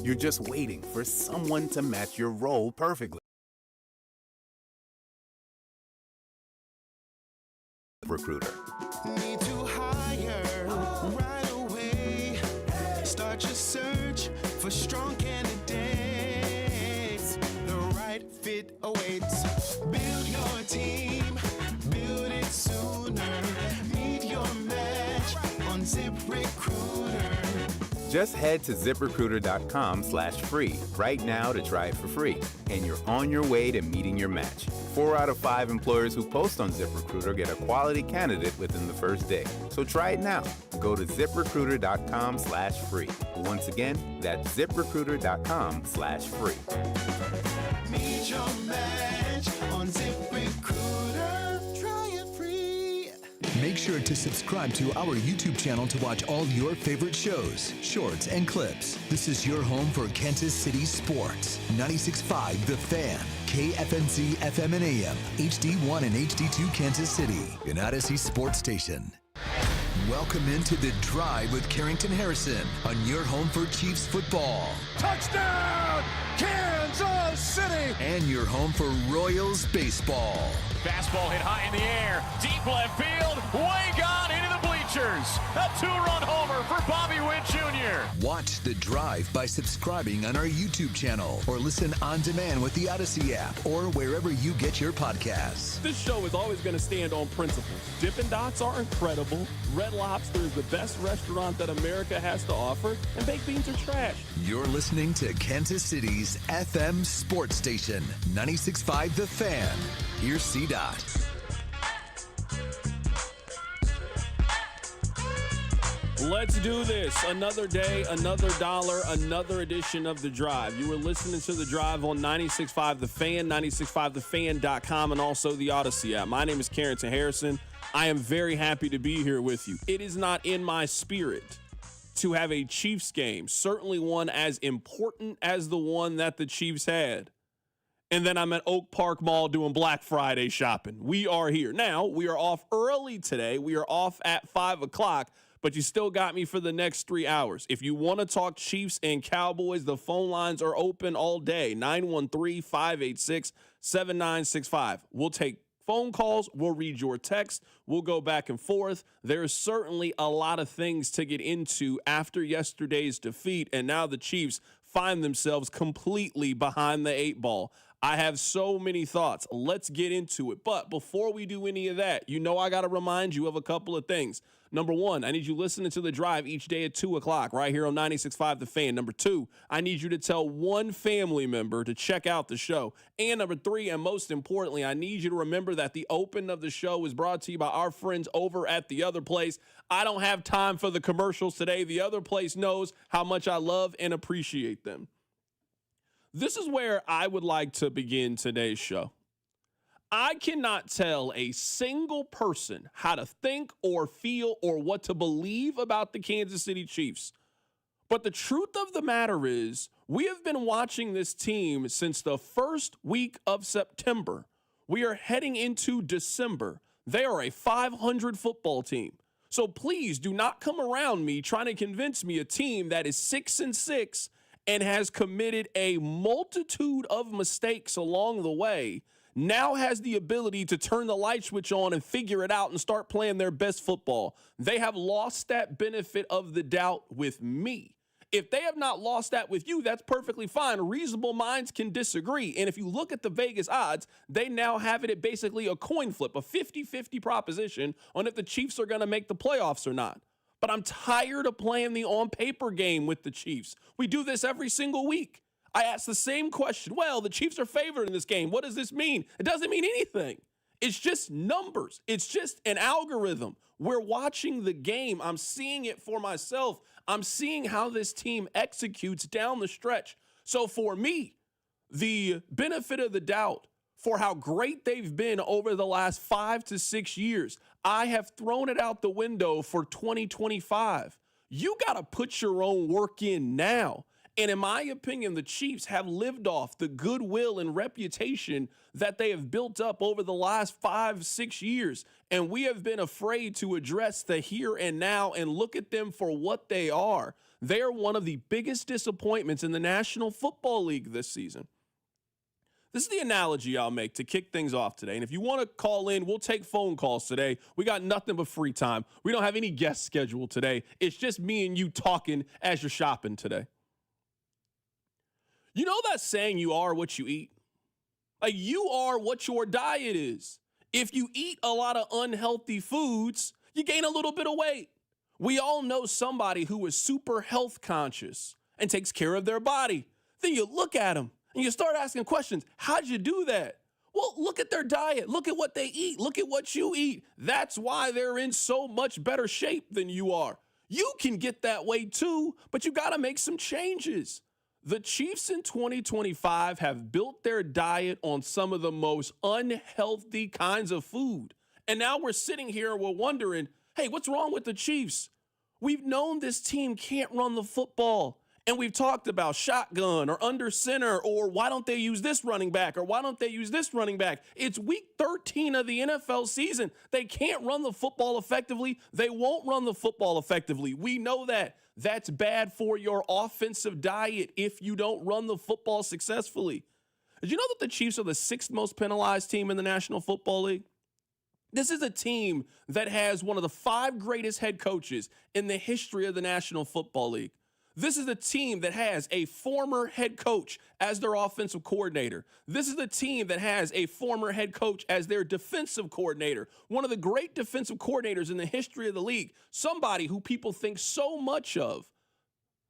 You're just waiting for someone to match your role perfectly. Recruiter. Need to hire right away. Start your search for strong candidates. The right fit awaits. Build your team, build it sooner. Meet your match on ZipRecruiter. Just head to ziprecruiter.com/free right now to try it for free, and you're on your way to meeting your match. 4 out of 5 employers who post on ZipRecruiter get a quality candidate within the first day. So try it now. Go to ziprecruiter.com/free. Once again, that's ziprecruiter.com/free. Meet your match on ZipRecruiter. Try it free. Make sure to subscribe to our YouTube channel to watch all your favorite shows, shorts, and clips. This is your home for Kansas City sports. 96.5 The Fan, KFNZ FM and AM, HD1 and HD2 Kansas City, an Odyssey sports station. Welcome into The Drive with Carrington Harrison on your home for Chiefs football. Touchdown, Kansas City! And your home for Royals baseball. Fastball hit high in the air, deep left field, way gone into the bleachers. A 2-run homer for Bobby Witt Jr. Watch The Drive by subscribing on our YouTube channel or listen on demand with the Odyssey app or wherever you get your podcasts. This show is always going to stand on principles. Dippin' Dots are incredible. Red Lobster is the best restaurant that America has to offer, and baked beans are trash. You're listening to Kansas City's FM sports station, 96.5 The Fan. Here's CDot. Let's do this. Another day, another dollar, another edition of The Drive. You were listening to The Drive on 96.5 The Fan, 96.5thefan.com, and also the Odyssey app. My name is Carrington Harrison. I am very happy to be here with you. It is not in my spirit to have a Chiefs game, certainly one as important as the one that the Chiefs had. And then I'm at Oak Park Mall doing Black Friday shopping. We are here. Now, we are off early today. We are off at 5 o'clock, but you still got me for the next 3 hours. If you want to talk Chiefs and Cowboys, the phone lines are open all day, 913-586-7965. We'll take phone calls. We'll read your text. We'll go back and forth. There's certainly a lot of things to get into after yesterday's defeat, and now the Chiefs find themselves completely behind the 8 ball. I have so many thoughts. Let's get into it. But before we do any of that, you know I got to remind you of a couple of things. Number one, I need you listening to The Drive each day at 2 o'clock right here on 96.5 The Fan. Number two, I need you to tell one family member to check out the show. And number three, and most importantly, I need you to remember that the open of the show is brought to you by our friends over at The Other Place. I don't have time for the commercials today. The Other Place knows how much I love and appreciate them. This is where I would like to begin today's show. I cannot tell a single person how to think or feel or what to believe about the Kansas City Chiefs. But the truth of the matter is, we have been watching this team since the first week of September. We are heading into December. They are a 500 football team. So please do not come around me trying to convince me a team that is 6-6 and has committed a multitude of mistakes along the way now has the ability to turn the light switch on and figure it out and start playing their best football. They have lost that benefit of the doubt with me. If they have not lost that with you, that's perfectly fine. Reasonable minds can disagree. And if you look at the Vegas odds, they now have it at basically a coin flip, a 50-50 proposition on if the Chiefs are going to make the playoffs or not. But I'm tired of playing the on-paper game with the Chiefs. We do this every single week. I ask the same question. Well, the Chiefs are favored in this game. What does this mean? It doesn't mean anything. It's just numbers. It's just an algorithm. We're watching the game. I'm seeing it for myself. I'm seeing how this team executes down the stretch. So for me, the benefit of the doubt for how great they've been over the last 5 to 6 years, I have thrown it out the window for 2025. You got to put your own work in now. And in my opinion, the Chiefs have lived off the goodwill and reputation that they have built up over the last 5-6 years. And we have been afraid to address the here and now and look at them for what they are. They are one of the biggest disappointments in the National Football League this season. This is the analogy I'll make to kick things off today. And if you want to call in, we'll take phone calls today. We got nothing but free time. We don't have any guests scheduled today. It's just me and you talking as you're shopping today. You know that saying, you are what you eat? Like, you are what your diet is. If you eat a lot of unhealthy foods, you gain a little bit of weight. We all know somebody who is super health conscious and takes care of their body. Then you look at them and you start asking questions. How'd you do that? Well, look at their diet. Look at what they eat. Look at what you eat. That's why they're in so much better shape than you are. You can get that way too, but you got to make some changes. The Chiefs in 2025 have built their diet on some of the most unhealthy kinds of food. And now we're sitting here and we're wondering, hey, what's wrong with the Chiefs? We've known this team can't run the football. And we've talked about shotgun or under center, or why don't they use this running back, or why don't they use this running back? It's week 13 of the NFL season. They can't run the football effectively. They won't run the football effectively. We know that. That's bad for your offensive diet if you don't run the football successfully. Did you know that the Chiefs are the 6th most penalized team in the National Football League? This is a team that has one of the 5 greatest head coaches in the history of the National Football League. This is a team that has a former head coach as their offensive coordinator. This is the team that has a former head coach as their defensive coordinator. One of the great defensive coordinators in the history of the league. Somebody who people think so much of.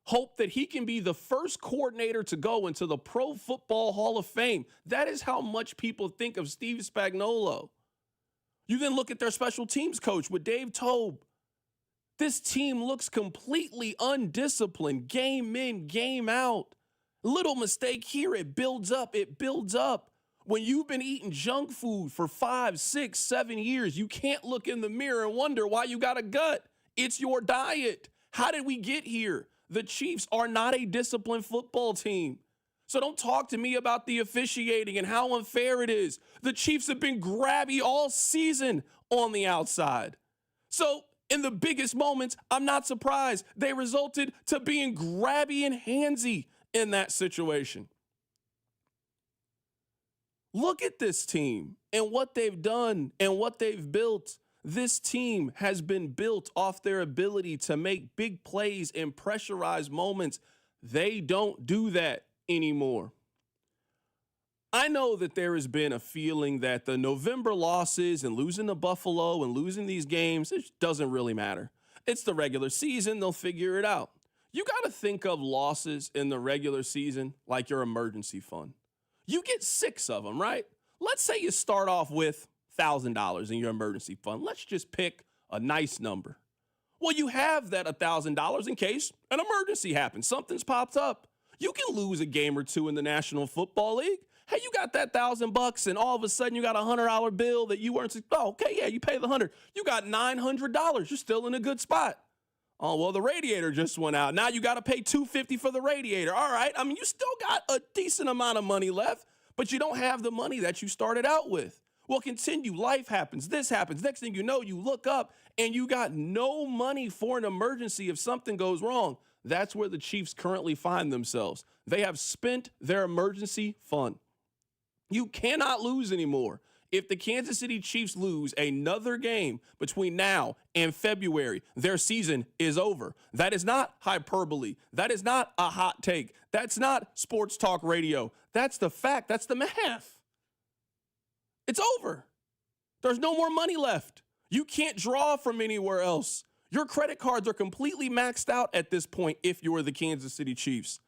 Hope that he can be the first coordinator to go into the Pro Football Hall of Fame. That is how much people think of Steve Spagnuolo. You then look at their special teams coach with Dave Tobe. This team looks completely undisciplined, game in, game out. Little mistake here, it builds up, it builds up. When you've been eating junk food for 5, 6, 7 years, you can't look in the mirror and wonder why you got a gut. It's your diet. How did we get here? The Chiefs are not a disciplined football team. So don't talk to me about the officiating and how unfair it is. The Chiefs have been grabby all season on the outside. So in the biggest moments, I'm not surprised they resulted to being grabby and handsy in that situation. Look at this team and what they've done and what they've built. This team has been built off their ability to make big plays in pressurized moments. They don't do that anymore. I know that there has been a feeling that the November losses and losing to Buffalo and losing these games, it doesn't really matter. It's the regular season. They'll figure it out. You got to think of losses in the regular season like your emergency fund. You get 6 of them, right? Let's say you start off with $1,000 in your emergency fund. Let's just pick a nice number. Well, you have that $1,000 in case an emergency happens. Something's popped up. You can lose a game or two in the National Football League. Hey, you got that $1,000 and all of a sudden you got a $100 bill that you weren't, oh, okay, yeah, you pay the $100. You got $900. You're still in a good spot. Oh, well, the radiator just went out. Now you got to pay $250 for the radiator. All right. I mean, you still got a decent amount of money left, but you don't have the money that you started out with. Well, continue. Life happens. This happens. Next thing you know, you look up and you got no money for an emergency if something goes wrong. That's where the Chiefs currently find themselves. They have spent their emergency fund. You cannot lose anymore. If the Kansas City Chiefs lose another game between now and February, their season is over. That is not hyperbole. That is not a hot take. That's not sports talk radio. That's the fact. That's the math. It's over. There's no more money left. You can't draw from anywhere else. Your credit cards are completely maxed out at this point if you're the Kansas City Chiefs.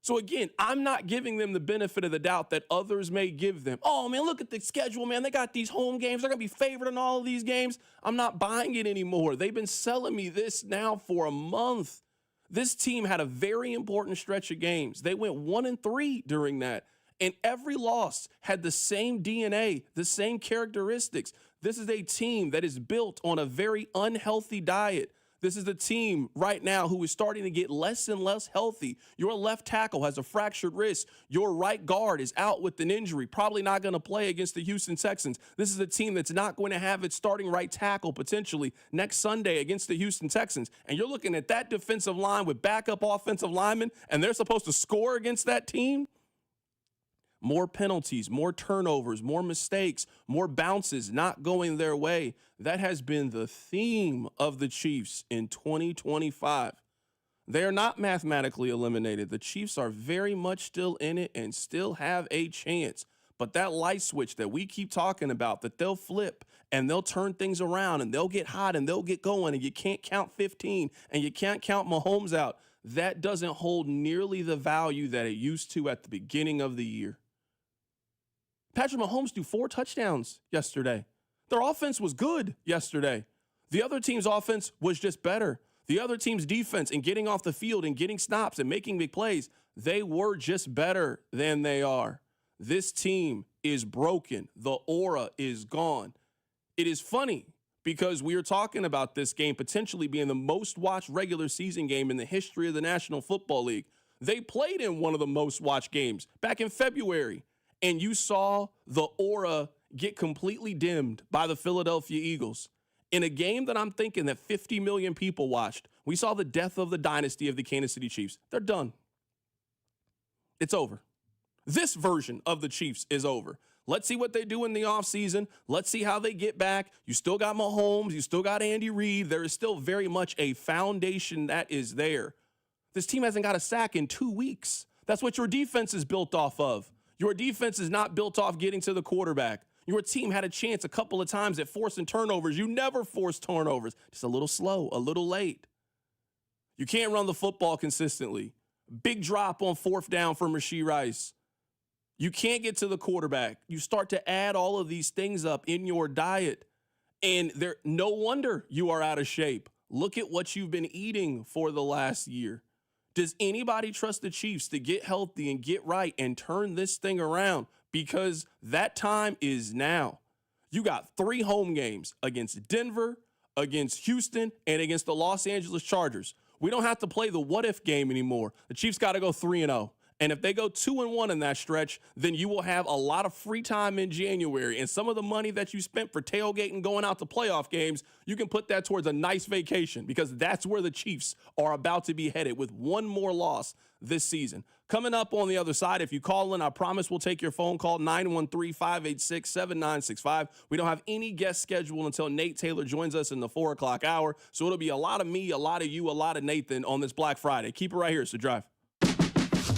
So again, I'm not giving them the benefit of the doubt that others may give them. Oh, man, look at the schedule, man. They got these home games. They're going to be favored in all of these games. I'm not buying it anymore. They've been selling me this now for a month. This team had a very important stretch of games. They went 1-3 during that. And every loss had the same DNA, the same characteristics. This is a team that is built on a very unhealthy diet. This is the team right now who is starting to get less and less healthy. Your left tackle has a fractured wrist. Your right guard is out with an injury, probably not going to play against the Houston Texans. This is a team that's not going to have its starting right tackle potentially next Sunday against the Houston Texans. And you're looking at that defensive line with backup offensive linemen, and they're supposed to score against that team? More penalties, more turnovers, more mistakes, more bounces not going their way. That has been the theme of the Chiefs in 2025. They are not mathematically eliminated. The Chiefs are very much still in it and still have a chance. But that light switch that we keep talking about, that they'll flip and they'll turn things around and they'll get hot and they'll get going and you can't count 15 and you can't count Mahomes out, that doesn't hold nearly the value that it used to at the beginning of the year. Patrick Mahomes threw 4 touchdowns yesterday. Their offense was good yesterday. The other team's offense was just better. The other team's defense and getting off the field and getting stops and making big plays, they were just better than they are. This team is broken. The aura is gone. It is funny because we are talking about this game potentially being the most watched regular season game in the history of the National Football League. They played in one of the most watched games back in February. And you saw the aura get completely dimmed by the Philadelphia Eagles. In a game that I'm thinking that 50 million people watched, we saw the death of the dynasty of the Kansas City Chiefs. They're done. It's over. This version of the Chiefs is over. Let's see what they do in the offseason. Let's see how they get back. You still got Mahomes. You still got Andy Reid. There is still very much a foundation that is there. This team hasn't got a sack in 2 weeks. That's what your defense is built off of. Your defense is not built off getting to the quarterback. Your team had a chance a couple of times at forcing turnovers. You never force turnovers. Just a little slow, a little late. You can't run the football consistently. Big drop on 4th down from Rashee Rice. You can't get to the quarterback. You start to add all of these things up in your diet, and no wonder you are out of shape. Look at what you've been eating for the last year. Does anybody trust the Chiefs to get healthy and get right and turn this thing around? Because that time is now. You got 3 home games against Denver, against Houston, and against the Los Angeles Chargers. We don't have to play the what-if game anymore. The Chiefs got to go 3-0. And if they go 2-1 in that stretch, then you will have a lot of free time in January. And some of the money that you spent for tailgating going out to playoff games, you can put that towards a nice vacation because that's where the Chiefs are about to be headed with one more loss this season. Coming up on the other side, if you call in, I promise we'll take your phone call, 913-586-7965. We don't have any guests scheduled until Nate Taylor joins us in the 4 o'clock hour. So it'll be a lot of me, a lot of you, a lot of Nathan on this Black Friday. Keep it right here. It's The Drive.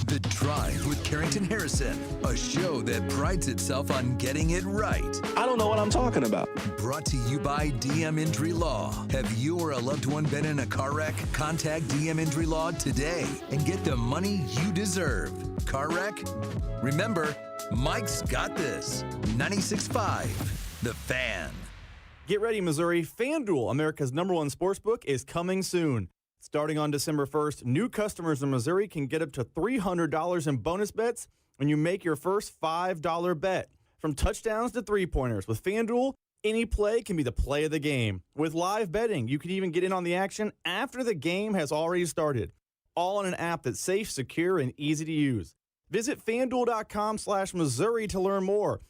The Drive with Carrington Harrison, a show that prides itself on getting it right. I don't know what I'm talking about. Brought to you by DM Injury Law. Have you or a loved one been in a car wreck? Contact DM Injury Law today and get the money you deserve. Car wreck? Remember, Mike's got this. 96.5, The Fan. Get ready, Missouri. FanDuel, America's #1 sportsbook, is coming soon. Starting on December 1st, new customers in Missouri can get up to $300 in bonus bets when you make your first $5 bet. From touchdowns to three-pointers, with FanDuel, any play can be the play of the game. With live betting, you can even get in on the action after the game has already started. All on an app that's safe, secure, and easy to use. Visit FanDuel.com/Missouri to learn more.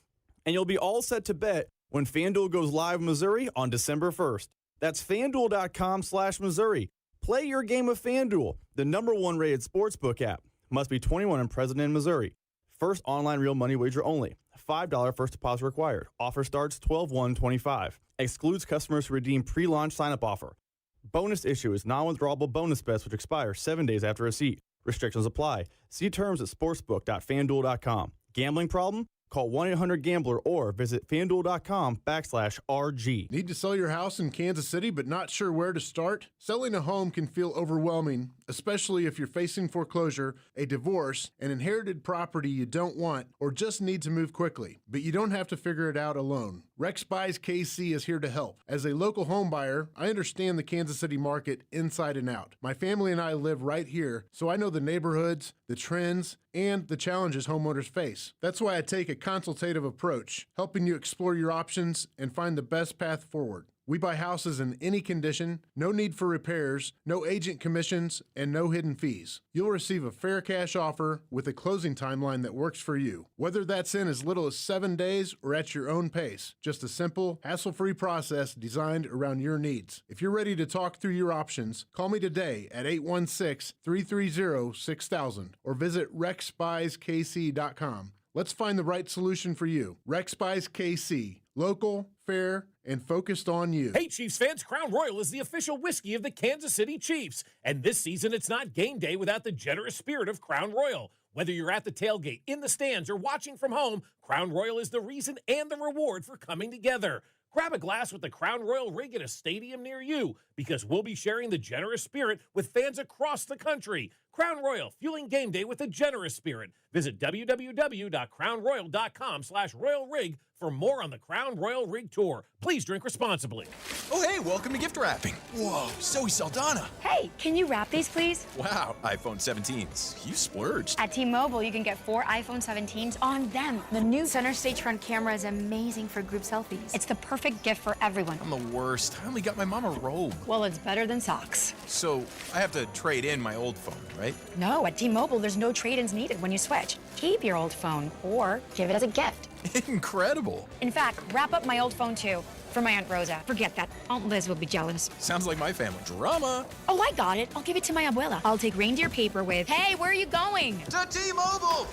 And you'll be all set to bet when FanDuel goes live in Missouri on December 1st. That's FanDuel.com/Missouri. Play your game of FanDuel, the #1 rated sportsbook app. Must be 21 and present in Missouri. First online real money wager only. $5 first deposit required. Offer starts 12/1/25. Excludes customers who redeem pre-launch sign-up offer. Bonus issue is non-withdrawable bonus bets which expire 7 days after receipt. Restrictions apply. See terms at sportsbook.fanduel.com. Gambling problem? Call 1-800-GAMBLER or visit FanDuel.com/RG. Need to sell your house in Kansas City but not sure where to start? Selling a home can feel overwhelming, especially if you're facing foreclosure, a divorce, an inherited property you don't want, or just need to move quickly. But you don't have to figure it out alone. Rex Buys KC is here to help. As a local home buyer, I understand the Kansas City market inside and out. My family and I live right here, so I know the neighborhoods, the trends, and the challenges homeowners face. That's why I take a consultative approach, helping you explore your options and find the best path forward. We buy houses in any condition, no need for repairs, no agent commissions, and no hidden fees. You'll receive a fair cash offer with a closing timeline that works for you. Whether that's in as little as 7 days or at your own pace, just a simple, hassle-free process designed around your needs. If you're ready to talk through your options, call me today at 816-330-6000 or visit rexbuyskc.com. Let's find the right solution for you. Rex Buys KC. Local, fair, and focused on you. Hey, Chiefs fans, Crown Royal is the official whiskey of the Kansas City Chiefs. And this season, it's not game day without the generous spirit of Crown Royal. Whether you're at the tailgate, in the stands, or watching from home, Crown Royal is the reason and the reward for coming together. Grab a glass with the Crown Royal rig at a stadium near you, because we'll be sharing the generous spirit with fans across the country. Crown Royal, fueling game day with a generous spirit. Visit www.crownroyal.com/royalrig for more on the Crown Royal Rig Tour. Please drink responsibly. Oh, hey, welcome to gift wrapping. Whoa, Zoe Saldana. Hey, can you wrap these, please? Wow, iPhone 17s. You splurged. At T-Mobile, you can get 4 iPhone 17s on them. The new center stage front camera is amazing for group selfies. It's the perfect gift for everyone. I'm the worst. I only got my mom a robe. Well, it's better than socks. So I have to trade in my old phone, right? No, at T-Mobile, there's no trade-ins needed when you switch. Keep your old phone or give it as a gift. Incredible. In fact, wrap up my old phone too. For my Aunt Rosa. Forget that. Aunt Liz will be jealous. Sounds like my family. Drama. Oh, I got it. I'll give it to my abuela. I'll take reindeer paper with, hey, where are you going? To T-Mobile.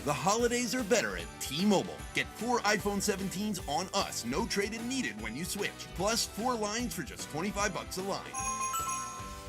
The holidays are better at T-Mobile. Get 4 iPhone 17s on us. No trade-in needed when you switch. Plus 4 lines for just $25 a line.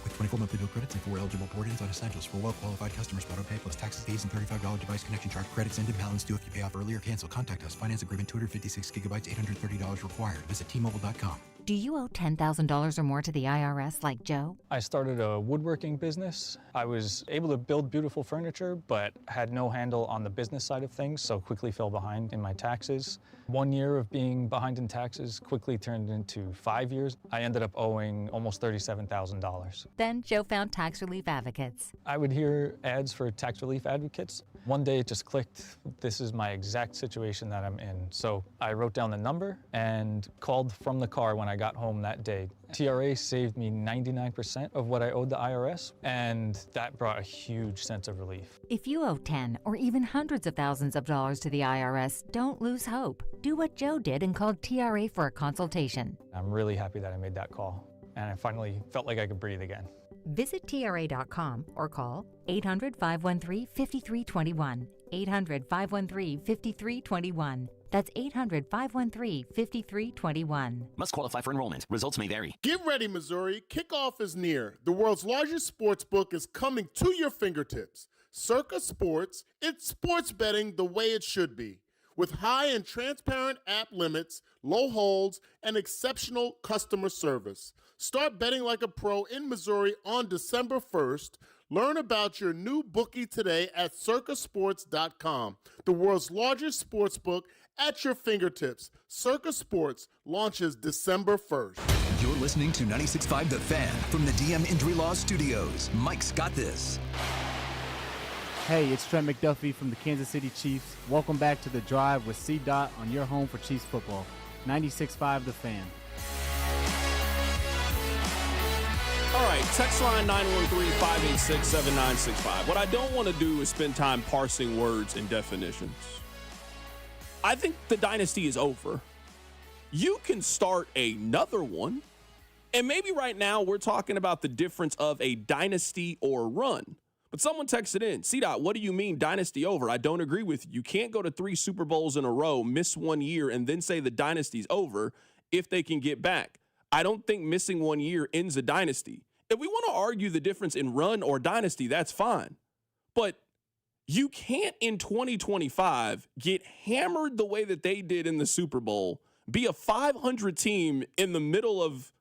With 24 monthly bill credits and 4 eligible port-ins on essentials for well-qualified customers. Auto pay plus taxes, fees, and $35 device connection charge. Credits end and balance due if you pay off early or cancel. Contact us. Finance agreement 256 gigabytes, $830 required. Visit T-Mobile.com. Do you owe $10,000 or more to the IRS like Joe? I started a woodworking business. I was able to build beautiful furniture, but had no handle on the business side of things, so quickly fell behind in my taxes. 1 year of being behind in taxes quickly turned into 5 years. I ended up owing almost $37,000. Then Joe found Tax Relief Advocates. I would hear ads for tax relief advocates. One day it just clicked. This is my exact situation that I'm in. So I wrote down the number and called from the car when I got home that day. TRA saved me 99% of what I owed the IRS, and that brought a huge sense of relief. If you owe 10 or even hundreds of thousands of dollars to the IRS, don't lose hope. Do what Joe did and call TRA for a consultation. I'm really happy that I made that call, and I finally felt like I could breathe again. Visit TRA.com or call 800-513-5321. 800-513-5321. That's 800-513-5321. Must qualify for enrollment. Results may vary. Get ready, Missouri. Kickoff is near. The world's largest sports book is coming to your fingertips. Circa Sports, it's sports betting the way it should be. With high and transparent app limits, low holds, and exceptional customer service. Start betting like a pro in Missouri on December 1st. Learn about your new bookie today at circasports.com. The world's largest sports book at your fingertips. Circa Sports launches December 1st. You're listening to 96.5 The Fan from the DM Injury Law Studios. Mike's got this. Hey, it's Trent McDuffie from the Kansas City Chiefs. Welcome back to The Drive with CDot on your home for Chiefs football. 96.5 The Fan. All right, text line 913-586-7965. What I don't want to do is spend time parsing words and definitions. I think the dynasty is over. You can start another one, and maybe right now we're talking about the difference of a dynasty or run. But someone texted in, CDOT, what do you mean dynasty over? I don't agree with you. You can't go to 3 Super Bowls in a row, miss 1 year, and then say the dynasty's over if they can get back. I don't think missing 1 year ends a dynasty. If we want to argue the difference in run or dynasty, that's fine. But you can't in 2025 get hammered the way that they did in the Super Bowl, be a 500 team in the middle of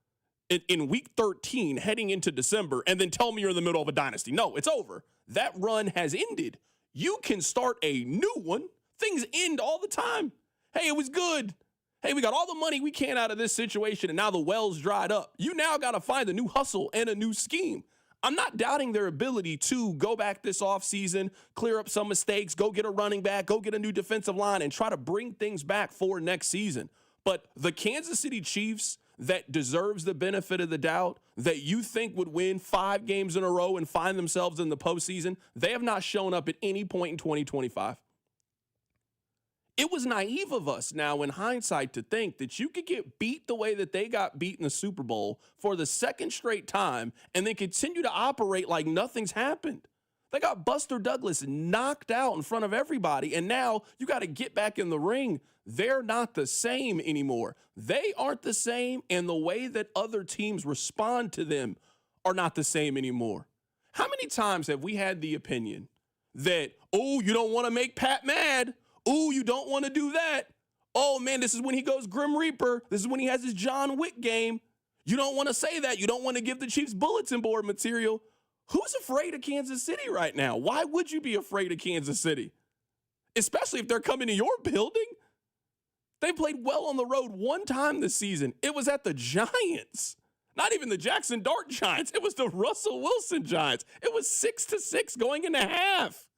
in week 13 heading into December, and then tell me you're in the middle of a dynasty. No, it's over. That run has ended. You can start a new one. Things end all the time. Hey, it was good. Hey, we got all the money we can out of this situation, and now the well's dried up. You now got to find a new hustle and a new scheme. I'm not doubting their ability to go back this offseason, clear up some mistakes, go get a running back, go get a new defensive line, and try to bring things back for next season. But the Kansas City Chiefs, that deserves the benefit of the doubt, that you think would win 5 games in a row and find themselves in the postseason, they have not shown up at any point in 2025. It was naive of us now in hindsight to think that you could get beat the way that they got beat in the Super Bowl for the second straight time and then continue to operate like nothing's happened. They got Buster Douglas knocked out in front of everybody, and now you got to get back in the ring. They're not the same anymore. They aren't the same, and the way that other teams respond to them are not the same anymore. How many times have we had the opinion that, oh, you don't want to make Pat mad? Oh, you don't want to do that? Oh, man, this is when he goes Grim Reaper. This is when he has his John Wick game. You don't want to say that. You don't want to give the Chiefs bulletin board material. Who's afraid of Kansas City right now? Why would you be afraid of Kansas City? Especially if they're coming to your building. They played well on the road one time this season. It was at the Giants. Not even the Jackson Dart Giants. It was the Russell Wilson Giants. It was 6-6 going into half.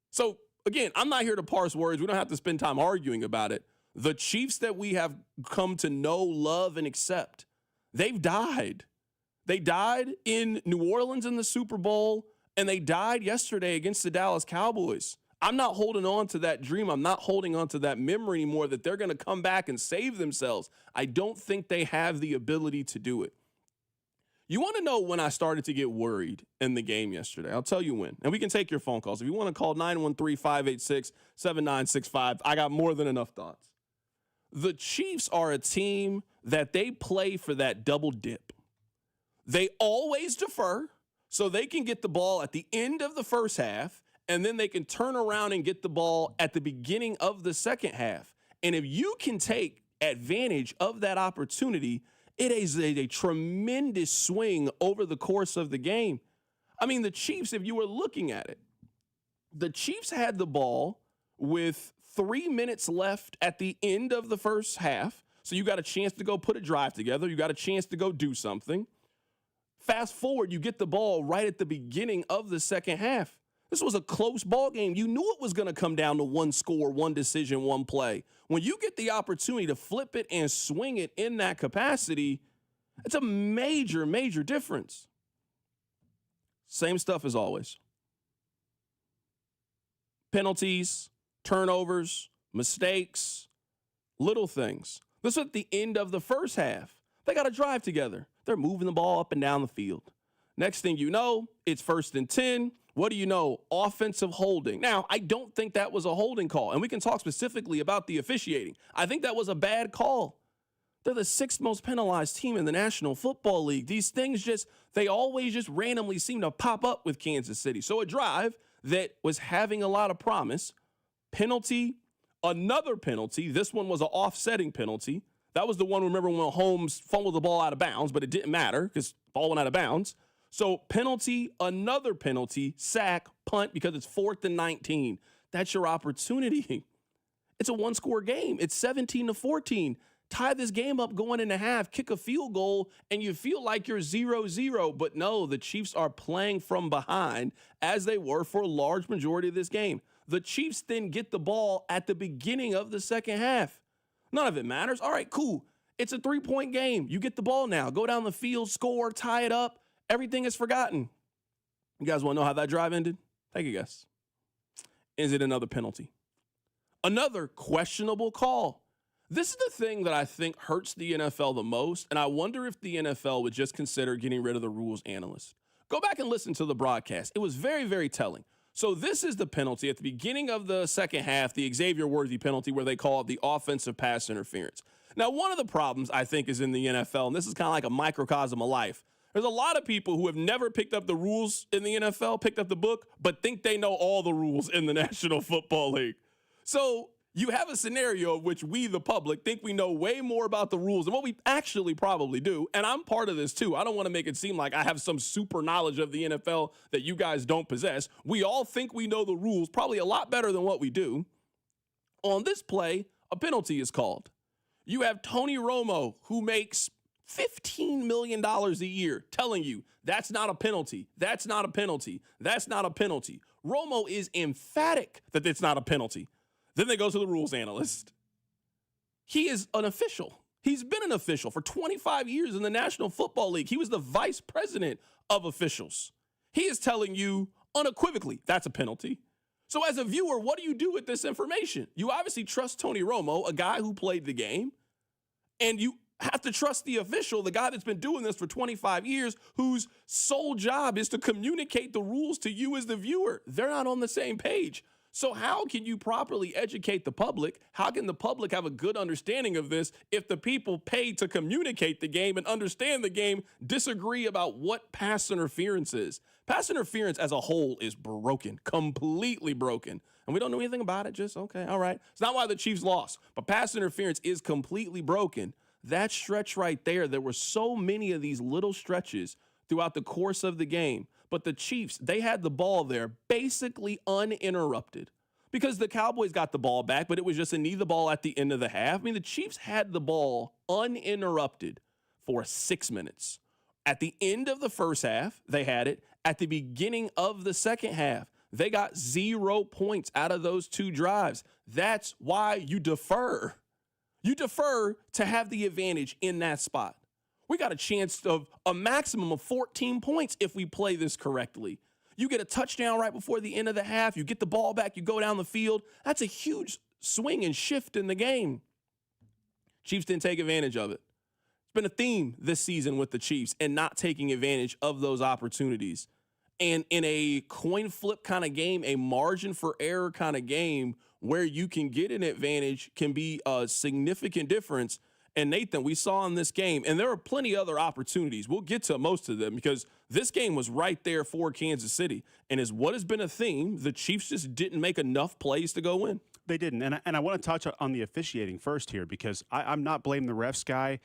So, again, I'm not here to parse words. We don't have to spend time arguing about it. The Chiefs that we have come to know, love, and accept, they've died. They died in New Orleans in the Super Bowl, and they died yesterday against the Dallas Cowboys. I'm not holding on to that dream. I'm not holding on to that memory anymore that they're going to come back and save themselves. I don't think they have the ability to do it. You want to know when I started to get worried in the game yesterday? I'll tell you when. And we can take your phone calls. If you want to call 913-586-7965, I got more than enough thoughts. The Chiefs are a team that they play for that double dip. They always defer so they can get the ball at the end of the first half, and then they can turn around and get the ball at the beginning of the second half. And if you can take advantage of that opportunity, it is a tremendous swing over the course of the game. I mean, the Chiefs, if you were looking at it, the Chiefs had the ball with 3 minutes left at the end of the first half. So you got a chance to go put a drive together. You got a chance to go do something. Fast forward, you get the ball right at the beginning of the second half. This was a close ball game. You knew it was going to come down to one score, one decision, one play. When you get the opportunity to flip it and swing it in that capacity, it's a major, major difference. Same stuff as always. Penalties, turnovers, mistakes, little things. This was at the end of the first half. They got to drive together. They're moving the ball up and down the field. Next thing you know, it's 1st and 10. What do you know? Offensive holding. Now, I don't think that was a holding call, and we can talk specifically about the officiating. I think that was a bad call. They're the 6th most penalized team in the National Football League. These things they always just randomly seem to pop up with Kansas City. So a drive that was having a lot of promise, penalty, another penalty. This one was an offsetting penalty. That was the one, remember, when Holmes fumbled the ball out of bounds, but it didn't matter because the ball went out of bounds. So penalty, another penalty, sack, punt, because it's 4th and 19. That's your opportunity. It's a one-score game. It's 17-14. Tie this game up going into half, kick a field goal, and you feel like you're 0-0. But no, the Chiefs are playing from behind as they were for a large majority of this game. The Chiefs then get the ball at the beginning of the second half. None of it matters. All right, cool. It's a 3-point game. You get the ball now. Go down the field, score, tie it up. Everything is forgotten. You guys want to know how that drive ended? Take a guess. Is it another penalty? Another questionable call. This is the thing that I think hurts the NFL the most, and I wonder if the NFL would just consider getting rid of the rules analyst. Go back and listen to the broadcast. It was very, very telling. So this is the penalty at the beginning of the second half, the Xavier Worthy penalty, where they call it the offensive pass interference. Now, one of the problems I think is in the NFL, and this is kind of like a microcosm of life. There's a lot of people who have never picked up the rules in the NFL, picked up the book, but think they know all the rules in the National Football League. So you have a scenario in which we, the public, think we know way more about the rules than what we actually probably do. And I'm part of this too. I don't want to make it seem like I have some super knowledge of the NFL that you guys don't possess. We all think we know the rules probably a lot better than what we do. On this play, a penalty is called. You have Tony Romo, who makes $15 million a year, telling you that's not a penalty. That's not a penalty. That's not a penalty. Romo is emphatic that it's not a penalty. Then they go to the rules analyst. He is an official. He's been an official for 25 years in the National Football League. He was the vice president of officials. He is telling you unequivocally that's a penalty. So as a viewer, what do you do with this information? You obviously trust Tony Romo, a guy who played the game, and you have to trust the official, the guy that's been doing this for 25 years, whose sole job is to communicate the rules to you as the viewer. They're not on the same page. So how can you properly educate the public? How can the public have a good understanding of this if the people paid to communicate the game and understand the game disagree about what pass interference is? Pass interference as a whole is broken, completely broken. And we don't know anything about it, just, okay, all right. It's not why the Chiefs lost, but pass interference is completely broken. That stretch right there were so many of these little stretches throughout the course of the game. But the Chiefs, they had the ball there basically uninterrupted because the Cowboys got the ball back, but it was just a knee the ball at the end of the half. I mean, the Chiefs had the ball uninterrupted for 6 minutes. At the end of the first half, they had it. At the beginning of the second half, they got 0 points out of those 2 drives. That's why you defer. You defer to have the advantage in that spot. We got a chance of a maximum of 14 points if we play this correctly. You get a touchdown right before the end of the half. You get the ball back. You go down the field. That's a huge swing and shift in the game. Chiefs didn't take advantage of it. It's been a theme this season with the Chiefs and not taking advantage of those opportunities. And in a coin flip kind of game, a margin for error kind of game where you can get an advantage can be a significant difference. And Nathan, we saw in this game, and there are plenty other opportunities. We'll get to most of them because this game was right there for Kansas City. And as what has been a theme, the Chiefs just didn't make enough plays to go in. They didn't. And I want to touch on the officiating first here because I'm not blaming the refs guy.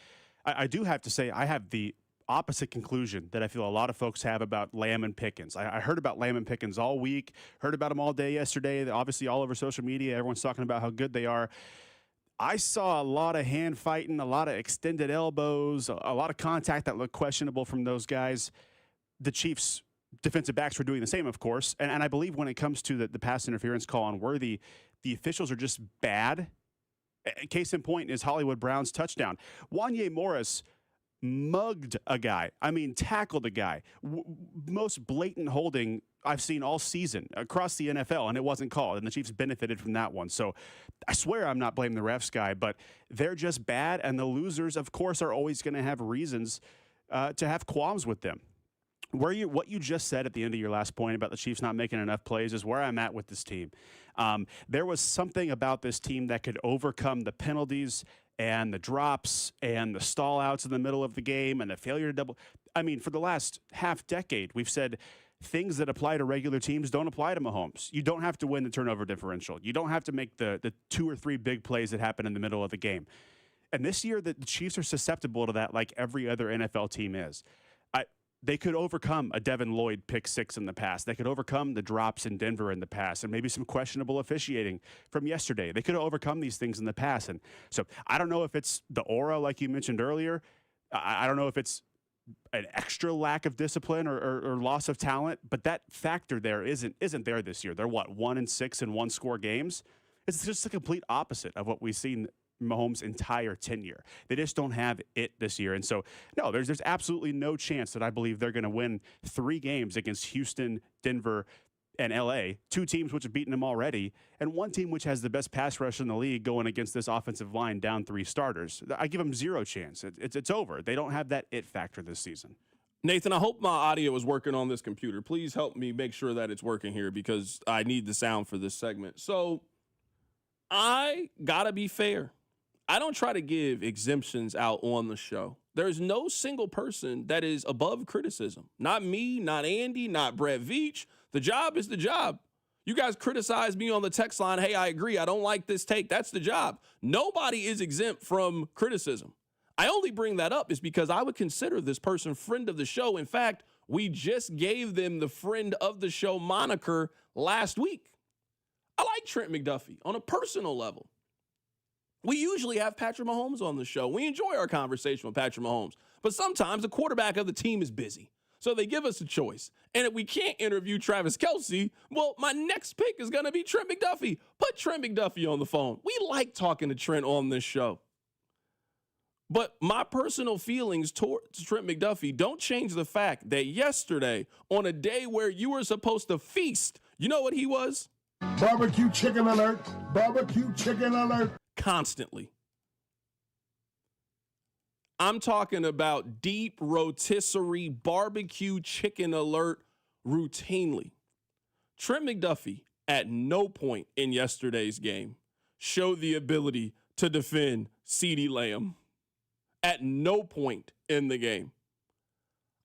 I do have to say I have the opposite conclusion that I feel a lot of folks have about Lamb and Pickens. I heard about Lamb and Pickens all week, heard about them all day yesterday. They're obviously all over social media. Everyone's talking about how good they are. I saw a lot of hand fighting, a lot of extended elbows, a lot of contact that looked questionable from those guys. The Chiefs' defensive backs were doing the same, of course. And I believe when it comes to the pass interference call on Worthy, the officials are just bad. Case in point is Hollywood Brown's touchdown. Wanye Morris mugged a guy. I mean, tackled a guy. Most blatant holding I've seen all season across the NFL, and it wasn't called, and the Chiefs benefited from that one. So I swear I'm not blaming the refs guy, but they're just bad, and the losers, of course, are always going to have reasons to have qualms with them. What you just said at the end of your last point about the Chiefs not making enough plays is where I'm at with this team. There was something about this team that could overcome the penalties and the drops and the stall outs in the middle of the game and the failure to double. I mean, for the last half decade, we've said things that apply to regular teams don't apply to Mahomes. You don't have to win the turnover differential. You don't have to make the 2 or 3 big plays that happen in the middle of the game. And this year, the Chiefs are susceptible to that like every other NFL team is. They could overcome a Devin Lloyd pick 6 in the past. They could overcome the drops in Denver in the past and maybe some questionable officiating from yesterday. They could have overcome these things in the past. And so I don't know if it's the aura, like you mentioned earlier. I don't know if it's an extra lack of discipline or loss of talent, but that factor there isn't there this year. They're 1-6 in 1-score games. It's just the complete opposite of what we've seen Mahomes' entire tenure. They just don't have it this year. And so, no, there's absolutely no chance that I believe they're going to win 3 games against Houston, Denver, and LA, 2 teams which have beaten them already, and 1 team which has the best pass rush in the league going against this offensive line down 3 starters. I give them 0 chance. It's over. They don't have that it factor this season. Nathan, I hope my audio is working on this computer. Please help me make sure that it's working here because I need the sound for this segment. So I got to be fair. I don't try to give exemptions out on the show. There's no single person that is above criticism. Not me, not Andy, not Brett Veach. The job is the job. You guys criticize me on the text line, hey, I agree, I don't like this take. That's the job. Nobody is exempt from criticism. I only bring that up is because I would consider this person friend of the show. In fact, we just gave them the friend of the show moniker last week. I like Trent McDuffie on a personal level. We usually have Patrick Mahomes on the show. We enjoy our conversation with Patrick Mahomes. But sometimes the quarterback of the team is busy. So they give us a choice. And if we can't interview Travis Kelce, well, my next pick is going to be Trent McDuffie. Put Trent McDuffie on the phone. We like talking to Trent on this show. But my personal feelings towards Trent McDuffie don't change the fact that yesterday, on a day where you were supposed to feast, you know what he was? Barbecue chicken alert. Barbecue chicken alert. Constantly. I'm talking about deep rotisserie barbecue chicken alert routinely. Trent McDuffie at no point in yesterday's game showed the ability to defend CeeDee Lamb. At no point in the game.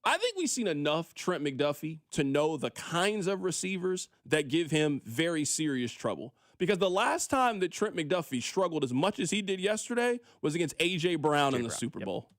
I think we've seen enough Trent McDuffie to know the kinds of receivers that give him very serious trouble. Because the last time that Trent McDuffie struggled as much as he did yesterday was against A.J. Brown in the Super Bowl.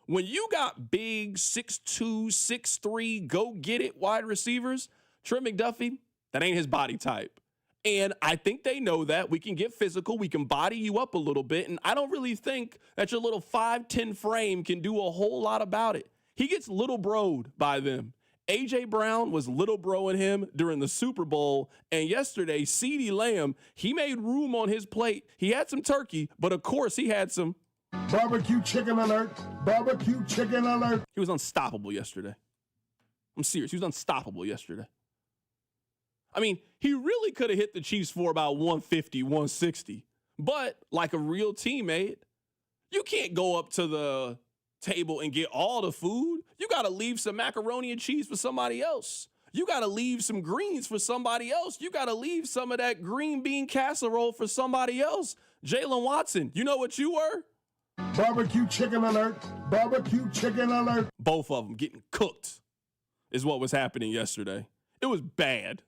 When you got big 6'2", 6'3", go-get-it wide receivers, Trent McDuffie, that ain't his body type. And I think they know that. We can get physical. We can body you up a little bit. And I don't really think that your little 5'10" frame can do a whole lot about it. He gets little broed by them. A.J. Brown was little broing him during the Super Bowl. And yesterday, CeeDee Lamb, he made room on his plate. He had some turkey, but of course he had some barbecue chicken alert. Barbecue chicken alert. He was unstoppable yesterday. I'm serious. He was unstoppable yesterday. I mean, he really could have hit the Chiefs for about 150, 160. But like a real teammate, you can't go up to the table and get all the food. You got to leave some macaroni and cheese for somebody else. You got to leave some greens for somebody else. You got to leave some of that green bean casserole for somebody else. Jalen Watson, you know what you were? Barbecue chicken alert. Barbecue chicken alert. Both of them getting cooked is what was happening yesterday. It was bad.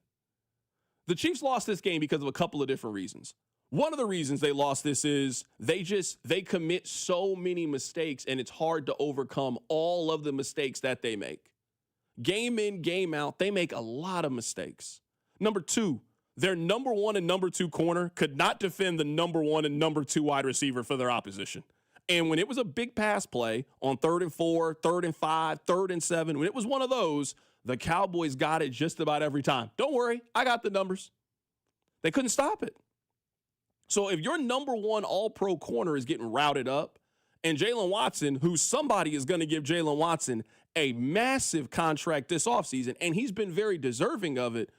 The Chiefs lost this game because of a couple of different reasons. One of the reasons they lost this is they commit so many mistakes, and it's hard to overcome all of the mistakes that they make. Game in, game out, they make a lot of mistakes. Number two, their number one and number two corner could not defend the number one and number two wide receiver for their opposition. And when it was a big pass play on 3rd and 4, 3rd and 5, 3rd and 7, when it was one of those, the Cowboys got it just about every time. Don't worry, I got the numbers. They couldn't stop it. So if your number one all-pro corner is getting routed up, and Jalen Watson, who somebody is going to give Jalen Watson a massive contract this offseason, and he's been very deserving of it,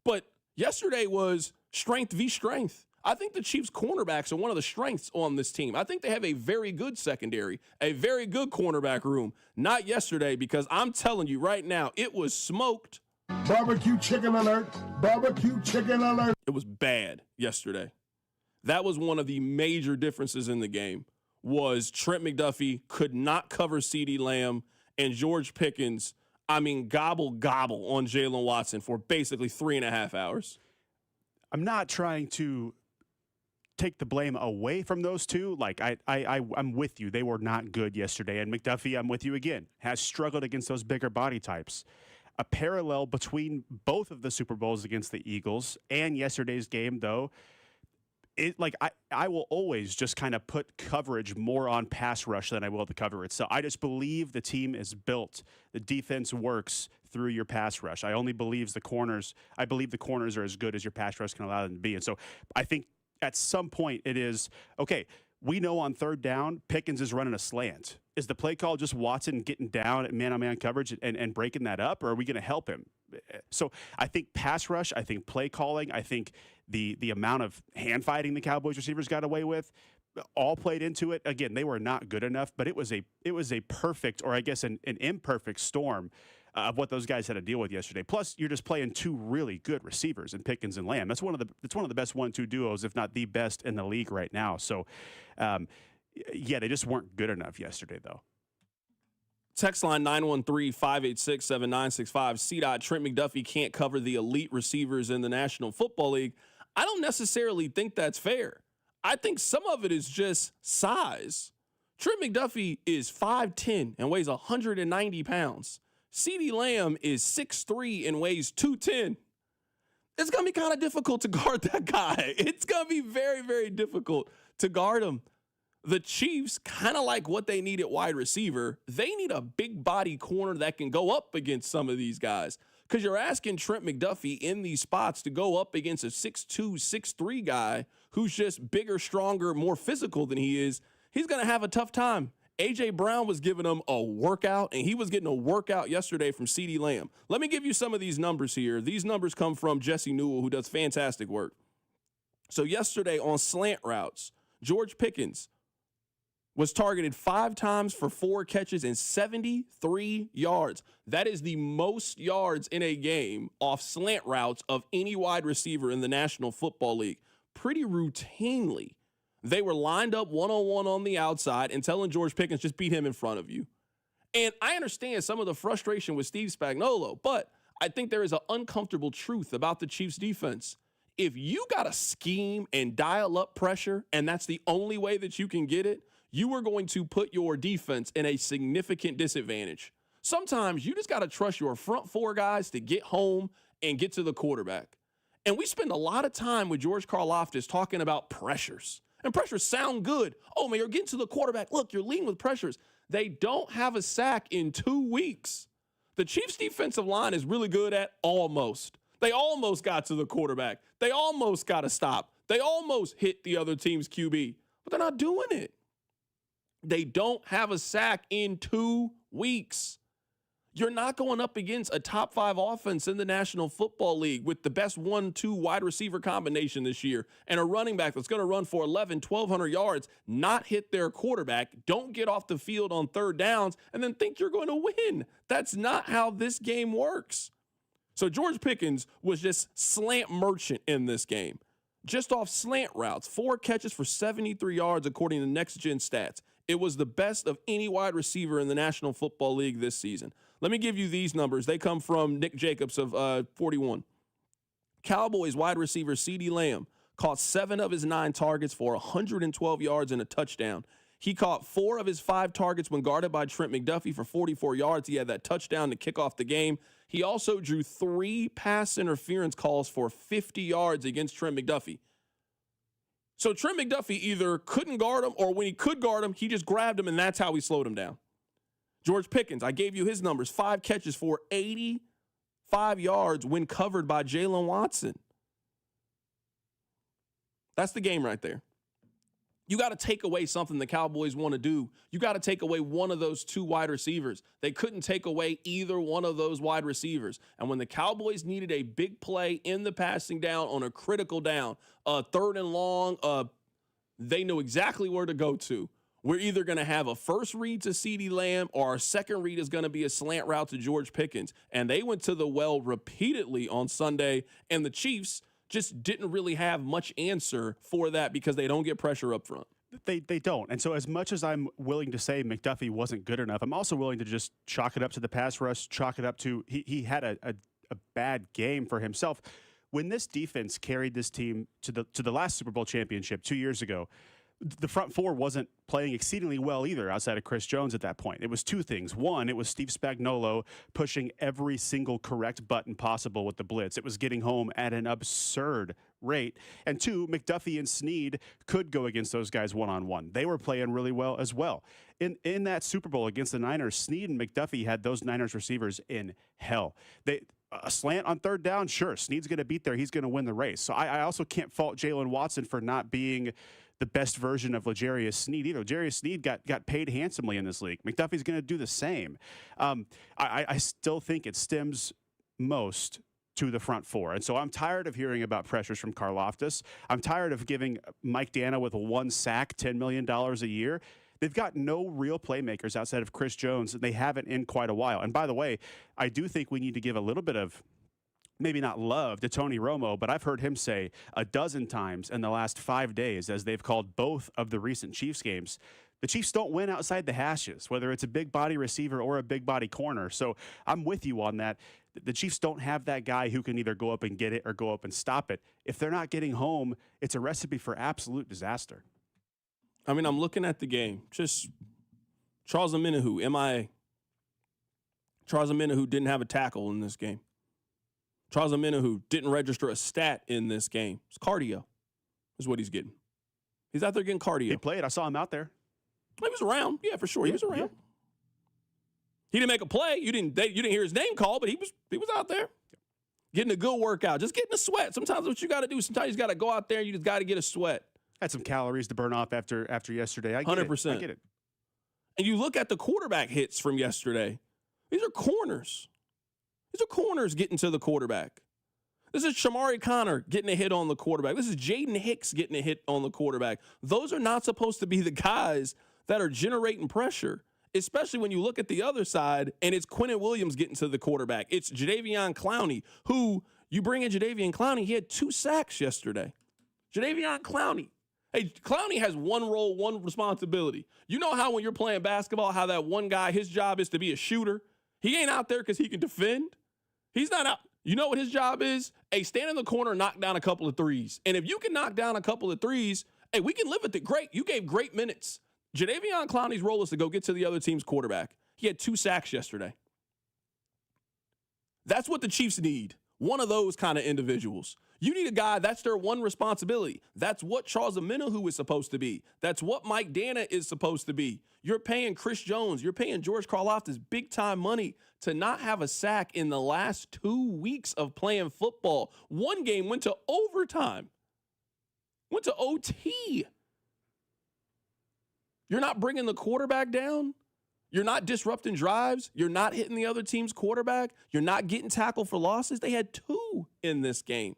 but yesterday was strength v. strength. I think the Chiefs' cornerbacks are one of the strengths on this team. I think they have a very good secondary, a very good cornerback room. Not yesterday, because I'm telling you right now, it was smoked. Barbecue chicken alert. Barbecue chicken alert. It was bad yesterday. That was one of the major differences in the game, was Trent McDuffie could not cover CeeDee Lamb, and George Pickens, gobble on Jalen Watson for basically 3.5 hours. I'm not trying to take the blame away from those two. Like, I'm with you. They were not good yesterday. And McDuffie, I'm with you again, has struggled against those bigger body types. A parallel between both of the Super Bowls against the Eagles and yesterday's game, though, I will always just kind of put coverage more on pass rush than I will the cover itself. I just believe the team is built. The defense works through your pass rush. I believe the corners are as good as your pass rush can allow them to be. And so I think at some point it is, okay, we know on 3rd down, Pickens is running a slant. Is the play call just Watson getting down at man-on-man coverage and breaking that up, or are we going to help him? So I think pass rush, I think play calling, I think the amount of hand fighting the Cowboys receivers got away with all played into it. Again, they were not good enough, but it was a perfect, or I guess an imperfect storm of what those guys had to deal with yesterday. Plus, you're just playing two really good receivers in Pickens and Lamb. It's one of the best 1-2 duos, if not the best in the league right now. So, yeah, they just weren't good enough yesterday, though. Text line 913-586-7965. CDot, Trent McDuffie can't cover the elite receivers in the National Football League. I don't necessarily think that's fair. I think some of it is just size. Trent McDuffie is 5'10" and weighs 190 pounds. CeeDee Lamb is 6'3" and weighs 210. It's going to be kind of difficult to guard that guy. It's going to be very, very difficult to guard him. The Chiefs, kind of like what they need at wide receiver, they need a big body corner that can go up against some of these guys. Because you're asking Trent McDuffie in these spots to go up against a 6'2", 6'3" guy who's just bigger, stronger, more physical than he is. He's going to have a tough time. A.J. Brown was giving them a workout, and he was getting a workout yesterday from CeeDee Lamb. Let me give you some of these numbers here. These numbers come from Jesse Newell, who does fantastic work. So yesterday on slant routes, George Pickens was targeted 5 times for 4 catches and 73 yards. That is the most yards in a game off slant routes of any wide receiver in the National Football League. Pretty routinely, they were lined up one-on-one on the outside and telling George Pickens, just beat him in front of you. And I understand some of the frustration with Steve Spagnuolo, but I think there is an uncomfortable truth about the Chiefs defense. If you got to scheme and dial up pressure, and that's the only way that you can get it, you are going to put your defense in a significant disadvantage. Sometimes you just got to trust your front 4 guys to get home and get to the quarterback. And we spend a lot of time with George Karlaftis talking about pressures. And pressures sound good. Oh, man, you're getting to the quarterback. Look, you're leading with pressures. They don't have a sack in 2 weeks. The Chiefs' defensive line is really good at almost. They almost got to the quarterback. They almost got a stop. They almost hit the other team's QB, but they're not doing it. They don't have a sack in 2 weeks. You're not going up against a top 5 offense in the National Football League with the best 1-2 wide receiver combination this year and a running back that's going to run for 1,200 yards, not hit their quarterback, don't get off the field on 3rd downs, and then think you're going to win. That's not how this game works. So George Pickens was just slant merchant in this game. Just off slant routes, 4 catches for 73 yards according to Next Gen Stats. It was the best of any wide receiver in the National Football League this season. Let me give you these numbers. They come from Nick Jacobs of 41. Cowboys wide receiver CeeDee Lamb caught 7 of his 9 targets for 112 yards and a touchdown. He caught 4 of his 5 targets when guarded by Trent McDuffie for 44 yards. He had that touchdown to kick off the game. He also drew 3 pass interference calls for 50 yards against Trent McDuffie. So Trent McDuffie either couldn't guard him, or when he could guard him, he just grabbed him, and that's how he slowed him down. George Pickens, I gave you his numbers, 5 catches for 85 yards when covered by Jalen Watson. That's the game right there. You got to take away something the Cowboys want to do. You got to take away one of those 2 wide receivers. They couldn't take away either one of those wide receivers. And when the Cowboys needed a big play in the passing down on a critical down, 3rd and long, they knew exactly where to go to. We're either going to have a first read to CeeDee Lamb, or our second read is going to be a slant route to George Pickens. And they went to the well repeatedly on Sunday, and the Chiefs just didn't really have much answer for that because they don't get pressure up front. They don't. And so as much as I'm willing to say McDuffie wasn't good enough, I'm also willing to just chalk it up to the pass rush, chalk it up to he had a bad game for himself. When this defense carried this team to the last Super Bowl championship 2 years ago, the front 4 wasn't playing exceedingly well either outside of Chris Jones at that point. It was 2 things. One, it was Steve Spagnuolo pushing every single correct button possible with the blitz. It was getting home at an absurd rate. And 2, McDuffie and Snead could go against those guys one-on-one. They were playing really well as well. In that Super Bowl against the Niners, Snead and McDuffie had those Niners receivers in hell. A slant on 3rd down, sure, Snead's going to beat there. He's going to win the race. So I also can't fault Jalen Watson for not being the best version of L'Jarius Sneed either. L'Jarius Sneed got paid handsomely in this league. McDuffie's going to do the same. I still think it stems most to the front 4. And so I'm tired of hearing about pressures from Karlaftis. I'm tired of giving Mike Dana with 1 sack $10 million a year. They've got no real playmakers outside of Chris Jones, and they haven't in quite a while. And by the way, I do think we need to give a little bit of maybe not love to Tony Romo, but I've heard him say a dozen times in the last 5 days, as they've called both of the recent Chiefs games, the Chiefs don't win outside the hashes, whether it's a big body receiver or a big body corner. So I'm with you on that. The Chiefs don't have that guy who can either go up and get it or go up and stop it. If they're not getting home, it's a recipe for absolute disaster. I mean, I'm looking at the game. Just Charles Omenihu, MIA. Charles Omenihu didn't have a tackle in this game. Charles Omenihu didn't register a stat in this game. It's cardio is what he's getting. He's out there getting cardio. He played. I saw him out there. He was around. Yeah, for sure. He was around. Yeah. He didn't make a play. You didn't hear his name called, but he was out there getting a good workout, just getting a sweat. Sometimes what you got to do, sometimes you got to go out there and you just got to get a sweat. Had some calories to burn off after yesterday. I get 100%. it. I get it. And you look at the quarterback hits from yesterday. These are corners. These are corners getting to the quarterback. This is Shamari Connor getting a hit on the quarterback. This is Jaden Hicks getting a hit on the quarterback. Those are not supposed to be the guys that are generating pressure, especially when you look at the other side and it's Quinnen Williams getting to the quarterback. It's Jadeveon Clowney, who you bring in Jadeveon Clowney. He had 2 sacks yesterday. Jadeveon Clowney. Hey, Clowney has one role, one responsibility. You know how when you're playing basketball, how that one guy, his job is to be a shooter? He ain't out there because he can defend. He's not out. You know what his job is? Hey, stand in the corner and knock down a couple of threes. And if you can knock down a couple of threes, hey, we can live with it. Great. You gave great minutes. Jadeveon Clowney's role is to go get to the other team's quarterback. He had 2 sacks yesterday. That's what the Chiefs need. One of those kind of individuals. You need a guy, that's their one responsibility. That's what Charles Omenihu is supposed to be. That's what Mike Dana is supposed to be. You're paying Chris Jones, you're paying George Karlaftis big-time money to not have a sack in the last 2 weeks of playing football. One game went to overtime. Went to OT. You're not bringing the quarterback down. You're not disrupting drives. You're not hitting the other team's quarterback. You're not getting tackled for losses. They had 2 in this game.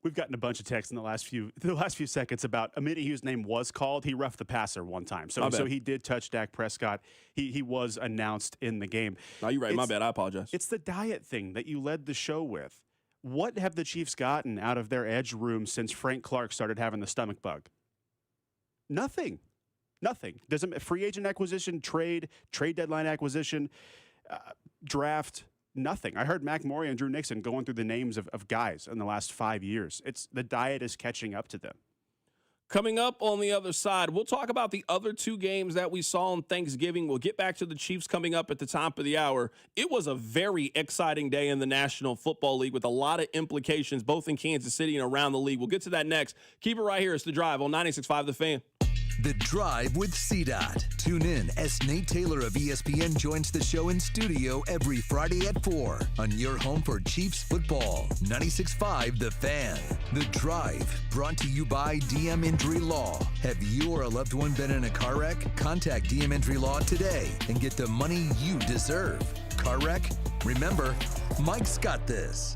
We've gotten a bunch of texts in the last few seconds about Omenihu, whose name was called. He roughed the passer one time. So he did touch Dak Prescott. He was announced in the game. No, you're right. My bad. I apologize. It's the diet thing that you led the show with. What have the Chiefs gotten out of their edge room since Frank Clark started having the stomach bug? Nothing. Doesn't free agent acquisition, trade deadline acquisition, draft. Nothing. I heard Mac Murray and Drew Nixon going through the names of guys in the last 5 years. The diet is catching up to them. Coming up on the other side, we'll talk about the other 2 games that we saw on Thanksgiving. We'll get back to the Chiefs coming up at the top of the hour. It was a very exciting day in the National Football League with a lot of implications, both in Kansas City and around the league. We'll get to that next. Keep it right here. It's The Drive on 96.5 The Fan. The Drive with CDot. Tune in as Nate Taylor of ESPN joins the show in studio every Friday at 4 on your home for Chiefs football. 96.5 The Fan. The Drive, brought to you by DM Injury Law. Have you or a loved one been in a car wreck? Contact DM Injury Law today and get the money you deserve. Car wreck? Remember, Mike's got this.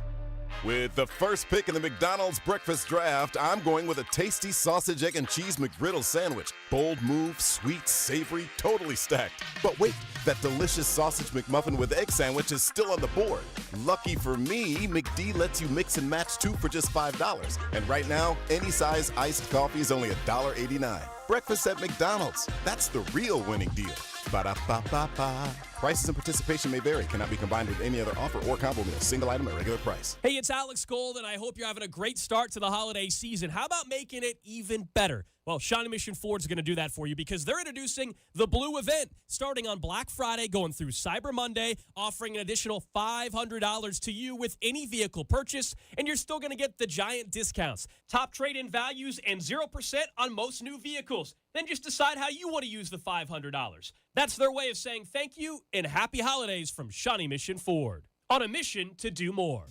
With the first pick in the McDonald's breakfast draft, I'm going with a tasty sausage, egg, and cheese McGriddle sandwich. Bold move, sweet, savory, totally stacked. But wait, that delicious sausage McMuffin with egg sandwich is still on the board. Lucky for me, McD lets you mix and match 2 for just $5. And right now, any size iced coffee is only $1.89. Breakfast at McDonald's. That's the real winning deal. Ba-da-ba-ba-ba. Prices and participation may vary. Cannot be combined with any other offer or combo meal. Single item at regular price. Hey, it's Alex Gold, and I hope you're having a great start to the holiday season. How about making it even better? Well, Shawnee Mission Ford is going to do that for you because they're introducing the Blue Event starting on Black Friday, going through Cyber Monday, offering an additional $500 to you with any vehicle purchase, and you're still going to get the giant discounts. Top trade-in values and 0% on most new vehicles. Then just decide how you want to use the $500. That's their way of saying thank you and happy holidays from Shawnee Mission Ford. On a mission to do more.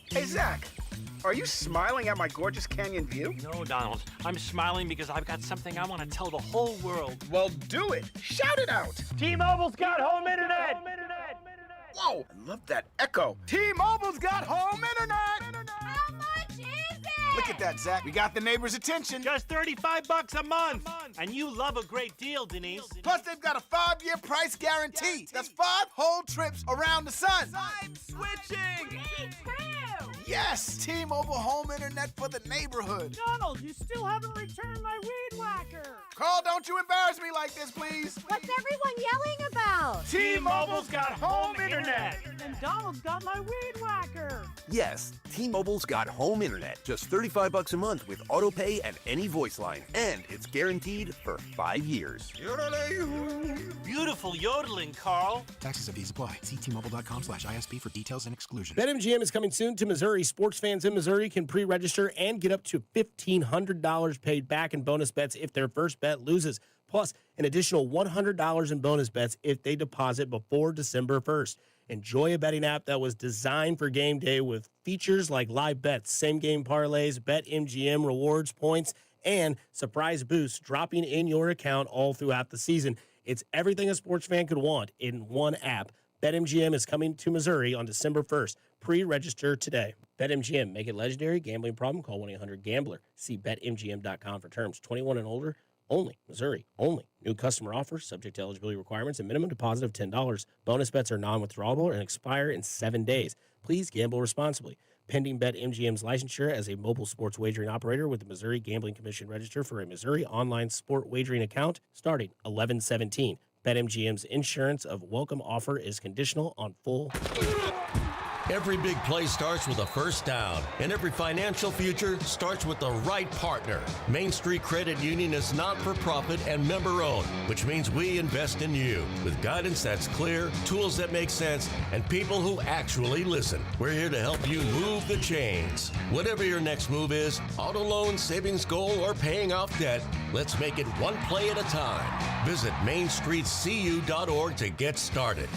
Hey, Zach. Are you smiling at my gorgeous canyon view? No, Donald. I'm smiling because I've got something I want to tell the whole world. Well, do it. Shout it out. T-Mobile's got home internet. Whoa, I love that echo. T-Mobile's got home internet. How much is it? Look at that, Zach. We got the neighbor's attention. Just $35 a month. And you love a great deal, Denise. Plus, they've got a 5-year price guarantee. That's 5 whole trips around the sun. I'm switching. Me too. Yes, T-Mobile home internet for the neighborhood. Donald, you still haven't returned my weed whacker. Carl, don't you embarrass me like this, please. What's everyone yelling about? T-Mobile's got home internet. And Donald's got my weed whacker. Yes, T-Mobile's got home internet. Just $35 a month with auto pay and any voice line. And it's guaranteed for 5 years. Beautiful yodeling, Carl. Taxes and fees apply. See T-Mobile.com/ISP for details and exclusions. BetMGM is coming soon to Missouri. Sports fans in Missouri can pre-register and get up to $1,500 paid back in bonus bets if their first bet loses. Plus, an additional $100 in bonus bets if they deposit before December 1st. Enjoy a betting app that was designed for game day with features like live bets, same-game parlays, BetMGM rewards points, and surprise boosts dropping in your account all throughout the season. It's everything a sports fan could want in one app. BetMGM is coming to Missouri on December 1st. Pre-register today. BetMGM, make it legendary. Gambling problem? Call 1-800-GAMBLER. See BetMGM.com for terms. 21 and older only. Missouri only. New customer offer subject to eligibility requirements and minimum deposit of $10. Bonus bets are non-withdrawable and expire in 7 days. Please gamble responsibly. Pending BetMGM's licensure as a mobile sports wagering operator with the Missouri Gambling Commission register for a Missouri online sport wagering account starting 11/17. BetMGM's insurance of welcome offer is conditional on full. Every big play starts with a first down, and every financial future starts with the right partner. Main Street Credit Union is not-for-profit and member-owned, which means we invest in you with guidance that's clear, tools that make sense, and people who actually listen. We're here to help you move the chains. Whatever your next move is, auto loan, savings goal, or paying off debt, let's make it one play at a time. Visit MainStreetCU.org to get started.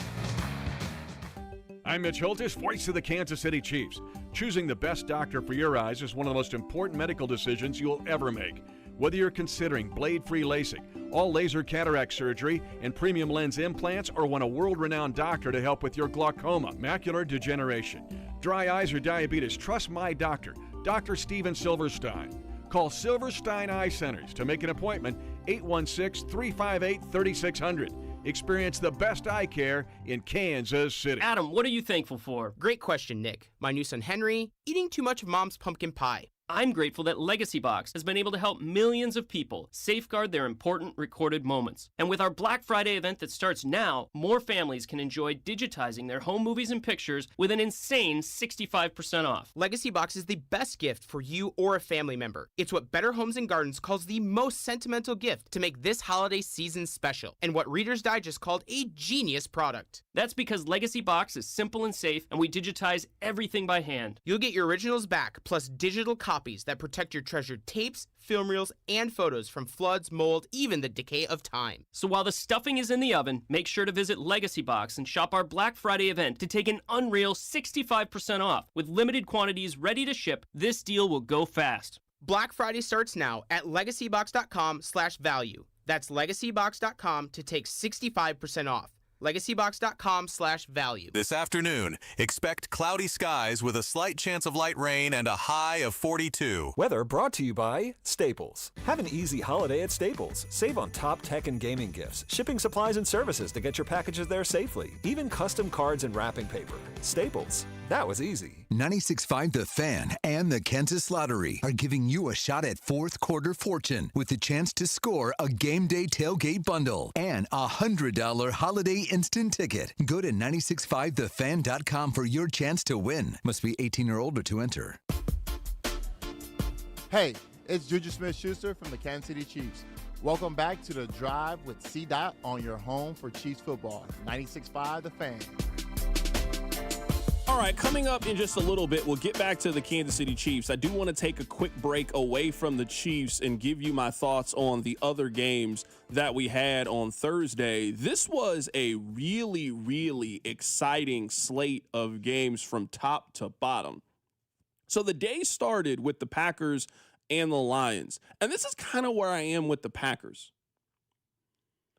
I'm Mitch Holtis, voice of the Kansas City Chiefs. Choosing the best doctor for your eyes is one of the most important medical decisions you'll ever make. Whether you're considering blade-free LASIK, all laser cataract surgery, and premium lens implants, or want a world-renowned doctor to help with your glaucoma, macular degeneration, dry eyes, or diabetes, trust my doctor, Dr. Steven Silverstein. Call Silverstein Eye Centers to make an appointment, 816-358-3600. Experience the best eye care in Kansas City. Adam, what are you thankful for? Great question, Nick. My new son Henry, eating too much of Mom's pumpkin pie. I'm grateful that Legacy Box has been able to help millions of people safeguard their important recorded moments. And with our Black Friday event that starts now, more families can enjoy digitizing their home movies and pictures with an insane 65% off. Legacy Box is the best gift for you or a family member. It's what Better Homes and Gardens calls the most sentimental gift to make this holiday season special, and what Reader's Digest called a genius product. That's because Legacy Box is simple and safe, and we digitize everything by hand. You'll get your originals back, plus digital copies that protect your treasured tapes, film reels, and photos from floods, mold, even the decay of time. So while the stuffing is in the oven, make sure to visit Legacy Box and shop our Black Friday event to take an unreal 65% off. With limited quantities ready to ship, this deal will go fast. Black Friday starts now at legacybox.com/value. That's legacybox.com to take 65% off. LegacyBox.com/value. This afternoon, expect cloudy skies with a slight chance of light rain and a high of 42. Weather brought to you by Staples. Have an easy holiday at Staples. Save on top tech and gaming gifts, shipping supplies and services to get your packages there safely, even custom cards and wrapping paper. Staples. That was easy. 96.5 The Fan and the Kansas Lottery are giving you a shot at fourth quarter fortune with the chance to score a game day tailgate bundle and a $100 holiday instant ticket. Go to 965thefan.com for your chance to win. Must be 18 or older to enter. Hey, it's Juju Smith-Schuster from the Kansas City Chiefs. Welcome back to The Drive with CDot on your home for Chiefs football. 96.5 The Fan. All right, coming up in just a little bit, we'll get back to the Kansas City Chiefs. I do want to take a quick break away from the Chiefs and give you my thoughts on the other games that we had on Thursday. This was a really, really exciting slate of games from top to bottom. So the day started with the Packers and the Lions. And this is kind of where I am with the Packers.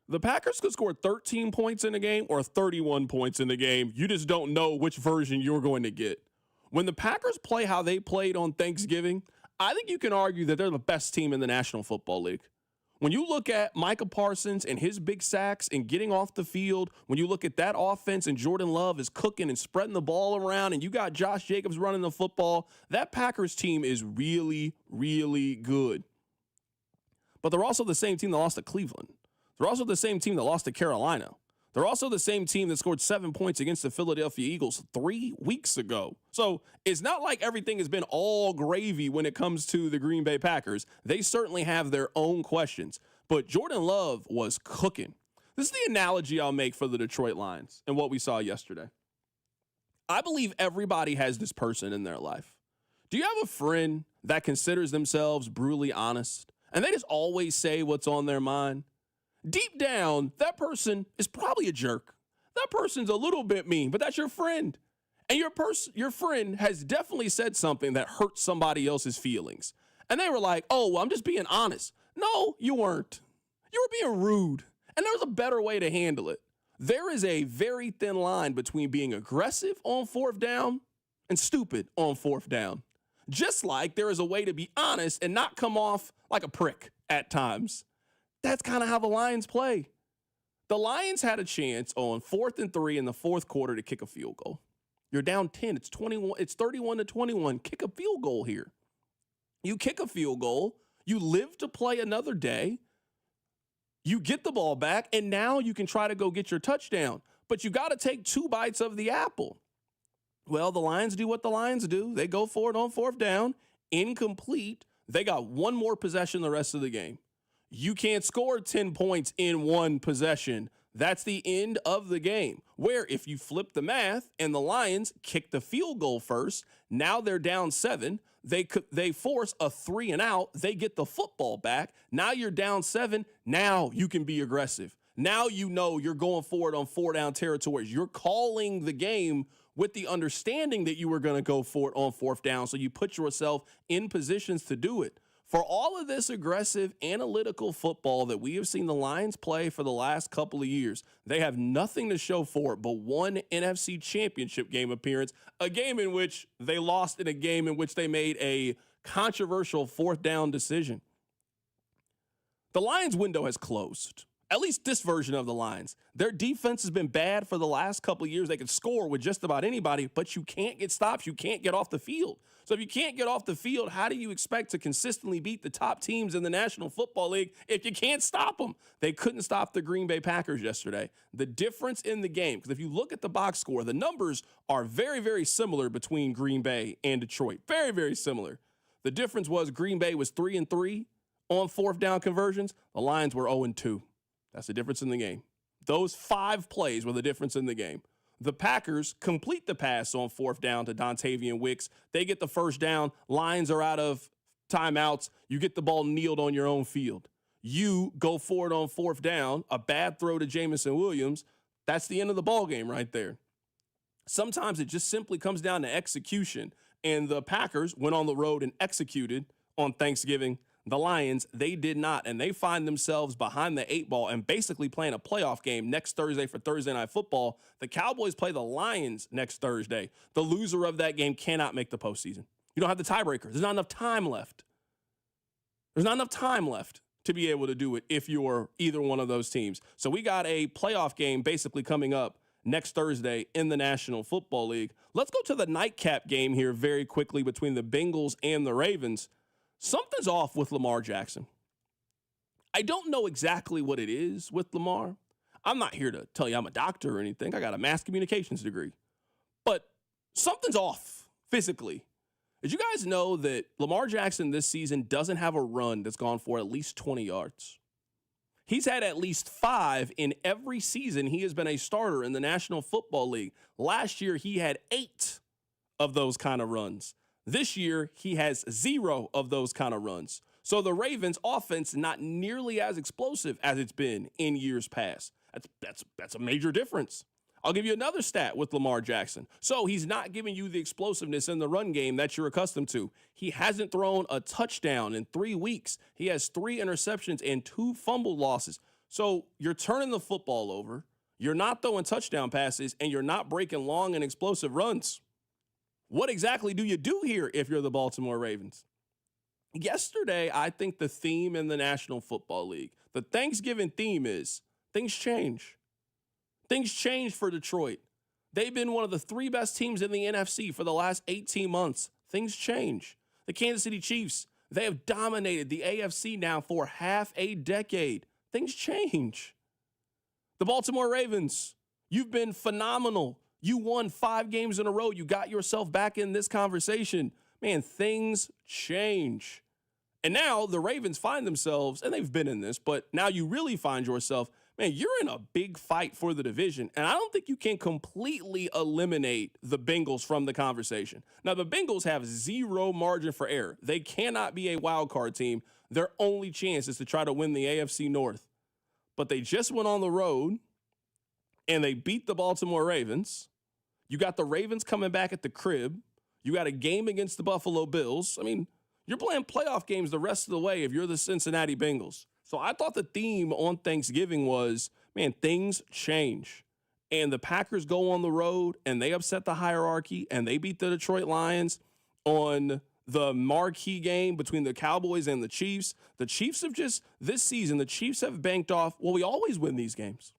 The Packers could score 13 points in a game or 31 points in the game. You just don't know which version you're going to get. When the Packers play how they played on Thanksgiving, I think you can argue that they're the best team in the National Football League. When you look at Micah Parsons and his big sacks and getting off the field, when you look at that offense and Jordan Love is cooking and spreading the ball around and you got Josh Jacobs running the football, that Packers team is really, really good. But they're also the same team that lost to Cleveland. They're also the same team that lost to Carolina. They're also the same team that scored 7 points against the Philadelphia Eagles 3 weeks ago. So it's not like everything has been all gravy when it comes to the Green Bay Packers. They certainly have their own questions. But Jordan Love was cooking. This is the analogy I'll make for the Detroit Lions and what we saw yesterday. I believe everybody has this person in their life. Do you have a friend that considers themselves brutally honest and they just always say what's on their mind? Deep down, that person is probably a jerk. That person's a little bit mean, but that's your friend. And your friend has definitely said something that hurts somebody else's feelings. And they were like, oh, well, I'm just being honest. No, you weren't. You were being rude. And there was a better way to handle it. There is a very thin line between being aggressive on fourth down and stupid on fourth down. Just like there is a way to be honest and not come off like a prick at times. That's kind of how the Lions play. The Lions had a chance on 4th and 3 in the fourth quarter to kick a field goal. You're down 10. It's 31-21. Kick a field goal here. You kick a field goal. You live to play another day. You get the ball back, and now you can try to go get your touchdown. But you got to take 2 bites of the apple. Well, the Lions do what the Lions do. They go for it on fourth down. Incomplete. They got 1 more possession the rest of the game. You can't score 10 points in 1 possession. That's the end of the game. Where if you flip the math and the Lions kick the field goal first, now they're down 7. They force a 3 and out. They get the football back. Now you're down 7. Now you can be aggressive. Now you know you're going forward on 4-down territories. You're calling the game with the understanding that you were going to go for it on fourth down. So you put yourself in positions to do it. For all of this aggressive, analytical football that we have seen the Lions play for the last couple of years, they have nothing to show for it but 1 NFC Championship game appearance, a game in which they lost in a game in which they made a controversial fourth down decision. The Lions window has closed. At least this version of the Lions. Their defense has been bad for the last couple of years. They can score with just about anybody, but you can't get stops. You can't get off the field. So if you can't get off the field, how do you expect to consistently beat the top teams in the National Football League if you can't stop them? They couldn't stop the Green Bay Packers yesterday. The difference in the game, because if you look at the box score, the numbers are very, very similar between Green Bay and Detroit. Very, very similar. The difference was Green Bay was 3-3 on fourth down conversions. The Lions were 0-2. That's the difference in the game. Those 5 plays were the difference in the game. The Packers complete the pass on fourth down to Dontavian Wicks. They get the first down. Lions are out of timeouts. You get the ball kneeled on your own field. You go forward on fourth down, a bad throw to Jamison Williams. That's the end of the ball game right there. Sometimes it just simply comes down to execution. And the Packers went on the road and executed on Thanksgiving. The Lions, they did not, and they find themselves behind the 8 ball and basically playing a playoff game next Thursday for Thursday Night Football. The Cowboys play the Lions next Thursday. The loser of that game cannot make the postseason. You don't have the tiebreaker. There's not enough time left. There's not enough time left to be able to do it if you're either one of those teams. So we got a playoff game basically coming up next Thursday in the National Football League. Let's go to the nightcap game here very quickly between the Bengals and the Ravens. Something's off with Lamar Jackson. I don't know exactly what it is with Lamar. I'm not here to tell you I'm a doctor or anything. I got a mass communications degree. But something's off physically. Did you guys know that Lamar Jackson this season doesn't have a run that's gone for at least 20 yards? He's had at least 5 in every season he has been a starter in the National Football League. Last year, he had 8 of those kind of runs. This year, he has 0 of those kind of runs. So the Ravens' offense not nearly as explosive as it's been in years past. That's a major difference. I'll give you another stat with Lamar Jackson. So he's not giving you the explosiveness in the run game that you're accustomed to. He hasn't thrown a touchdown in 3 weeks. He has 3 interceptions and 2 fumble losses. So you're turning the football over. You're not throwing touchdown passes, and you're not breaking long and explosive runs. What exactly do you do here if you're the Baltimore Ravens? Yesterday, I think the theme in the National Football League, the Thanksgiving theme is things change. Things change for Detroit. They've been one of the 3 best teams in the NFC for the last 18 months. Things change. The Kansas City Chiefs, they have dominated the AFC now for half a decade. Things change. The Baltimore Ravens, you've been phenomenal. You won 5 games in a row. You got yourself back in this conversation. Man, things change. And now the Ravens find themselves, and they've been in this, but now you really find yourself, man, you're in a big fight for the division. And I don't think you can completely eliminate the Bengals from the conversation. Now, the Bengals have 0 margin for error. They cannot be a wild card team. Their only chance is to try to win the AFC North. But they just went on the road, and they beat the Baltimore Ravens. You got the Ravens coming back at the crib. You got a game against the Buffalo Bills. I mean, You're playing playoff games the rest of the way if you're the Cincinnati Bengals. So I thought the theme on Thanksgiving was, man, things change. And the Packers go on the road and they upset the hierarchy and they beat the Detroit Lions on the marquee game between the Cowboys and the Chiefs. The Chiefs have just, this season, the Chiefs have banked off, well, we always win these games.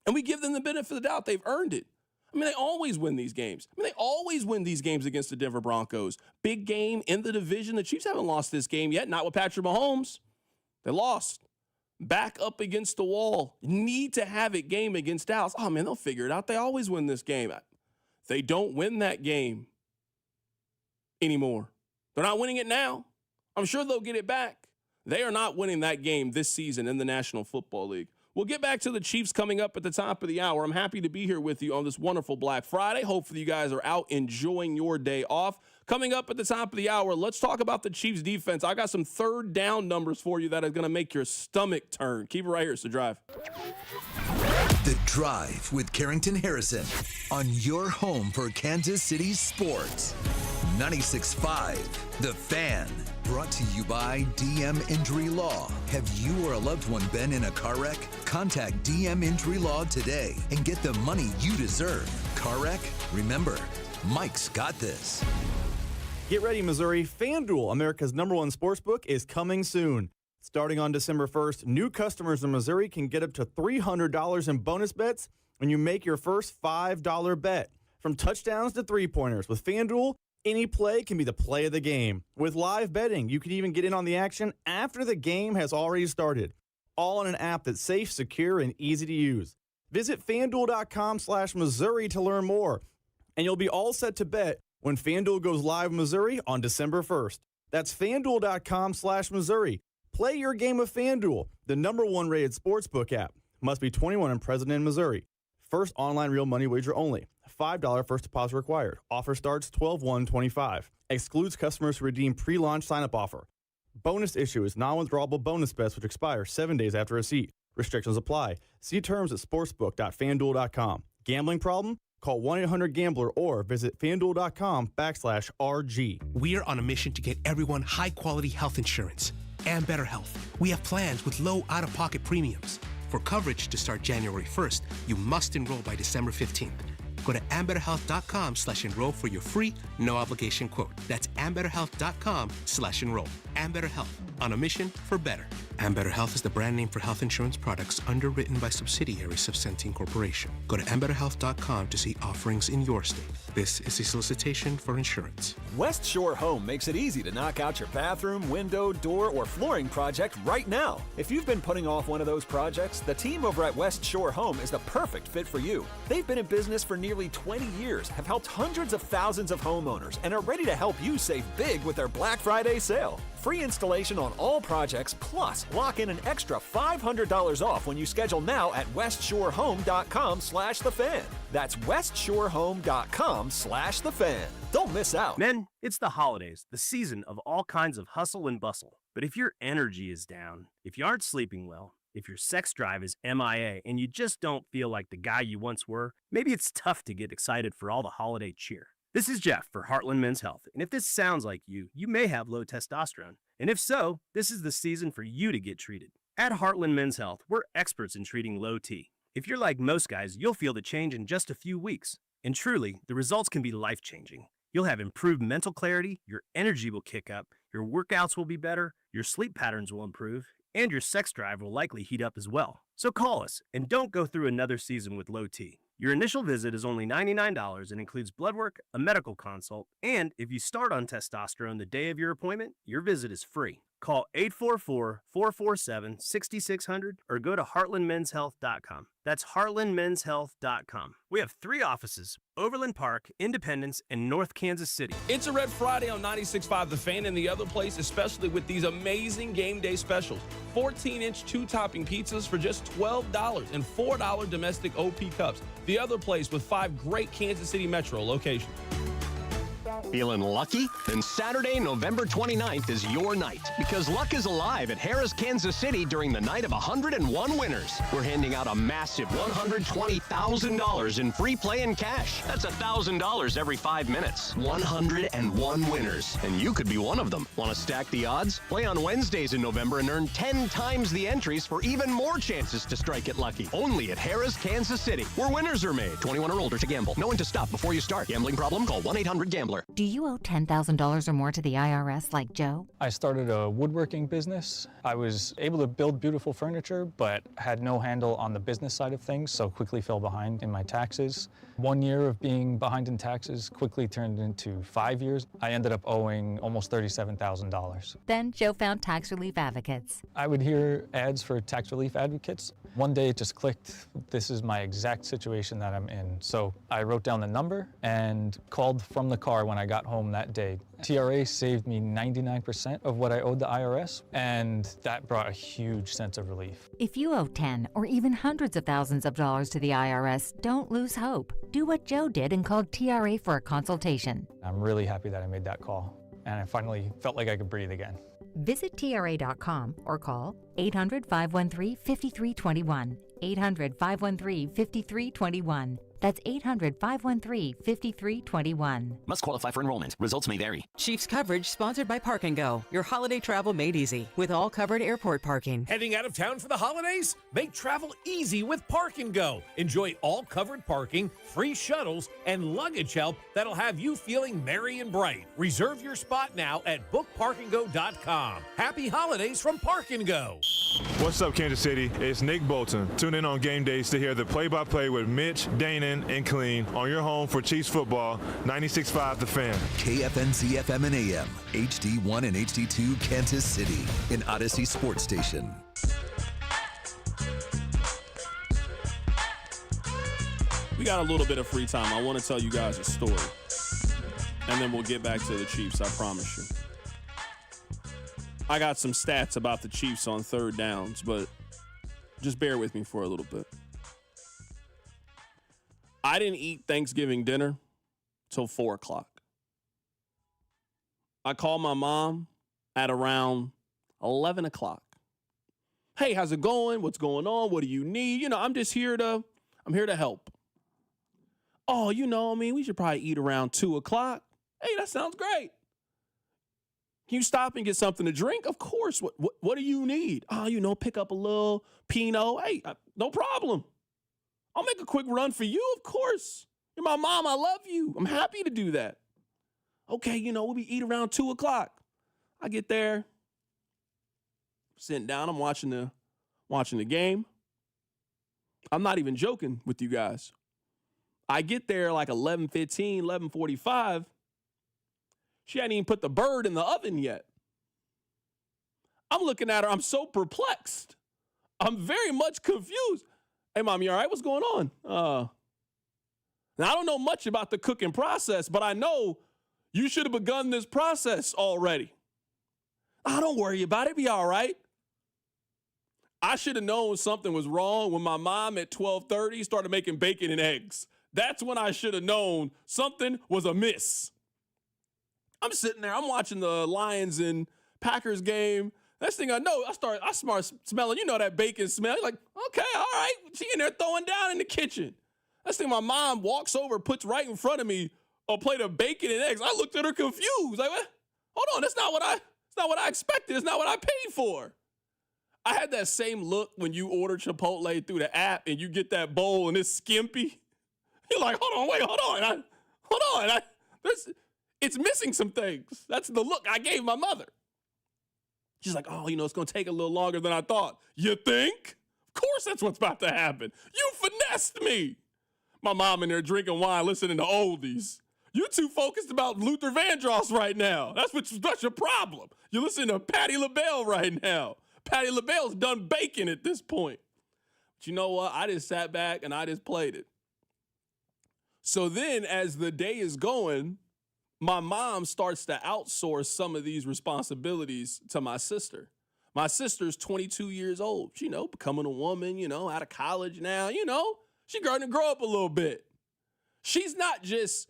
And we give them the benefit of the doubt. They've earned it. I mean, they always win these games. They always win these games against the Denver Broncos. Big game in the division. The Chiefs haven't lost this game yet, not with Patrick Mahomes. They lost. Back up against the wall. Need to have it game against Dallas. Oh, man, they'll figure it out. They always win this game. They don't win that game anymore. They're not winning it now. I'm sure they'll get it back. They are not winning that game this season in the National Football League. We'll get back to the Chiefs coming up at the top of the hour. I'm happy to be here with you on this wonderful Black Friday. Hopefully you guys are out enjoying your day off. Coming up at the top of the hour, let's talk about the Chiefs defense. I got some third down numbers for you that are going to make your stomach turn. Keep it right here. It's The Drive. The Drive with Carrington Harrison on your home for Kansas City sports. 96.5 The Fan. Brought to you by DM Injury Law. Have you or a loved one been in a car wreck? Contact DM Injury Law today and get the money you deserve. Car wreck? Remember, Mike's got this. Get ready, Missouri. FanDuel, America's #1 sportsbook, is coming soon. Starting on December 1st, new customers in Missouri can get up to $300 in bonus bets when you make your first $5 bet. From touchdowns to three-pointers, with FanDuel, any play can be the play of the game. With live betting, you can even get in on the action after the game has already started. All on an app that's safe, secure, and easy to use. Visit FanDuel.com/Missouri to learn more. And you'll be all set to bet when FanDuel goes live in Missouri on December 1st. That's FanDuel.com/Missouri. Play your game of FanDuel, the #1 rated sportsbook app. Must be 21 and present in Missouri. First online real money wager only. $5 first deposit required. Offer starts 12/1/25. Excludes customers who redeem pre-launch sign-up offer. Bonus issue is non-withdrawable bonus bets which expire 7 days after receipt. Restrictions apply. See terms at sportsbook.fanduel.com. Gambling problem? Call 1-800-GAMBLER or visit fanduel.com/RG. We're on a mission to get everyone high-quality health insurance and better health. We have plans with low out-of-pocket premiums. For coverage to start January 1st, you must enroll by December 15th. Go to ambetterhealth.com/enroll for your free, no-obligation quote. That's ambetterhealth.com/enroll. Ambetter Health, on a mission for better. Ambetter Health is the brand name for health insurance products underwritten by subsidiaries of Centene Corporation. Go to ambetterhealth.com to see offerings in your state. This is a solicitation for insurance. West Shore Home makes it easy to knock out your bathroom, window, door, or flooring project right now. If you've been putting off one of those projects, the team over at West Shore Home is the perfect fit for you. They've been in business for nearly 20 years, have helped hundreds of thousands of homeowners, and are ready to help you save big with their Black Friday sale. Free installation on all projects, plus lock in an extra $500 off when you schedule now at westshorehome.com/thefan. That's westshorehome.com/thefan. Don't miss out. Men, it's the holidays, the season of all kinds of hustle and bustle. But if your energy is down, if you aren't sleeping well, if your sex drive is MIA and you just don't feel like the guy you once were, maybe it's tough to get excited for all the holiday cheer. This is Jeff for Heartland Men's Health, and if this sounds like you may have low testosterone. And if so, this is the season for you to get treated. At Heartland Men's Health, we're experts in treating low T. If you're like most guys, you'll feel the change in just a few weeks. And truly, the results can be life-changing. You'll have improved mental clarity, your energy will kick up, your workouts will be better, your sleep patterns will improve, and your sex drive will likely heat up as well. So call us, and don't go through another season with low T. Your initial visit is only $99 and includes blood work, a medical consult, and if you start on testosterone the day of your appointment, your visit is free. Call 844-447-6600 or go to heartlandmenshealth.com. That's heartlandmenshealth.com. We have 3 offices: Overland Park, Independence, and North Kansas City. It's a Red Friday on 96.5 The Fan and the other place, especially with these amazing game day specials. 14-inch 2-topping pizzas for just $12 and $4 domestic OP cups. The other place with 5 great Kansas City Metro locations. Feeling lucky? Then Saturday, November 29th is your night because luck is alive at Harrah's Kansas City during the night of 101 winners. We're handing out a massive $120,000 in free play and cash. That's $1,000 every 5 minutes. 101 winners, and you could be one of them. Want to stack the odds? Play on Wednesdays in November and earn 10 times the entries for even more chances to strike it lucky. Only at Harrah's Kansas City, where winners are made. 21 or older to gamble. Know when to stop before you start. Gambling problem? Call 1-800-GAMBLER. Do you owe $10,000 or more to the IRS like Joe? I started a woodworking business. I was able to build beautiful furniture, but had no handle on the business side of things, so quickly fell behind in my taxes. 1 year of being behind in taxes quickly turned into 5 years. I ended up owing almost $37,000. Then Joe found Tax Relief Advocates. I would hear ads for Tax Relief Advocates. One day it just clicked. This is my exact situation that I'm in. So I wrote down the number and called from the car when I got home that day. TRA saved me 99% of what I owed the IRS, and that brought a huge sense of relief. If you owe 10 or even hundreds of thousands of dollars to the IRS, don't lose hope. Do what Joe did and call TRA for a consultation. I'm really happy that I made that call, and I finally felt like I could breathe again. Visit TRA.com or call 800-513-5321. 800-513-5321. That's 800-513-5321. Must qualify for enrollment. Results may vary. Chiefs coverage sponsored by Park & Go. Your holiday travel made easy with all covered airport parking. Heading out of town for the holidays? Make travel easy with Park & Go. Enjoy all covered parking, free shuttles, and luggage help that'll have you feeling merry and bright. Reserve your spot now at bookparkandgo.com. Happy holidays from Park & Go. What's up, Kansas City? It's Nick Bolton. Tune in on game days to hear the play-by-play with Mitch, Danon, and Clean on your home for Chiefs football, 96.5 The Fan. KFNC FM and AM, HD1 and HD2 Kansas City, an Odyssey sports station. We got a little bit of free time. I want to tell you guys a story, and then we'll get back to the Chiefs, I promise you. I got some stats about the Chiefs on third downs, but just bear with me for a little bit. I didn't eat Thanksgiving dinner till 4 o'clock. I called my mom at around 11 o'clock. Hey, how's it going? What's going on? What do you need? You know, I'm here to help. Oh, we should probably eat around 2 o'clock. Hey, that sounds great. Can you stop and get something to drink? Of course. What do you need? Oh, pick up a little Pinot. Hey, no problem. I'll make a quick run for you, of course. You're my mom. I love you. I'm happy to do that. Okay, we'll be eat around 2 o'clock. I get there, sitting down. I'm watching the game. I'm not even joking with you guys. I get there like 11:15, 11:45. She hadn't even put the bird in the oven yet. I'm looking at her. I'm so perplexed. I'm very much confused. Hey, Mom, you all right? What's going on? Now, I don't know much about the cooking process, but I know you should have begun this process already. Don't worry about it. Be all right. I should have known something was wrong when my mom at 12:30 started making bacon and eggs. That's when I should have known something was amiss. I'm sitting there, I'm watching the Lions and Packers game. Next thing I know, I start smelling, that bacon smell. Like, okay, all right. She in there throwing down in the kitchen. Next thing my mom walks over, puts right in front of me a plate of bacon and eggs. I looked at her confused. Like, what? Hold on, that's not what I expected. It's not what I paid for. I had that same look when you order Chipotle through the app and you get that bowl and it's skimpy. You're like, hold on. It's missing some things. That's the look I gave my mother. She's like, it's going to take a little longer than I thought. You think? Of course that's what's about to happen. You finessed me. My mom in there drinking wine, listening to oldies. You too focused about Luther Vandross right now. That's your problem. You're listening to Patti LaBelle right now. Patti LaBelle's done baking at this point. But you know what? I just sat back and I just played it. So then as the day is going, my mom starts to outsource some of these responsibilities to my sister. My sister's 22 years old, becoming a woman, out of college now, she's starting to grow up a little bit. She's not just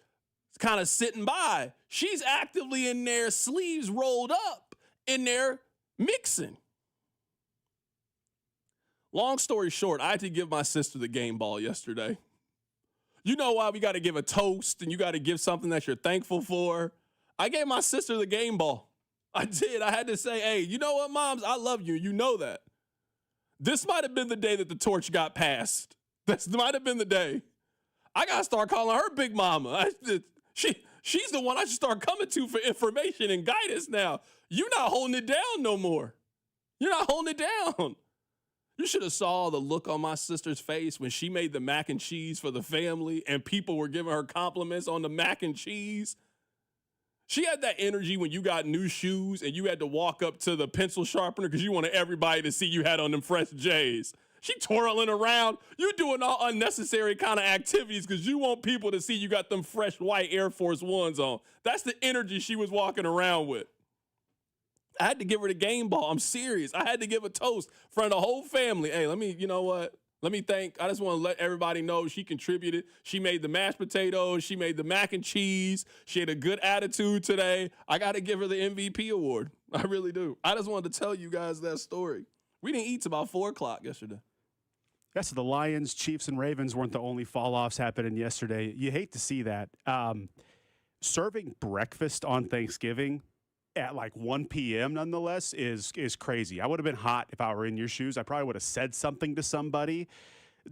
kind of sitting by. She's actively in there, sleeves rolled up, in there mixing. Long story short, I had to give my sister the game ball yesterday. You know why we got to give a toast and you got to give something that you're thankful for? I gave my sister the game ball. I did. I had to say, hey, you know what, Moms? I love you. You know that. This might have been the day that the torch got passed. This might have been the day. I got to start calling her Big Mama. She's the one I should start coming to for information and guidance now. You're not holding it down no more. You're not holding it down. You should have saw the look on my sister's face when she made the mac and cheese for the family and people were giving her compliments on the mac and cheese. She had that energy when you got new shoes and you had to walk up to the pencil sharpener because you wanted everybody to see you had on them fresh J's. She twirling around. You doing all unnecessary kind of activities because you want people to see you got them fresh white Air Force Ones on. That's the energy she was walking around with. I had to give her the game ball. I'm serious. I had to give a toast in front of the whole family. Hey, you know what? I just want to let everybody know she contributed. She made the mashed potatoes. She made the mac and cheese. She had a good attitude today. I got to give her the MVP award. I really do. I just wanted to tell you guys that story. We didn't eat till about 4 o'clock yesterday. Yes, the Lions, Chiefs, and Ravens weren't the only fall-offs happening yesterday. You hate to see that. Serving breakfast on Thanksgiving at like 1 p.m. nonetheless is crazy. I would have been hot if I were in your shoes. I probably would have said something to somebody.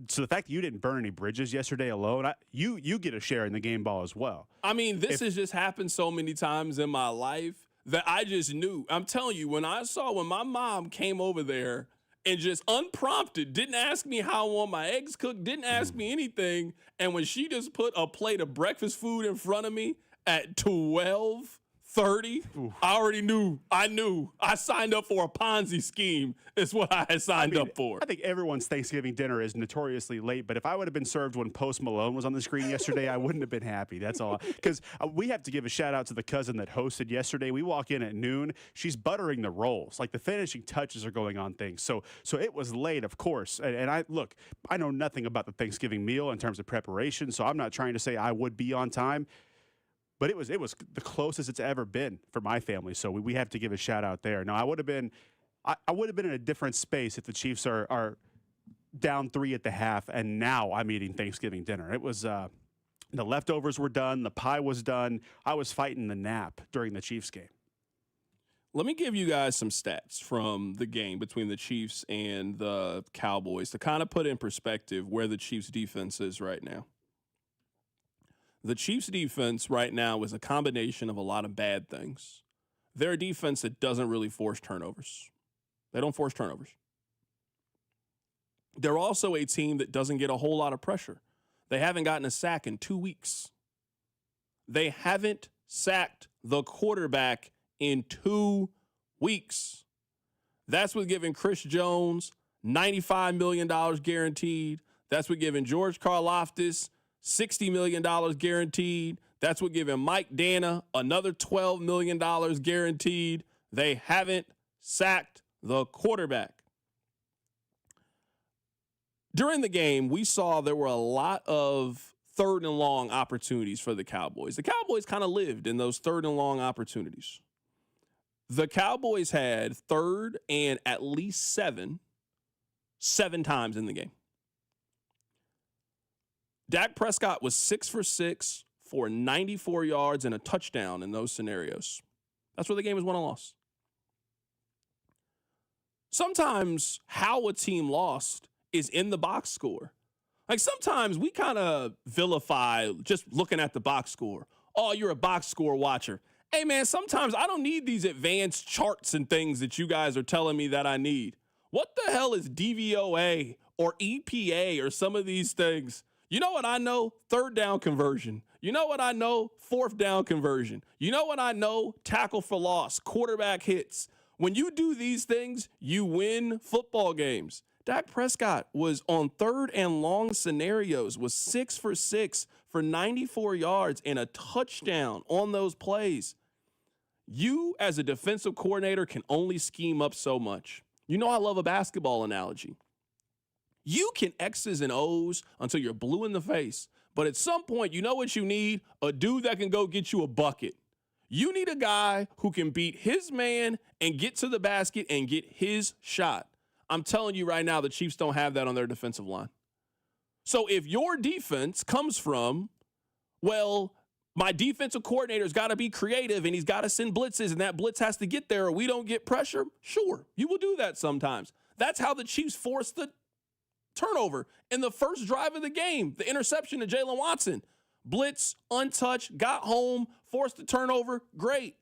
So the fact that you didn't burn any bridges yesterday alone, you get a share in the game ball as well. I mean, this has just happened so many times in my life that I just knew. I'm telling you, when my mom came over there and just unprompted, didn't ask me how I want my eggs cooked, didn't ask me anything, and when she just put a plate of breakfast food in front of me at 12:30, I already knew. I signed up for a Ponzi scheme is what I had signed up for. I think everyone's Thanksgiving dinner is notoriously late, but if I would have been served when Post Malone was on the screen yesterday, I wouldn't have been happy. That's all. Because we have to give a shout out to the cousin that hosted yesterday. We walk in at noon. She's buttering the rolls. Like the finishing touches are going on things. So it was late, of course. And I know nothing about the Thanksgiving meal in terms of preparation, so I'm not trying to say I would be on time. But it was the closest it's ever been for my family, so we have to give a shout out there. Now I would have been in a different space if the Chiefs are down 3 at the half, and now I'm eating Thanksgiving dinner. It was the leftovers were done, the pie was done. I was fighting the nap during the Chiefs game. Let me give you guys some stats from the game between the Chiefs and the Cowboys to kind of put in perspective where the Chiefs defense is right now. The Chiefs' defense right now is a combination of a lot of bad things. They're a defense that doesn't really force turnovers. They don't force turnovers. They're also a team that doesn't get a whole lot of pressure. They haven't gotten a sack in 2 weeks. They haven't sacked the quarterback in 2 weeks. That's what giving Chris Jones $95 million guaranteed. That's what giving George Karlaftis $60 million guaranteed. That's what giving Mike Dana another $12 million guaranteed. They haven't sacked the quarterback. During the game, we saw there were a lot of 3rd and long opportunities for the Cowboys. The Cowboys kind of lived in those 3rd and long opportunities. The Cowboys had 3rd and at least 7 times in the game. Dak Prescott was 6 for 6 for 94 yards and a touchdown in those scenarios. That's where the game was won or lost. Sometimes how a team lost is in the box score. Like sometimes we kind of vilify just looking at the box score. Oh, you're a box score watcher. Hey, man, sometimes I don't need these advanced charts and things that you guys are telling me that I need. What the hell is DVOA or EPA or some of these things? You know what I know? 3rd down conversion. You know what I know? 4th down conversion. You know what I know? Tackle for loss, quarterback hits. When you do these things, you win football games. Dak Prescott was on 3rd and long scenarios, was 6 for 6 for 94 yards and a touchdown on those plays. You, as a defensive coordinator, can only scheme up so much. You know I love a basketball analogy. You can X's and O's until you're blue in the face, But at some point, you know what you need? A dude that can go get you a bucket. You need a guy who can beat his man and get to the basket and get his shot. I'm telling you right now, the Chiefs don't have that on their defensive line. So if your defense comes from, well, my defensive coordinator's got to be creative and he's got to send blitzes and that blitz has to get there or we don't get pressure, sure, you will do that sometimes. That's how the Chiefs forced the turnover in the first drive of the game, the interception to Jalen Watson. Blitz, untouched, got home, forced the turnover, great.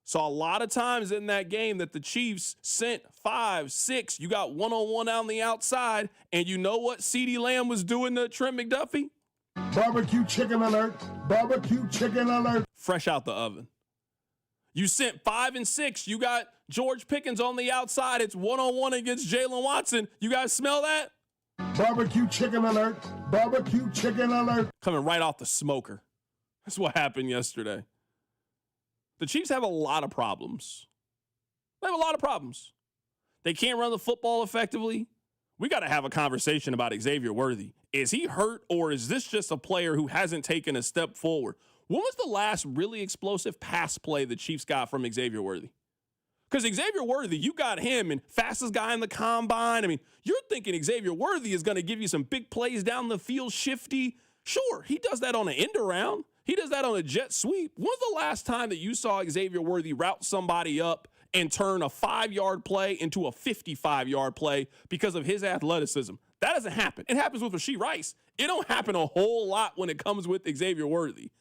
Saw a lot of times in that game that the Chiefs sent 5, 6, you got one-on-one on the outside, and you know what CeeDee Lamb was doing to Trent McDuffie? Barbecue chicken alert, barbecue chicken alert. Fresh out the oven. You sent 5 and 6, you got George Pickens on the outside, it's one-on-one against Jalen Watson. You guys smell that? Barbecue chicken alert, barbecue chicken alert. Coming right off the smoker. That's what happened yesterday. The Chiefs have a lot of problems. They have a lot of problems. They can't run the football effectively. We got to have a conversation about Xavier Worthy. Is he hurt or is this just a player who hasn't taken a step forward? When was the last really explosive pass play the Chiefs got from Xavier Worthy? Because Xavier Worthy, you got him and fastest guy in the combine. I mean, you're thinking Xavier Worthy is going to give you some big plays down the field, shifty. Sure, he does that on an end around. He does that on a jet sweep. When's the last time that you saw Xavier Worthy route somebody up and turn a 5-yard play into a 55-yard play because of his athleticism? That doesn't happen. It happens with Rashee Rice. It don't happen a whole lot when it comes with Xavier Worthy.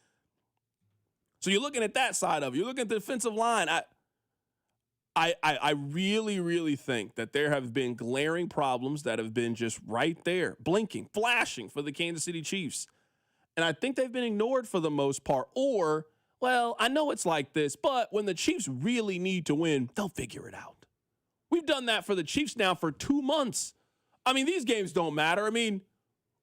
So you're looking at that side of it. You're looking at the defensive line. I really, really think that there have been glaring problems that have been just right there, blinking, flashing for the Kansas City Chiefs. And I think they've been ignored for the most part. Or, well, I know it's like this, but when the Chiefs really need to win, they'll figure it out. We've done that for the Chiefs now for 2 months. I mean, these games don't matter. I mean,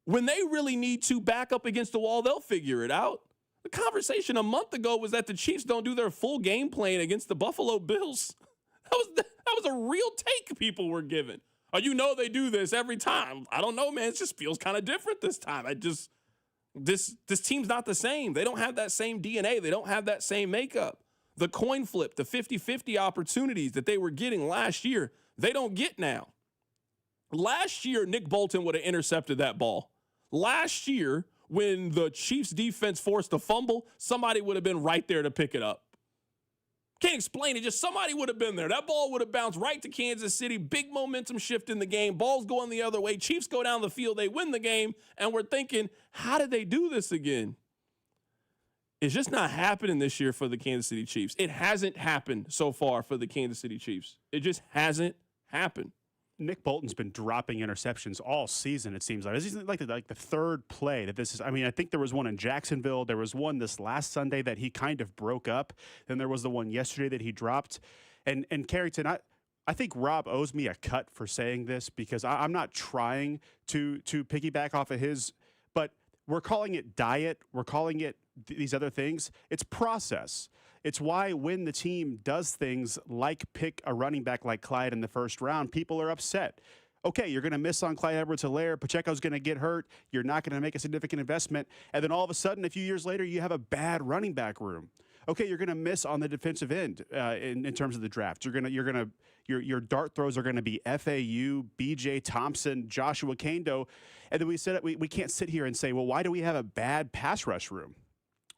when they really need to back up against the wall, they'll figure it out. The conversation a month ago was that the Chiefs don't do their full game plan against the Buffalo Bills. That was a real take people were given. Oh, you know they do this every time. I don't know, man. It just feels kind of different this time. This team's not the same. They don't have that same DNA. They don't have that same makeup. The coin flip, the 50-50 opportunities that they were getting last year, they don't get now. Last year, Nick Bolton would have intercepted that ball. Last year, when the Chiefs defense forced a fumble, somebody would have been right there to pick it up. Can't explain it. Just somebody would have been there. That ball would have bounced right to Kansas City. Big momentum shift in the game. Ball's going the other way. Chiefs go down the field. They win the game. And we're thinking, how did they do this again? It's just not happening this year for the Kansas City Chiefs. It hasn't happened so far for the Kansas City Chiefs. It just hasn't happened. Nick Bolton's been dropping interceptions all season, it seems like. This is like the third play that this is. I mean, I think there was one in Jacksonville. There was one this last Sunday that he kind of broke up. Then there was the one yesterday that he dropped. And Carrington, I think Rob owes me a cut for saying this because I'm not trying to piggyback off of his, but we're calling it diet. We're calling it these other things. It's process. It's why when the team does things like pick a running back like Clyde in the first round, people are upset. Okay, you're going to miss on Clyde Edwards-Helaire. Pacheco's going to get hurt. You're not going to make a significant investment. And then all of a sudden, a few years later, you have a bad running back room. Okay, you're going to miss on the defensive end in terms of the draft. Your dart throws are going to be FAU, BJ Thompson, Joshua Kando. And then we can't sit here and say, well, why do we have a bad pass rush room?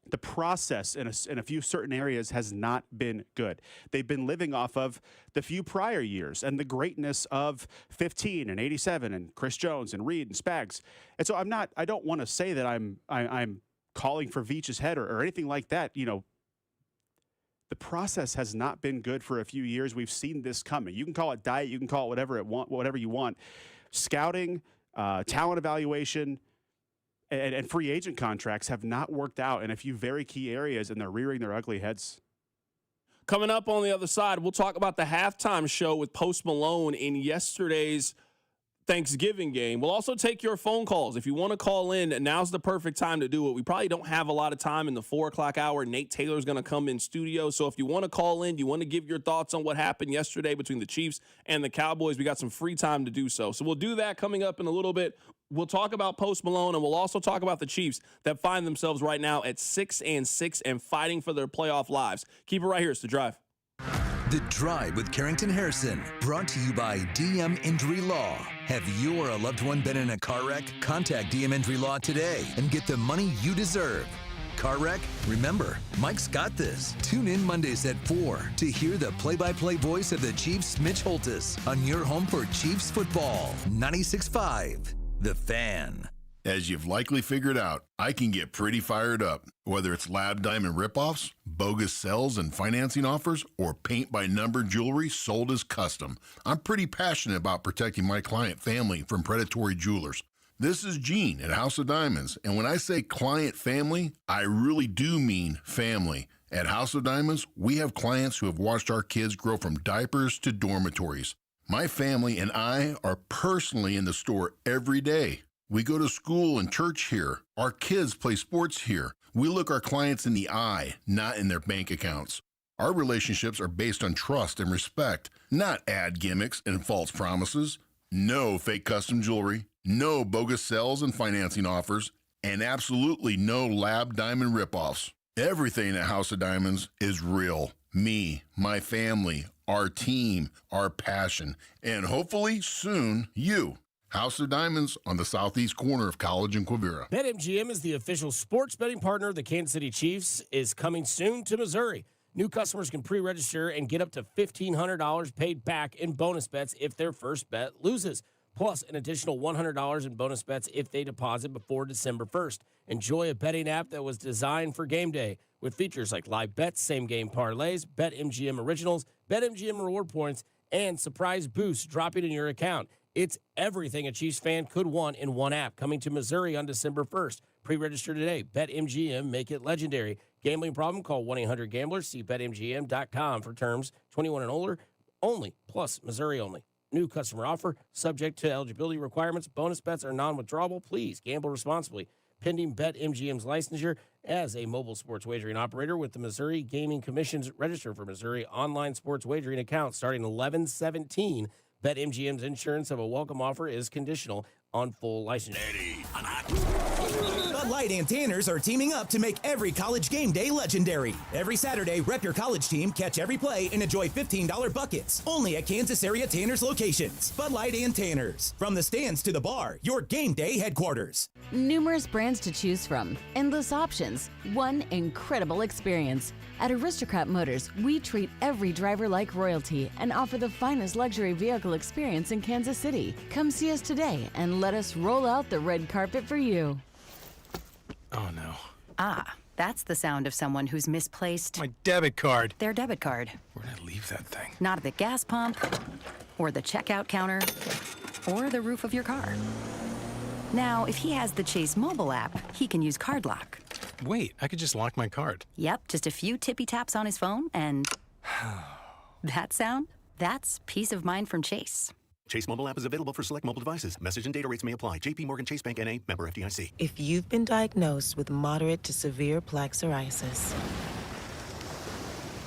The process in a few certain areas has not been good. They've been living off of the few prior years and the greatness of 15 and 87 and Chris Jones and Reed and Spags. And so I don't want to say that I'm calling for Veach's head or anything like that. You know, the process has not been good for a few years. We've seen this coming. You can call it diet. You can call it whatever you want. Scouting, talent evaluation, and free agent contracts have not worked out in a few very key areas, and they're rearing their ugly heads. Coming up on the other side, we'll talk about the halftime show with Post Malone in yesterday's Thanksgiving game. We'll also take your phone calls. If you want to call in, now's the perfect time to do it. We probably don't have a lot of time in the 4 o'clock hour. Nate Taylor's going to come in studio. So if you want to call in, you want to give your thoughts on what happened yesterday between the Chiefs and the Cowboys, we got some free time to do so. So we'll do that coming up in a little bit. We'll talk about Post Malone, and we'll also talk about the Chiefs that find themselves right now at 6-6 and fighting for their playoff lives. Keep it right here. It's The Drive. The Drive with Carrington Harrison, brought to you by DM Injury Law. Have you or a loved one been in a car wreck? Contact DM Injury Law today and get the money you deserve. Car wreck? Remember, Mike's got this. Tune in Mondays at 4 to hear the play-by-play voice of the Chiefs, Mitch Holtis, on your home for Chiefs football. 96.5, The Fan. As you've likely figured out, I can get pretty fired up. Whether it's lab diamond ripoffs, bogus sales and financing offers, or paint-by-number jewelry sold as custom, I'm pretty passionate about protecting my client family from predatory jewelers. This is Gene at House of Diamonds, and when I say client family, I really do mean family. At House of Diamonds, we have clients who have watched our kids grow from diapers to dormitories. My family and I are personally in the store every day. We go to school and church here. Our kids play sports here. We look our clients in the eye, not in their bank accounts. Our relationships are based on trust and respect, not ad gimmicks and false promises. No fake custom jewelry, no bogus sales and financing offers, and absolutely no lab diamond ripoffs. Everything at House of Diamonds is real. Me, my family, our team, our passion, and hopefully soon you. House of Diamonds on the southeast corner of College and Quivira. BetMGM is the official sports betting partner of the Kansas City Chiefs, is coming soon to Missouri. New customers can pre-register and get up to $1,500 paid back in bonus bets if their first bet loses, plus an additional $100 in bonus bets if they deposit before December 1st. Enjoy a betting app that was designed for game day with features like live bets, same-game parlays, BetMGM Originals, BetMGM Reward Points, and surprise boosts dropping in your account. It's everything a Chiefs fan could want in one app. Coming to Missouri on December 1st. Pre-register today. BetMGM, make it legendary. Gambling problem? Call 1-800-GAMBLER. See BetMGM.com for terms. 21 and older only, plus Missouri only. New customer offer, subject to eligibility requirements. Bonus bets are non-withdrawable. Please gamble responsibly. Pending BetMGM's licensure as a mobile sports wagering operator with the Missouri Gaming Commission's register for Missouri online sports wagering account starting 11/17. BetMGM's insurance of a welcome offer is conditional on full licensure. Bud Light and Tanners are teaming up to make every college game day legendary. Every Saturday, rep your college team, catch every play, and enjoy $15 buckets. Only at Kansas area Tanners locations. Bud Light and Tanners. From the stands to the bar, your game day headquarters. Numerous brands to choose from, endless options, one incredible experience. At Aristocrat Motors, we treat every driver like royalty and offer the finest luxury vehicle experience in Kansas City. Come see us today and let us roll out the red carpet for you. Oh, no. Ah, that's the sound of someone who's misplaced My debit card. their debit card. Where'd I leave that thing? Not at the gas pump, or the checkout counter, or the roof of your car. Now, if he has the Chase mobile app, he can use Card Lock. Wait, I could just lock my card. Yep, just a few tippy taps on his phone, and that sound? That's peace of mind from Chase. Chase mobile app is available for select mobile devices. Message and data rates may apply. JP Morgan Chase Bank N.A., member FDIC. If you've been diagnosed with moderate to severe plaque psoriasis,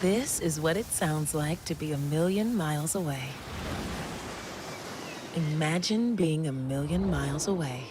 this is what it sounds like to be 1,000,000 miles away. Imagine being 1,000,000 miles away.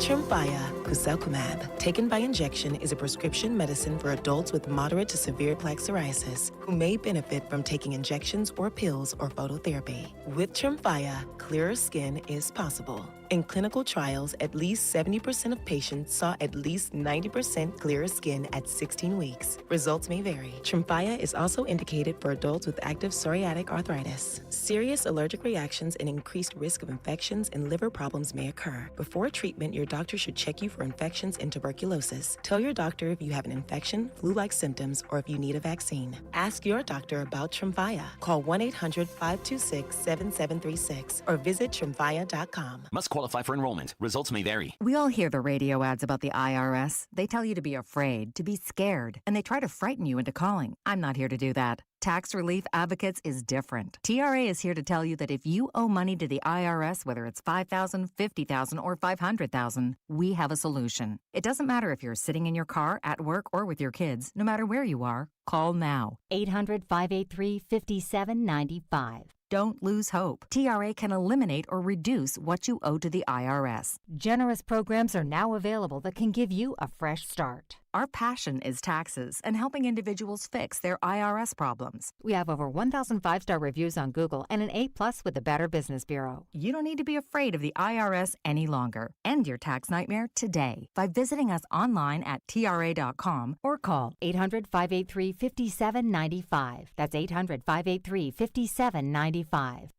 Tremfya guselkumab, taken by injection, is a prescription medicine for adults with moderate to severe plaque psoriasis who may benefit from taking injections or pills or phototherapy. With Tremfya, clearer skin is possible. In clinical trials, at least 70% of patients saw at least 90% clearer skin at 16 weeks. Results may vary. Tremfya is also indicated for adults with active psoriatic arthritis. Serious allergic reactions and increased risk of infections and liver problems may occur. Before treatment, your doctor should check you for infections and tuberculosis. Tell your doctor if you have an infection, flu-like symptoms, or if you need a vaccine. Ask your doctor about Tremfya. Call 1-800-526-7736 or visit tremfya.com. Must qualify for enrollment. Results may vary. We all hear the radio ads about the IRS. They tell you to be afraid, to be scared, and they try to frighten you into calling. I'm not here to do that. Tax Relief Advocates is different. TRA is here to tell you that if you owe money to the IRS, whether it's $5,000, $50,000, or $500,000, we have a solution. It doesn't matter if you're sitting in your car, at work, or with your kids. No matter where you are, call now. 800-583-5795. Don't lose hope. TRA can eliminate or reduce what you owe to the IRS. Generous programs are now available that can give you a fresh start. Our passion is taxes and helping individuals fix their IRS problems. We have over 1,000 5-star reviews on Google and an A+ with the Better Business Bureau. You don't need to be afraid of the IRS any longer. End your tax nightmare today by visiting us online at TRA.com or call 800-583-5795. That's 800-583-5795.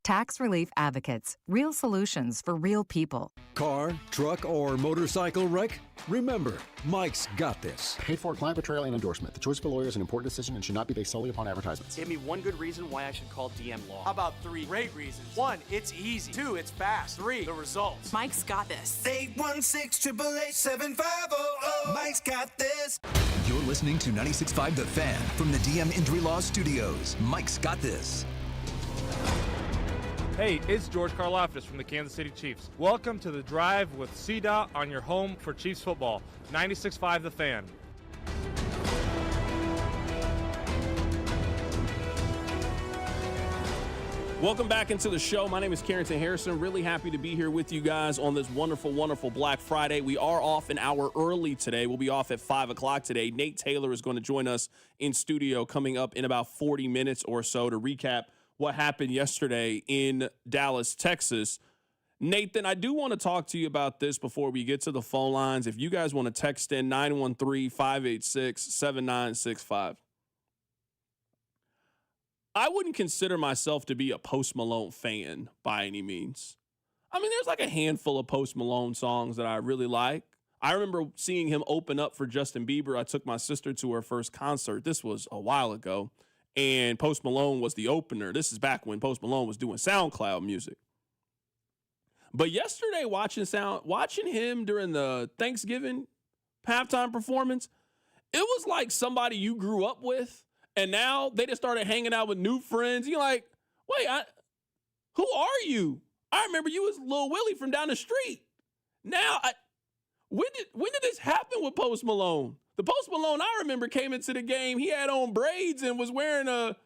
Tax Relief Advocates. Real solutions for real people. Car, truck, or motorcycle wreck? Remember, Mike's got this. Paid for client portrayal and endorsement. The choice of a lawyer is an important decision and should not be based solely upon advertisements. Give me one good reason why I should call DM Law. How about 3 great reasons? 1, it's easy. 2, it's fast. 3, the results. Mike's got this. 816-888-7500. Mike's got this. You're listening to 96.5 The Fan from the DM Injury Law Studios. Mike's got this. Hey, it's George Karlaftis from the Kansas City Chiefs. Welcome to The Drive with CDot on your home for Chiefs football. 96.5 The Fan. Welcome back into the show. My name is Carrington Harrison. Really happy to be here with you guys on this wonderful, wonderful Black Friday. We are off an hour early today. We'll be off at 5 o'clock today. Nate Taylor is going to join us in studio coming up in about 40 minutes or so to recap what happened yesterday in Dallas, Texas. Nathan, I do want to talk to you about this before we get to the phone lines. If you guys want to text in 913-586-7965. I wouldn't consider myself to be a Post Malone fan by any means. I mean, there's like a handful of Post Malone songs that I really like. I remember seeing him open up for Justin Bieber. I took my sister to her first concert. This was a while ago. And Post Malone was the opener. This is back when Post Malone was doing SoundCloud music. But yesterday, watching him during the Thanksgiving halftime performance, it was like somebody you grew up with, and now they just started hanging out with new friends. You're like, wait, who are you? I remember you was Lil Willie from down the street. Now, when did this happen with Post Malone? The Post Malone I remember came into the game. He had on braids and was wearing a.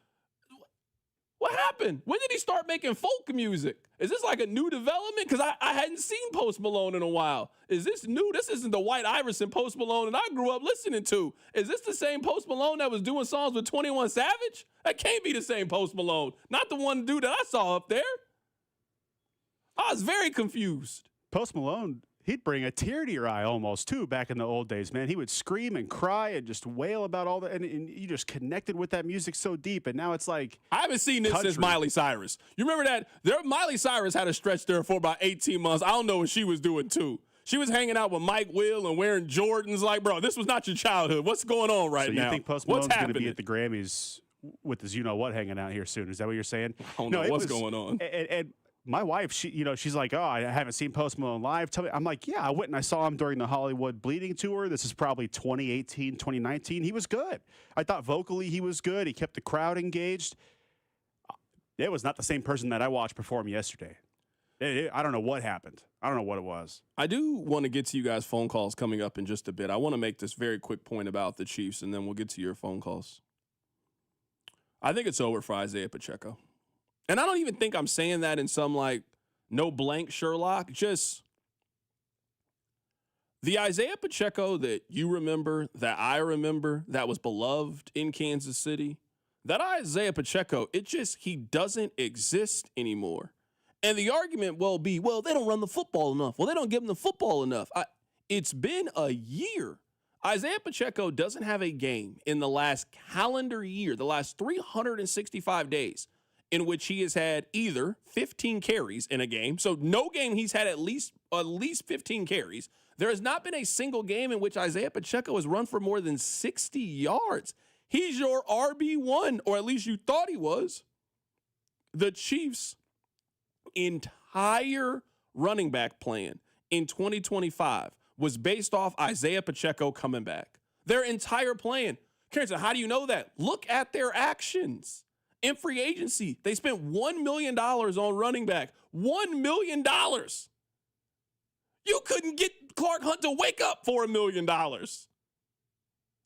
What happened? When did he start making folk music? Is this like a new development? Because I hadn't seen Post Malone in a while. Is this new? This isn't the White Iverson Post Malone that I grew up listening to. Is this the same Post Malone that was doing songs with 21 Savage? That can't be the same Post Malone. Not the one dude that I saw up there. I was very confused. Post Malone, he'd bring a tear to your eye almost, too, back in the old days, man. He would scream and cry and just wail about all that, and you just connected with that music so deep, and now it's like I haven't seen this since Miley Cyrus. You remember that? Miley Cyrus had a stretch there for about 18 months. I don't know what she was doing, too. She was hanging out with Mike Will and wearing Jordans. Like, bro, this was not your childhood. What's going on right now? So you think Post Malone's going to be at the Grammys with his you-know-what hanging out here soon? Is that what you're saying? I don't know what's going on. And my wife, she's like, oh, I haven't seen Post Malone live. Tell me. I'm like, yeah, I went and I saw him during the Hollywood Bleeding Tour. This is probably 2018, 2019. He was good. I thought vocally he was good. He kept the crowd engaged. It was not the same person that I watched perform yesterday. I don't know what happened. I don't know what it was. I do want to get to you guys' phone calls coming up in just a bit. I want to make this very quick point about the Chiefs, and then we'll get to your phone calls. I think it's over for Isaiah Pacheco. And I don't even think I'm saying that in some, like, no blank Sherlock. Just the Isaiah Pacheco that you remember, that I remember, that was beloved in Kansas City, that Isaiah Pacheco, he doesn't exist anymore. And the argument will be, well, they don't run the football enough. Well, they don't give them the football enough. It's been a year. Isaiah Pacheco doesn't have a game in the last calendar year, the last 365 days, in which he has had either 15 carries in a game. So no game he's had at least 15 carries. There has not been a single game in which Isaiah Pacheco has run for more than 60 yards. He's your RB1, or at least you thought he was. The Chiefs' entire running back plan in 2025 was based off Isaiah Pacheco coming back. Their entire plan. Carrington, how do you know that? Look at their actions. In free agency, they spent $1 million on running back. $1 million. You couldn't get Clark Hunt to wake up for $1 million.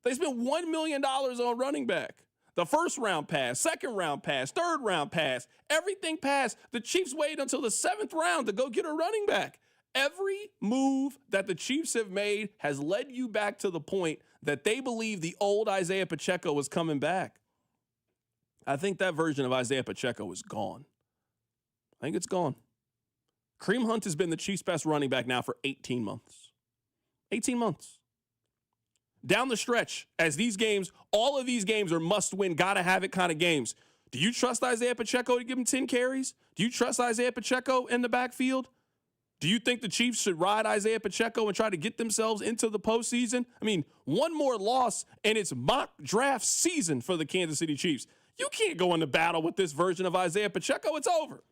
They spent $1 million on running back. The first round pass, second round pass, third round pass, everything passed. The Chiefs waited until the 7th round to go get a running back. Every move that the Chiefs have made has led you back to the point that they believe the old Isaiah Pacheco was coming back. I think that version of Isaiah Pacheco is gone. I think it's gone. Kareem Hunt has been the Chiefs' best running back now for 18 months. 18 months. Down the stretch, as these games, all of these games are must-win, gotta-have-it kind of games. Do you trust Isaiah Pacheco to give him 10 carries? Do you trust Isaiah Pacheco in the backfield? Do you think the Chiefs should ride Isaiah Pacheco and try to get themselves into the postseason? I mean, one more loss, and it's mock draft season for the Kansas City Chiefs. You can't go into battle with this version of Isaiah Pacheco. It's over.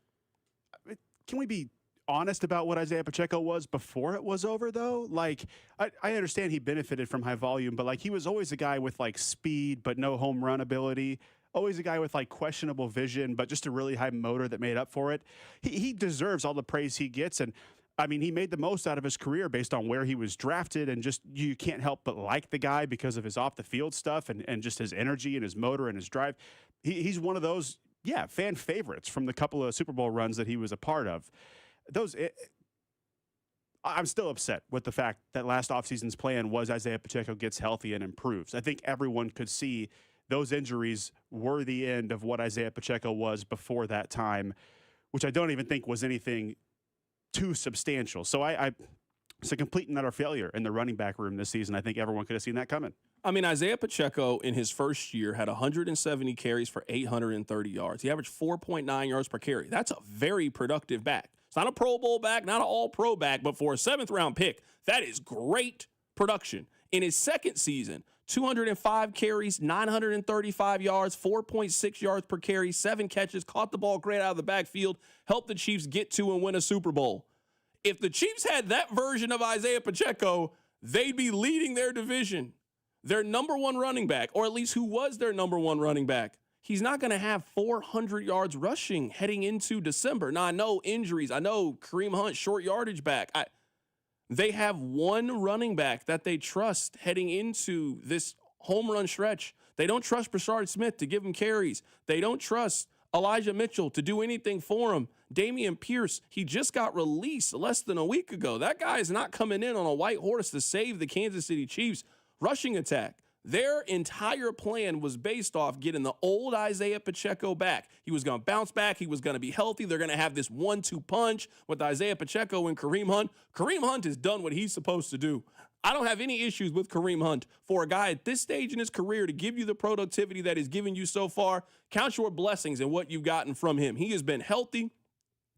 Can we be honest about what Isaiah Pacheco was before it was over, though? Like, I understand he benefited from high volume, but, like, he was always a guy with, like, speed but no home run ability. Always a guy with, like, questionable vision but just a really high motor that made up for it. He deserves all the praise he gets, and I mean, he made the most out of his career based on where he was drafted, and just you can't help but like the guy because of his off-the-field stuff and just his energy and his motor and his drive. He's one of those, fan favorites from the couple of Super Bowl runs that he was a part of. I'm still upset with the fact that last offseason's plan was Isaiah Pacheco gets healthy and improves. I think everyone could see those injuries were the end of what Isaiah Pacheco was before that time, which I don't even think was anything too substantial. So it's a complete and utter failure in the running back room this season. I think everyone could have seen that coming. I mean, Isaiah Pacheco in his first year had 170 carries for 830 yards. He averaged 4.9 yards per carry. That's a very productive back. It's not a Pro Bowl back, not an all-pro back, but for a 7th-round pick, that is great production. In his second season, 205 carries, 935 yards, 4.6 yards per carry, 7 catches, caught the ball great out of the backfield, helped the Chiefs get to and win a Super Bowl. If the Chiefs had that version of Isaiah Pacheco, they'd be leading their division. Their number one running back, or at least who was their number one running back, he's not going to have 400 yards rushing heading into December. Now, I know injuries. I know Kareem Hunt, short yardage back. They have one running back that they trust heading into this home run stretch. They don't trust Brashard Smith to give him carries. They don't trust Elijah Mitchell to do anything for him. Dameon Pierce, he just got released less than a week ago. That guy is not coming in on a white horse to save the Kansas City Chiefs rushing attack. Their entire plan was based off getting the old Isaiah Pacheco back. He was going to bounce back. He was going to be healthy. They're going to have this 1-2 punch with Isaiah Pacheco and Kareem Hunt. Kareem Hunt has done what he's supposed to do. I don't have any issues with Kareem Hunt. For a guy at this stage in his career to give you the productivity that he's given you so far, count your blessings in what you've gotten from him. He has been healthy.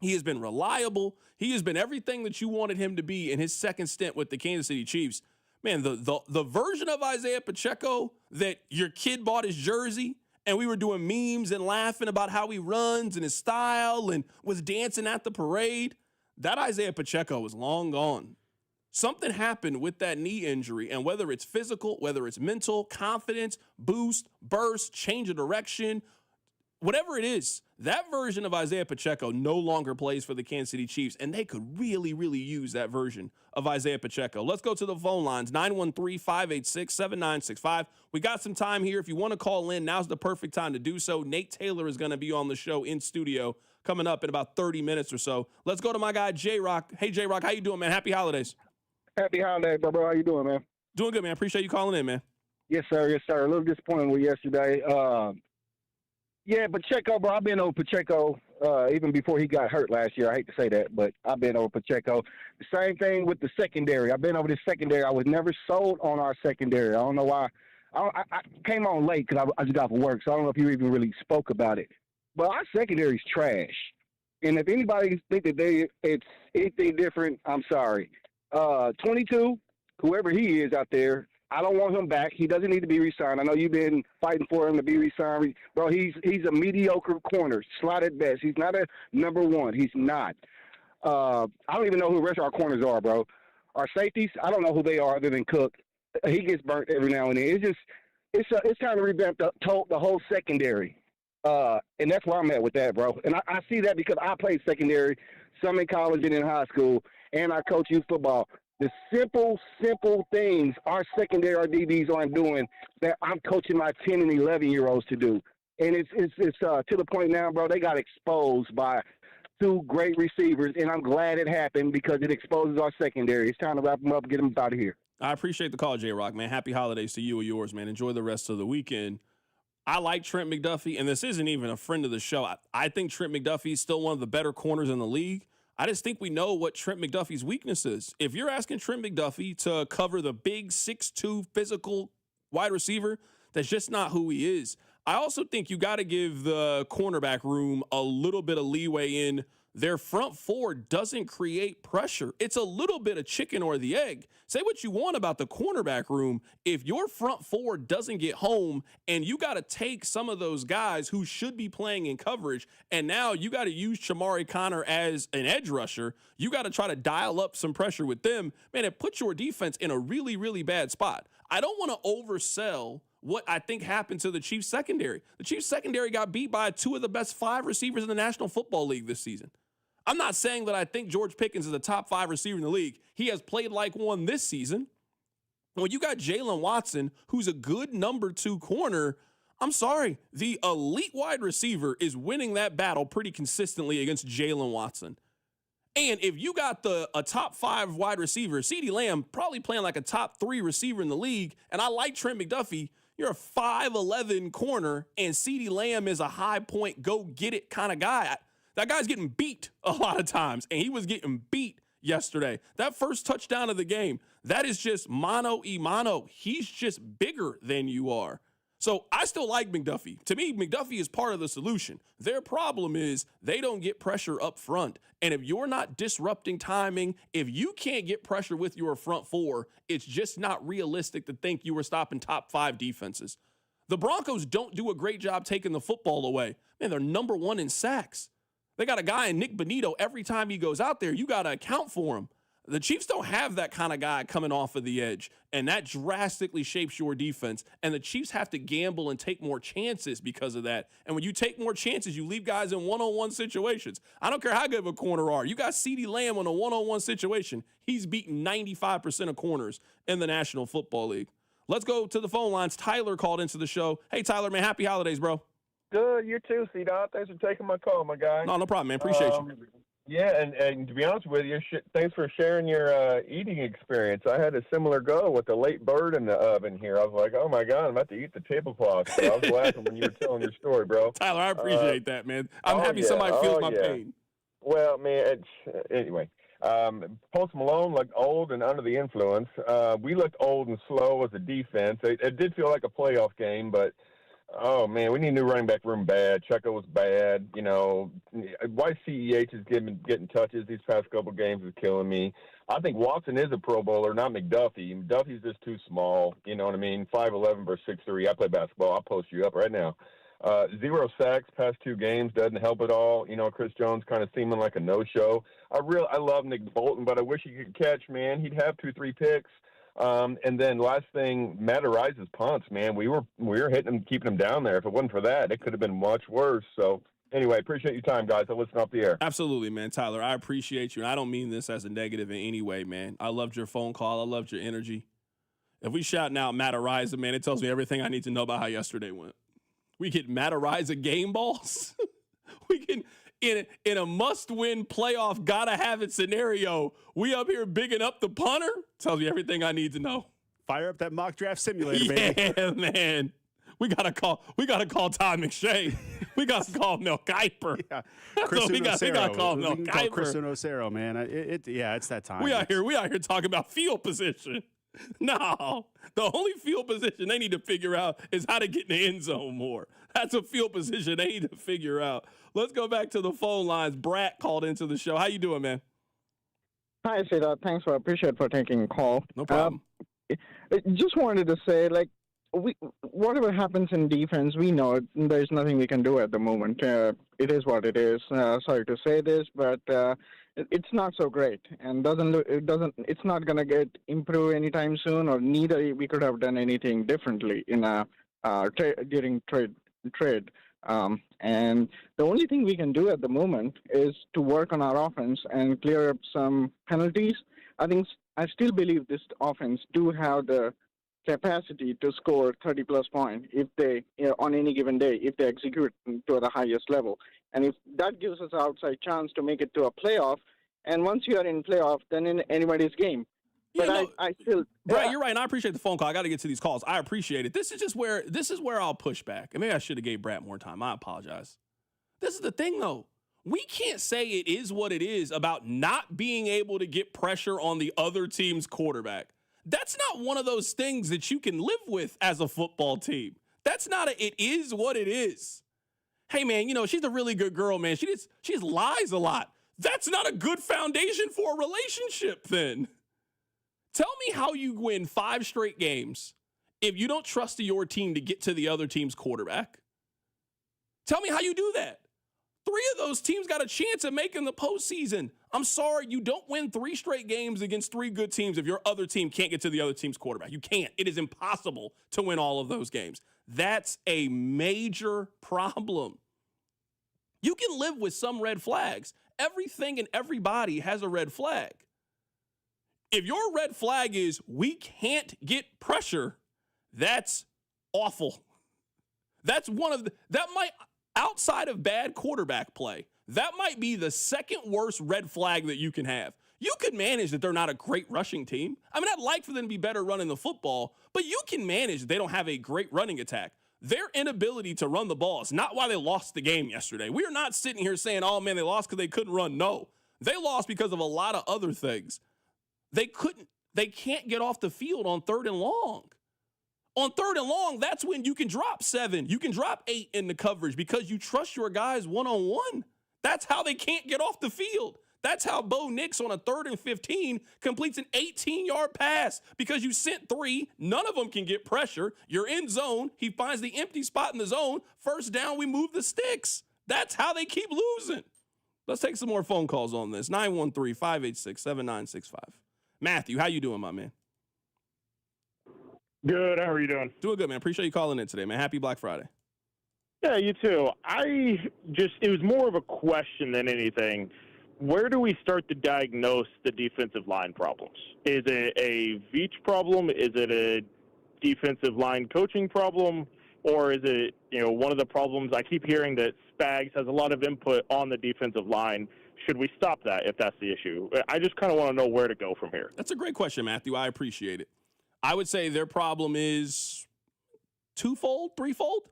He has been reliable. He has been everything that you wanted him to be in his second stint with the Kansas City Chiefs. Man, the version of Isaiah Pacheco that your kid bought his jersey and we were doing memes and laughing about how he runs and his style and was dancing at the parade, that Isaiah Pacheco is long gone. Something happened with that knee injury, and whether it's physical, whether it's mental, confidence, boost, burst, change of direction, whatever it is, that version of Isaiah Pacheco no longer plays for the Kansas City Chiefs, and they could really, really use that version of Isaiah Pacheco. Let's go to the phone lines, 913-586-7965. We got some time here. If you want to call in, now's the perfect time to do so. Nate Taylor is going to be on the show in studio coming up in about 30 minutes or so. Let's go to my guy, J-Rock. Hey, J-Rock, how you doing, man? Happy holidays. Happy holidays, bro. How you doing, man? Doing good, man. Appreciate you calling in, man. Yes, sir. Yes, sir. A little disappointed with yesterday. Yeah, Pacheco, bro. I've been on Pacheco even before he got hurt last year. I hate to say that, but I've been over Pacheco. The same thing with the secondary. I've been over the secondary. I was never sold on our secondary. I don't know why. I came on late because I just got off work, so I don't know if you even really spoke about it. But our secondary is trash. And if anybody think that it's anything different, I'm sorry. 22, whoever he is out there, I don't want him back. He doesn't need to be re-signed. I know you've been fighting for him to be re-signed. Bro, he's a mediocre corner, slot at best. He's not a number one. He's not. I don't even know who the rest of our corners are, bro. Our safeties, I don't know who they are other than Cook. He gets burnt every now and then. It's just it's time to revamp the whole secondary. And that's where I'm at with that, bro. And I see that because I played secondary, some in college and in high school, and I coach youth football. The simple things our secondary, our DBs aren't doing that I'm coaching my 10 and 11-year-olds to do. And it's to the point now, bro, they got exposed by two great receivers, and I'm glad it happened because it exposes our secondary. It's time to wrap them up and get them out of here. I appreciate the call, J-Rock, man. Happy holidays to you and yours, man. Enjoy the rest of the weekend. I like Trent McDuffie, and this isn't even a friend of the show. I think Trent McDuffie is still one of the better corners in the league. I just think we know what Trent McDuffie's weakness is. If you're asking Trent McDuffie to cover the big 6'2" physical wide receiver, that's just not who he is. I also think you got to give the cornerback room a little bit of leeway in their front four doesn't create pressure. It's a little bit of chicken or the egg. Say what you want about the cornerback room. If your front four doesn't get home and you got to take some of those guys who should be playing in coverage, and now you got to use Shamari Connor as an edge rusher, you got to try to dial up some pressure with them, man, it puts your defense in a really, really bad spot. I don't want to oversell what I think happened to the Chiefs secondary. The Chiefs secondary got beat by two of the best 5 receivers in the National Football League this season. I'm not saying that I think George Pickens is a top 5 receiver in the league. He has played like one this season. When you got Jalen Watson, who's a good number 2 corner, I'm sorry, the elite wide receiver is winning that battle pretty consistently against Jalen Watson. And if you got a top 5 wide receiver, CeeDee Lamb probably playing like a top 3 receiver in the league, and I like Trent McDuffie, you're a 5'11" corner, and CeeDee Lamb is a high point, go get it kind of guy. That guy's getting beat a lot of times, and he was getting beat yesterday. That first touchdown of the game, that is just mano. He's just bigger than you are. So I still like McDuffie. To me, McDuffie is part of the solution. Their problem is they don't get pressure up front. And if you're not disrupting timing, if you can't get pressure with your front four, it's just not realistic to think you were stopping top 5 defenses. The Broncos don't do a great job taking the football away. Man, they're number 1 in sacks. They got a guy in Nick Bonito. Every time he goes out there, you got to account for him. The Chiefs don't have that kind of guy coming off of the edge, and that drastically shapes your defense. And the Chiefs have to gamble and take more chances because of that. And when you take more chances, you leave guys in one-on-one situations. I don't care how good of a corner are. You got CeeDee Lamb on a one-on-one situation. He's beaten 95% of corners in the National Football League. Let's go to the phone lines. Tyler called into the show. Hey, Tyler, man, happy holidays, bro. Good, you too, CDot. Thanks for taking my call, my guy. No problem, man. Appreciate you. Yeah, and to be honest with you, thanks for sharing your eating experience. I had a similar go with the late bird in the oven here. I was like, oh, my God, I'm about to eat the tablecloth. So I was laughing when you were telling your story, bro. Tyler, I appreciate that, man. I'm happy somebody feels my pain. Well, man, anyway. Post Malone looked old and under the influence. We looked old and slow as a defense. It did feel like a playoff game, but oh, man, we need a new running back room bad. Checo was bad. You know, why CEH is getting touches these past couple games is killing me. I think Watson is a Pro Bowler, not McDuffie. McDuffie's just too small. You know what I mean? 5'11" versus 6'3". I play basketball. I'll post you up right now. 0 sacks past 2 games doesn't help at all. You know, Chris Jones kind of seeming like a no-show. I love Nick Bolton, but I wish he could catch, man. He'd have 2-3 picks. And then last thing, Matt Ariza's punts, man. We were hitting him, keeping him down there. If it wasn't for that, it could have been much worse. So anyway, appreciate your time, guys. I'll listen off the air. Absolutely, man. Tyler, I appreciate you. And I don't mean this as a negative in any way, man. I loved your phone call. I loved your energy. If we shouting out Matt Ariza, man, it tells me everything I need to know about how yesterday went. We get Matt Ariza game balls. We can in a must-win playoff, gotta-have-it scenario, we up here bigging up the punter. Tells me everything I need to know. Fire up that mock draft simulator, baby. Yeah, man. We gotta call Todd McShay. We gotta call Mel Kiper. Yeah, we gotta call Mel Kiper. Chris Unocero, man. It's that time. We out here talking about field position. No, the only field position they need to figure out is how to get in the end zone more. That's a field position they need to figure out. Let's go back to the phone lines. Brat called into the show. How you doing, man? Hi, CDot. Thanks appreciate for taking a call. No problem. Just wanted to say, whatever happens in defense, we know there's nothing we can do at the moment. It is what it is. Sorry to say this, but it's not so great, and it's not gonna get improve anytime soon. Or neither we could have done anything differently in during trade. And the only thing we can do at the moment is to work on our offense and clear up some penalties. I still believe this offense do have the capacity to score 30-plus points if they, on any given day, if they execute to the highest level. And if that gives us an outside chance to make it to a playoff, and once you are in playoff, then in anybody's game. But I still, Brett, you're right, and I appreciate the phone call. I got to get to these calls. I appreciate it. This is where I'll push back. And maybe I should have gave Brett more time. I apologize. This is the thing, though. We can't say it is what it is about not being able to get pressure on the other team's quarterback. That's not one of those things that you can live with as a football team. That's not it is what it is. Hey, man, she's a really good girl, man. She just lies a lot. That's not a good foundation for a relationship, then. Tell me how you win 5 straight games if you don't trust your team to get to the other team's quarterback. Tell me how you do that. 3 of those teams got a chance at making the postseason. I'm sorry, you don't win 3 straight games against 3 good teams if your other team can't get to the other team's quarterback. You can't. It is impossible to win all of those games. That's a major problem. You can live with some red flags. Everything and everybody has a red flag. If your red flag is we can't get pressure, that's awful. That's that might, outside of bad quarterback play, that might be the second worst red flag that you can have. You could manage that they're not a great rushing team. I mean, I'd like for them to be better running the football, but you can manage that they don't have a great running attack. Their inability to run the ball is not why they lost the game yesterday. We are not sitting here saying, oh, man, they lost because they couldn't run. No, they lost because of a lot of other things. They can't get off the field on 3rd and long. On 3rd and long, that's when you can drop 7. You can drop 8 in the coverage because you trust your guys one-on-one. That's how they can't get off the field. That's how Bo Nix on a 3rd and 15 completes an 18-yard pass because you sent 3. None of them can get pressure. You're in zone. He finds the empty spot in the zone. First down, we move the sticks. That's how they keep losing. Let's take some more phone calls on this. 913-586-7965. Matthew, how you doing, my man? Good. How are you doing? Doing good, man. Appreciate you calling in today, man. Happy Black Friday. Yeah, you too. It was more of a question than anything. Where do we start to diagnose the defensive line problems? Is it a Veach problem? Is it a defensive line coaching problem? Or is it, one of the problems? I keep hearing that Spags has a lot of input on the defensive line. Should we stop that if that's the issue? I just kind of want to know where to go from here. That's a great question, Matthew. I appreciate it. I would say their problem is twofold, threefold.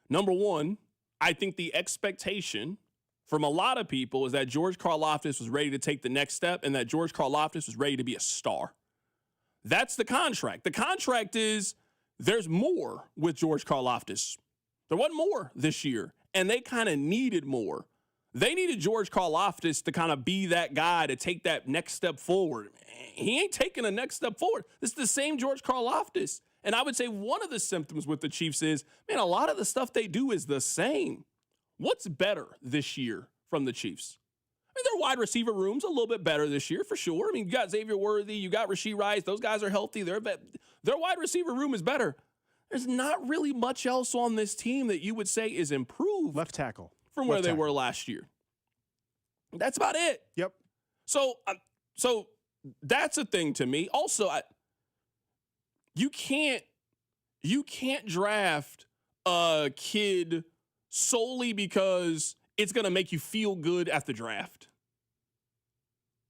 Number one, I think the expectation from a lot of people is that George Karlaftis was ready to take the next step and that George Karlaftis was ready to be a star. That's the contract. The contract is there's more with George Karlaftis. There wasn't more this year, and they kind of needed more. They needed George Karlaftis to kind of be that guy to take that next step forward. He ain't taking a next step forward. This is the same George Karlaftis. And I would say one of the symptoms with the Chiefs is, man, a lot of the stuff they do is the same. What's better this year from the Chiefs? I mean, their wide receiver room's a little bit better this year for sure. I mean, you got Xavier Worthy, you got Rashee Rice. Those guys are healthy. Their wide receiver room is better. There's not really much else on this team that you would say is improved. Left tackle. From where they were last year. That's about it. Yep. So that's a thing to me. Also, you can't draft a kid solely because it's going to make you feel good at the draft.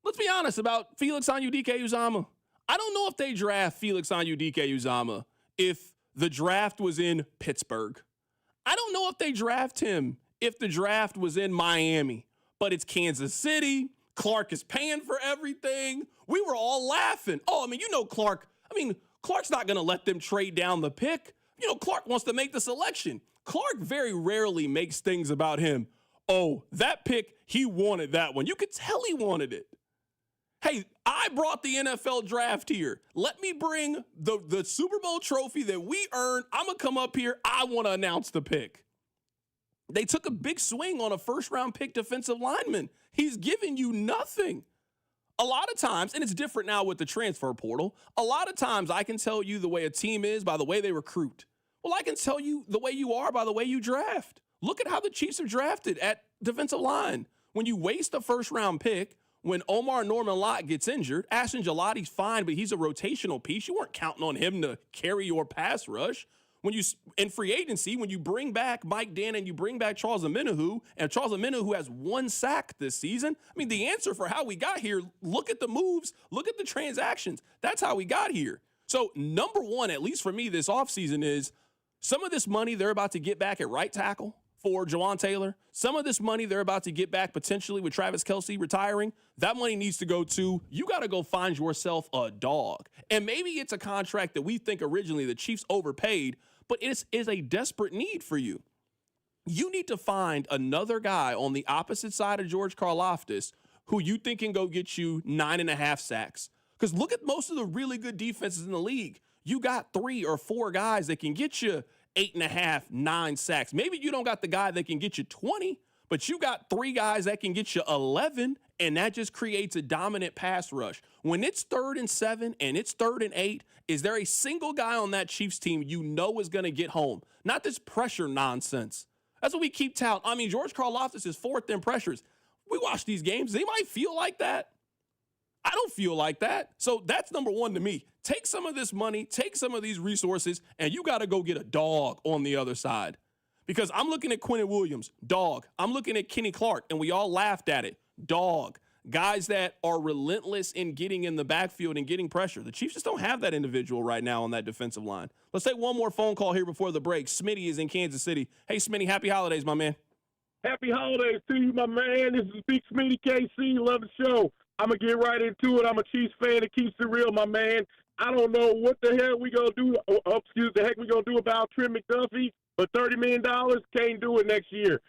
Let's be honest about Felix Anudike-Uzomah. I don't know if they draft Felix Anudike-Uzomah if the draft was in Pittsburgh. I don't know if they draft him if the draft was in Miami, but it's Kansas City. Clark is paying for everything. We were all laughing. Oh, I mean, Clark. Clark's not going to let them trade down the pick. Clark wants to make the selection. Clark very rarely makes things about him. Oh, that pick, he wanted that one. You could tell he wanted it. Hey, I brought the NFL draft here. Let me bring the Super Bowl trophy that we earned. I'm going to come up here. I want to announce the pick. They took a big swing on a first-round pick defensive lineman. He's giving you nothing. A lot of times, and it's different now with the transfer portal, a lot of times I can tell you the way a team is by the way they recruit. Well, I can tell you the way you are by the way you draft. Look at how the Chiefs have drafted at defensive line. When you waste a first-round pick, when Omar Norman-Lott gets injured, Ashton Gelati's fine, but he's a rotational piece. You weren't counting on him to carry your pass rush. When you, in free agency, when you bring back Mike Danna and you bring back Charles Omenihu, and Charles Omenihu has 1 sack this season, I mean, the answer for how we got here, look at the moves, look at the transactions. That's how we got here. So number one, at least for me this offseason, is some of this money they're about to get back at right tackle for Jawan Taylor. Some of this money they're about to get back potentially with Travis Kelce retiring. That money needs to go to, you got to go find yourself a dog. And maybe it's a contract that we think originally the Chiefs overpaid, but it is a desperate need for you. You need to find another guy on the opposite side of George Karlaftis who you think can go get you 9.5 sacks. Because look at most of the really good defenses in the league. You got 3 or 4 guys that can get you 8.5, 9 sacks. Maybe you don't got the guy that can get you 20, but you got 3 guys that can get you 11, and that just creates a dominant pass rush. When it's 3rd and 7 and it's 3rd and 8, is there a single guy on that Chiefs team you know is going to get home? Not this pressure nonsense. That's what we keep touting. I mean, George Karlaftis is 4th in pressures. We watch these games. They might feel like that. I don't feel like that. So that's number one to me. Take some of this money, take some of these resources, and you got to go get a dog on the other side. Because I'm looking at Quinnen Williams, dog. I'm looking at Kenny Clark, and we all laughed at it, dog. Guys that are relentless in getting in the backfield and getting pressure. The Chiefs just don't have that individual right now on that defensive line. Let's take one more phone call here before the break. Smitty is in Kansas City. Hey, Smitty, happy holidays, my man. Happy holidays to you, my man. This is Big Smitty KC. Love the show. I'm going to get right into it. I'm a Chiefs fan that keeps it real, my man. I don't know what the hell we going to do, we going to do about Trent McDuffie, but $30 million can't do it next year.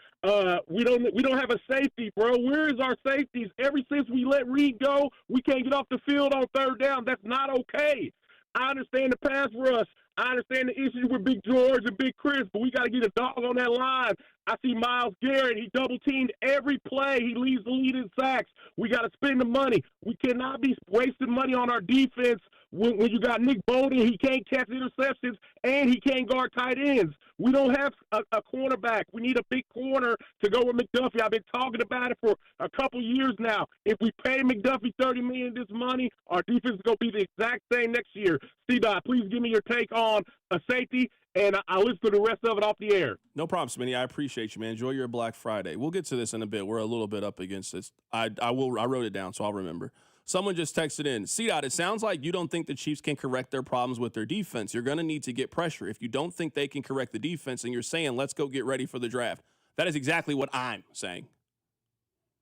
We don't have a safety, bro. Where is our safeties? Ever since we let Reed go, we can't get off the field on 3rd down. That's not okay. I understand the pass rush. I understand the issues with Big George and Big Chris, but we got to get a dog on that line. I see Myles Garrett. He double-teamed every play. He leads the lead in sacks. We got to spend the money. We cannot be wasting money on our defense when you got Nick Bolton. He can't catch interceptions, and he can't guard tight ends. We don't have a cornerback. We need a big corner to go with McDuffie. I've been talking about it for a couple years now. If we pay McDuffie $30 million this money, our defense is going to be the exact same next year. CDot, please give me your take on a safety, and I'll listen to the rest of it off the air. No problem, Smitty. I appreciate you, man. Enjoy your Black Friday. We'll get to this in a bit. We're a little bit up against this. I wrote it down, so I'll remember. Someone just texted in, CDOT, it sounds like you don't think the Chiefs can correct their problems with their defense. You're going to need to get pressure. If you don't think they can correct the defense and you're saying, let's go get ready for the draft, that is exactly what I'm saying.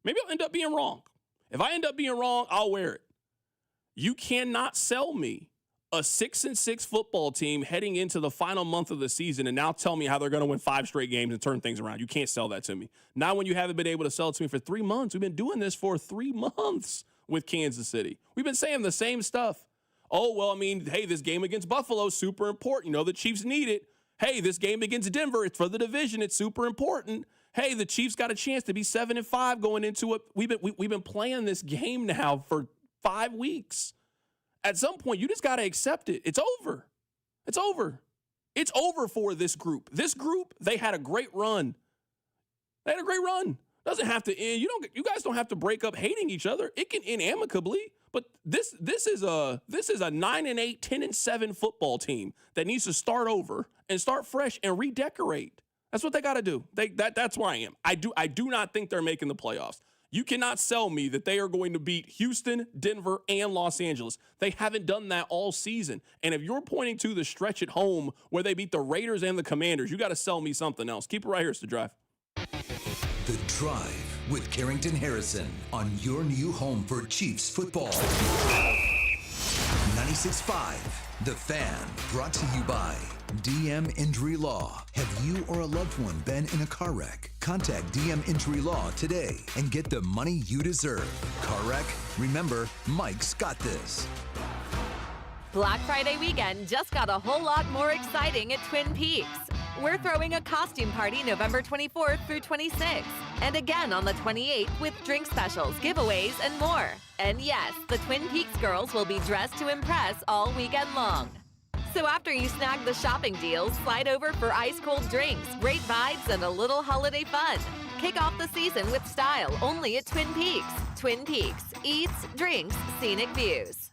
Maybe I'll end up being wrong. If I end up being wrong, I'll wear it. You cannot sell me a 6-6 football team heading into the final month of the season and now tell me how they're going to win 5 straight games and turn things around. You can't sell that to me. Not when you haven't been able to sell it to me for 3 months. We've been doing this for 3 months with Kansas City. We've been saying the same stuff. Oh, well, I mean, hey, this game against Buffalo is super important. You know, the Chiefs need it. Hey, this game against Denver, it's for the division. It's super important. Hey, the Chiefs got a chance to be 7-5 going into it. We've been playing this game now for 5 weeks. At some point, you just got to accept it. It's over. It's over. It's over for this group. This group, they had a great run. They had a great run. Doesn't have to end. You guys don't have to break up hating each other. It can end amicably. But this is a 9-8, 10-7 football team that needs to start over and start fresh and redecorate. That's what they got to do. That's where I am. I do not think they're making the playoffs. You cannot sell me that they are going to beat Houston, Denver, and Los Angeles. They haven't done that all season. And if you're pointing to the stretch at home where they beat the Raiders and the Commanders, you got to sell me something else. Keep it right here. It's The Drive. The Drive with Carrington Harrison on your new home for Chiefs football. 96.5 The Fan, brought to you by DM Injury Law. Have you or a loved one been in a car wreck? Contact DM Injury Law today and get the money you deserve. Car wreck? Remember, Mike's got this. Black Friday weekend just got a whole lot more exciting at Twin Peaks. We're throwing a costume party November 24th through 26th, and again on the 28th with drink specials, giveaways, and more. And yes, the Twin Peaks girls will be dressed to impress all weekend long. So after you snag the shopping deals, slide over for ice-cold drinks, great vibes, and a little holiday fun. Kick off the season with style only at Twin Peaks. Twin Peaks. Eats, drinks, scenic views.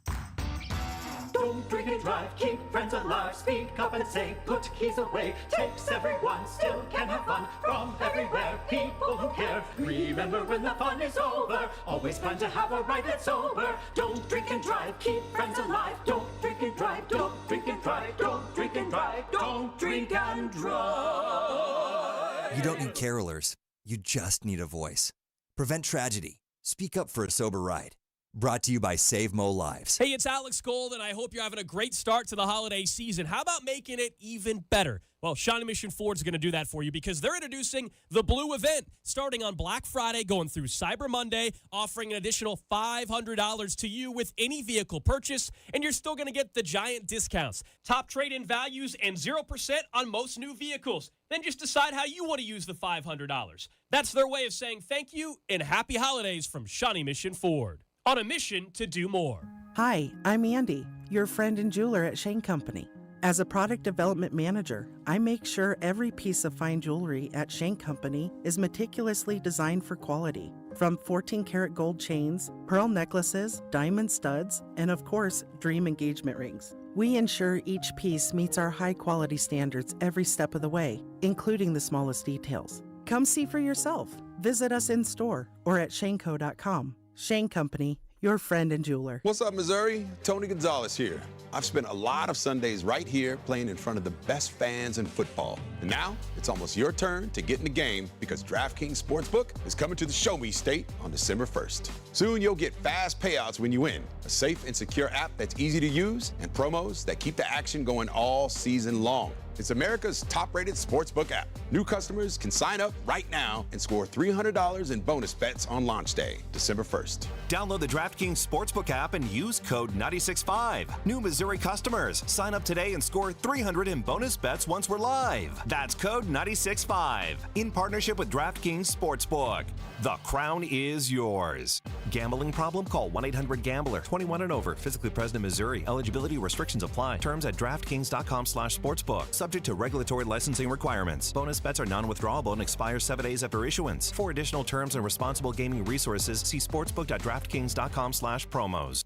Don't drink and drive, keep friends alive, speak up and say, put keys away, takes everyone, still can have fun, from everywhere, people who care. Remember when the fun is over, always plan to have a ride that's sober. Don't drink and drive, keep friends alive, don't drink and drive, don't drink and drive, don't drink and drive, don't drink and drive. You don't need carolers, you just need a voice. Prevent tragedy. Speak up for a sober ride. Brought to you by Save Mo Lives. Hey, it's Alex Gold, and I hope you're having a great start to the holiday season. How about making it even better? Well, Shawnee Mission Ford's going to do that for you because they're introducing the Blue event starting on Black Friday, going through Cyber Monday, offering an additional $500 to you with any vehicle purchase, and you're still going to get the giant discounts, top trade-in values, and 0% on most new vehicles. Then just decide how you want to use the $500. That's their way of saying thank you and happy holidays from Shawnee Mission Ford. On a mission to do more. Hi, I'm Andy, your friend and jeweler at Shane Company. As a product development manager, I make sure every piece of fine jewelry at Shane Company is meticulously designed for quality. From 14-karat gold chains, pearl necklaces, diamond studs, and of course, dream engagement rings. We ensure each piece meets our high-quality standards every step of the way, including the smallest details. Come see for yourself. Visit us in store or at shaneco.com. Shane Company, your friend and jeweler. What's up, Missouri? Tony Gonzalez here. I've spent a lot of Sundays right here playing in front of the best fans in football. And now it's almost your turn to get in the game because DraftKings Sportsbook is coming to the Show Me State on December 1st. Soon you'll get fast payouts when you win, a safe and secure app that's easy to use, and promos that keep the action going all season long. It's America's top-rated sportsbook app. New customers can sign up right now and score $300 in bonus bets on launch day, December 1st. Download the DraftKings Sportsbook app and use code 965. New Missouri customers, sign up today and score $300 in bonus bets once we're live. That's code 965. In partnership with DraftKings Sportsbook. The crown is yours. Gambling problem? Call 1-800-GAMBLER. 21 and over. Physically present in Missouri. Eligibility restrictions apply. Terms at DraftKings.com/sportsbook. Subject to regulatory licensing requirements. Bonus bets are non-withdrawable and expire 7 days after issuance. For additional terms and responsible gaming resources, see sportsbook.draftkings.com/promos.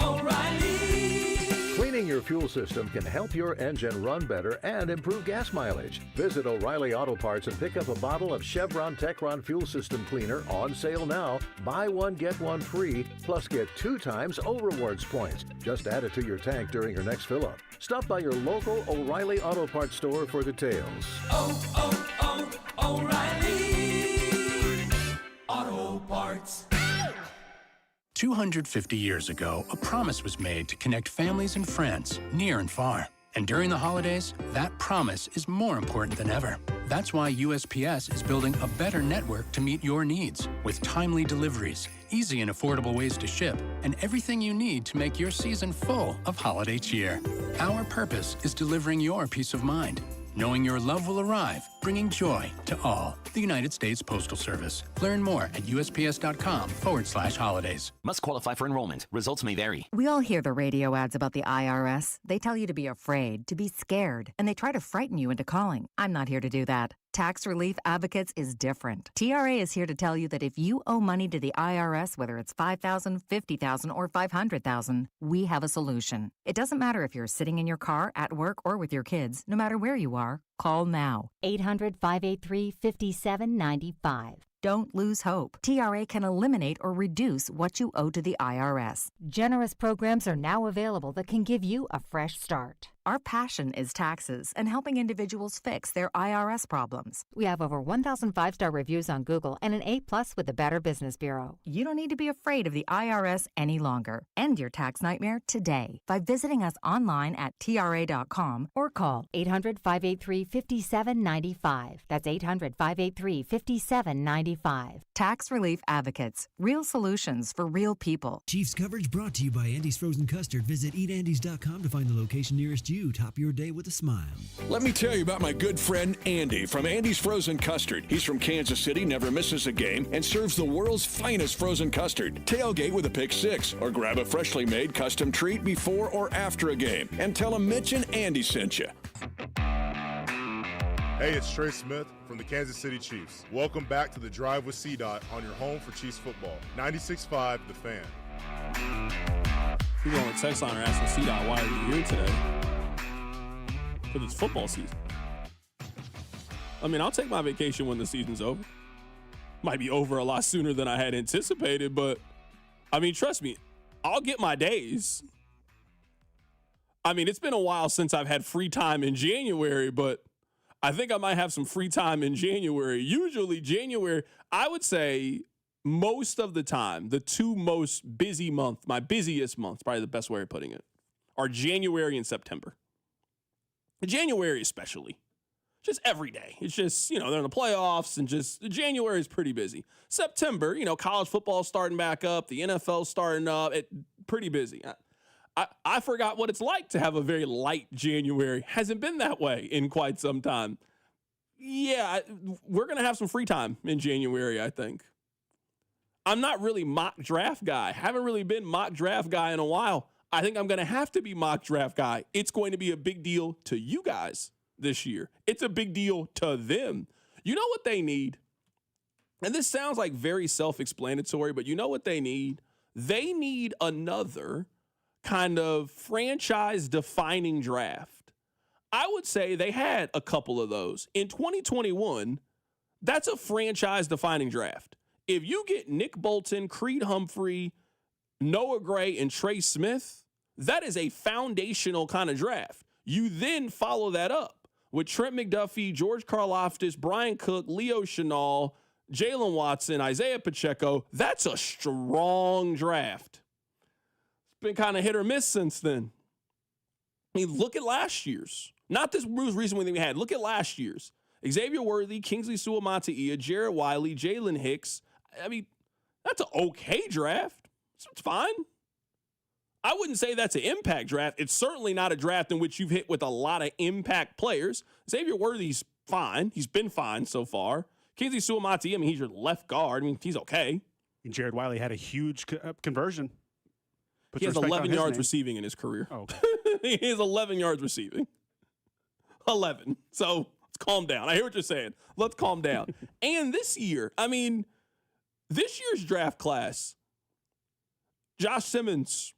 O'Reilly. Cleaning your fuel system can help your engine run better and improve gas mileage. Visit O'Reilly Auto Parts and pick up a bottle of Chevron Techron Fuel System Cleaner on sale now. Buy one, get one free, plus get 2 times O-Rewards points. Just add it to your tank during your next fill-up. Stop by your local O'Reilly Auto Parts store for details. O'Reilly Auto Parts. 250 years ago, a promise was made to connect families and friends, near and far. And during the holidays, that promise is more important than ever. That's why USPS is building a better network to meet your needs, with timely deliveries, easy and affordable ways to ship, and everything you need to make your season full of holiday cheer. Our purpose is delivering your peace of mind, knowing your love will arrive, bringing joy to all. The United States Postal Service. Learn more at USPS.com/holidays. Must qualify for enrollment. Results may vary. We all hear the radio ads about the IRS. They tell you to be afraid, to be scared, and they try to frighten you into calling. I'm not here to do that. Tax Relief Advocates is different. TRA is here to tell you that if you owe money to the IRS, whether it's $5,000, $50,000, or $500,000, we have a solution. It doesn't matter if you're sitting in your car, at work, or with your kids. No matter where you are, call now. 800-583-5795. Don't lose hope. TRA can eliminate or reduce what you owe to the IRS. Generous programs are now available that can give you a fresh start. Our passion is taxes and helping individuals fix their IRS problems. We have over 1,000 five-star reviews on Google and an A+ with the Better Business Bureau. You don't need to be afraid of the IRS any longer. End your tax nightmare today by visiting us online at TRA.com or call 800-583-5795. That's 800-583-5795. Tax Relief Advocates. Real solutions for real people. Chiefs coverage brought to you by Andy's Frozen Custard. Visit eatandys.com to find the location nearest you. Top your day with a smile. Let me tell you about my good friend Andy from Andy's Frozen Custard. He's from Kansas City, never misses a game, and serves the world's finest frozen custard. Tailgate with a pick six, or grab a freshly made custom treat before or after a game. And tell him Mitch and Andy sent you. Hey, it's Trey Smith from the Kansas City Chiefs. Welcome back to the Drive with CDot on your home for Chiefs football. 96.5 The Fan. People on the text line are asking CDot, why are you here today? Because it's football season. I mean, I'll take my vacation when the season's over. Might be over a lot sooner than I had anticipated, but I mean, trust me, I'll get my days. I mean, it's been a while since I've had free time in January, but I think I might have some free time in January. Usually January, I would say most of the time, the two most busy months, my busiest months, probably the best way of putting it, are January and September. January especially. Just every day. It's just, they're in the playoffs and just January is pretty busy. September, college football starting back up, the NFL starting up, pretty busy. I forgot what it's like to have a very light January. Hasn't been that way in quite some time. Yeah, we're going to have some free time in January, I think. I'm not really mock draft guy. Haven't really been mock draft guy in a while. I think I'm going to have to be mock draft guy. It's going to be a big deal to you guys this year. It's a big deal to them. You know what they need? And this sounds like very self-explanatory, but you know what they need? They need another kind of franchise-defining draft. I would say they had a couple of those. In 2021, that's a franchise-defining draft. If you get Nick Bolton, Creed Humphrey, Noah Gray, and Trey Smith, that is a foundational kind of draft. You then follow that up with Trent McDuffie, George Karlaftis, Brian Cook, Leo Chenal, Jalen Watson, Isaiah Pacheco. That's a strong draft. It's been kind of hit or miss since then. I mean, look at last year's. Not this most recent one that we had. Look at last year's. Xavier Worthy, Kingsley Suamataia, Jared Wiley, Jalen Hicks. I mean, that's an okay draft. It's fine. I wouldn't say that's an impact draft. It's certainly not a draft in which you've hit with a lot of impact players. Xavier Worthy's fine. He's been fine so far. Kingsley Suamataia, he's your left guard. He's okay. And Jared Wiley had a huge conversion. He has 11 yards receiving in his career. Oh, okay. He has 11 yards receiving. 11. So let's calm down. I hear what you're saying. Let's calm down. And this year, this year's draft class, Josh Simmons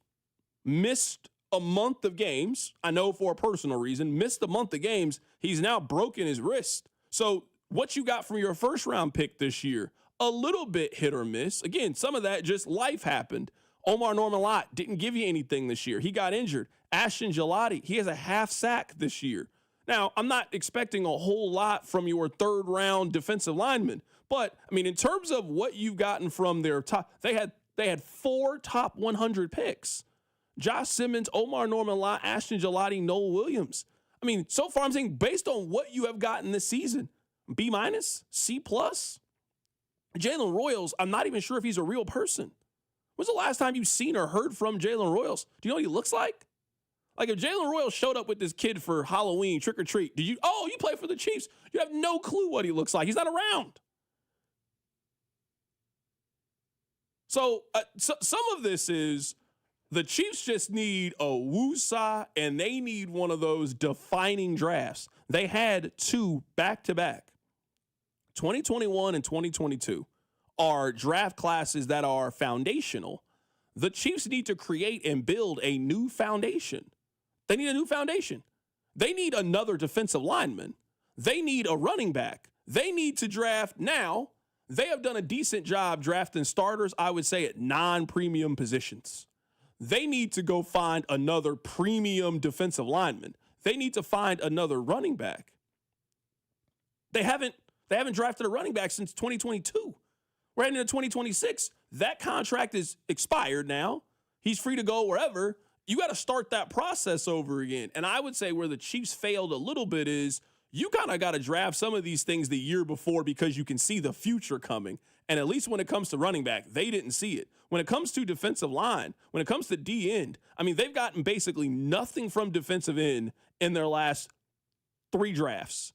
missed a month of games. I know for a personal reason, missed a month of games. He's now broken his wrist. So what you got from your first round pick this year, a little bit hit or miss. Again, some of that just life happened. Omar Norman-Lott didn't give you anything this year. He got injured. Ashton Gelati, he has a half sack this year. Now, I'm not expecting a whole lot from your third round defensive lineman, but in terms of what you've gotten from their top, they had 4 top 100 picks. Josh Simmons, Omar Norman-Lott, Ashton Gelati, Noel Williams. So far I'm saying based on what you have gotten this season, B-, C+. Jalen Royals, I'm not even sure if he's a real person. When's the last time you've seen or heard from Jalen Royals? Do you know what he looks like? Like if Jalen Royals showed up with this kid for Halloween, trick or treat, you play for the Chiefs. You have no clue what he looks like. He's not around. So some of this is the Chiefs just need a woosah, and they need one of those defining drafts. They had 2 back-to-back. 2021 and 2022 are draft classes that are foundational. The Chiefs need to create and build a new foundation. They need a new foundation. They need another defensive lineman. They need a running back. They need to draft now. They have done a decent job drafting starters, I would say, at non-premium positions. They need to go find another premium defensive lineman. they need to find another running back. They haven't drafted a running back since 2022. We're heading into 2026. That contract is expired now. He's free to go wherever. You got to start that process over again. And I would say where the Chiefs failed a little bit is you kind of got to draft some of these things the year before because you can see the future coming. And at least when it comes to running back, they didn't see it. When it comes to defensive line, when it comes to D end, I mean, they've gotten basically nothing from defensive end in their last 3 drafts.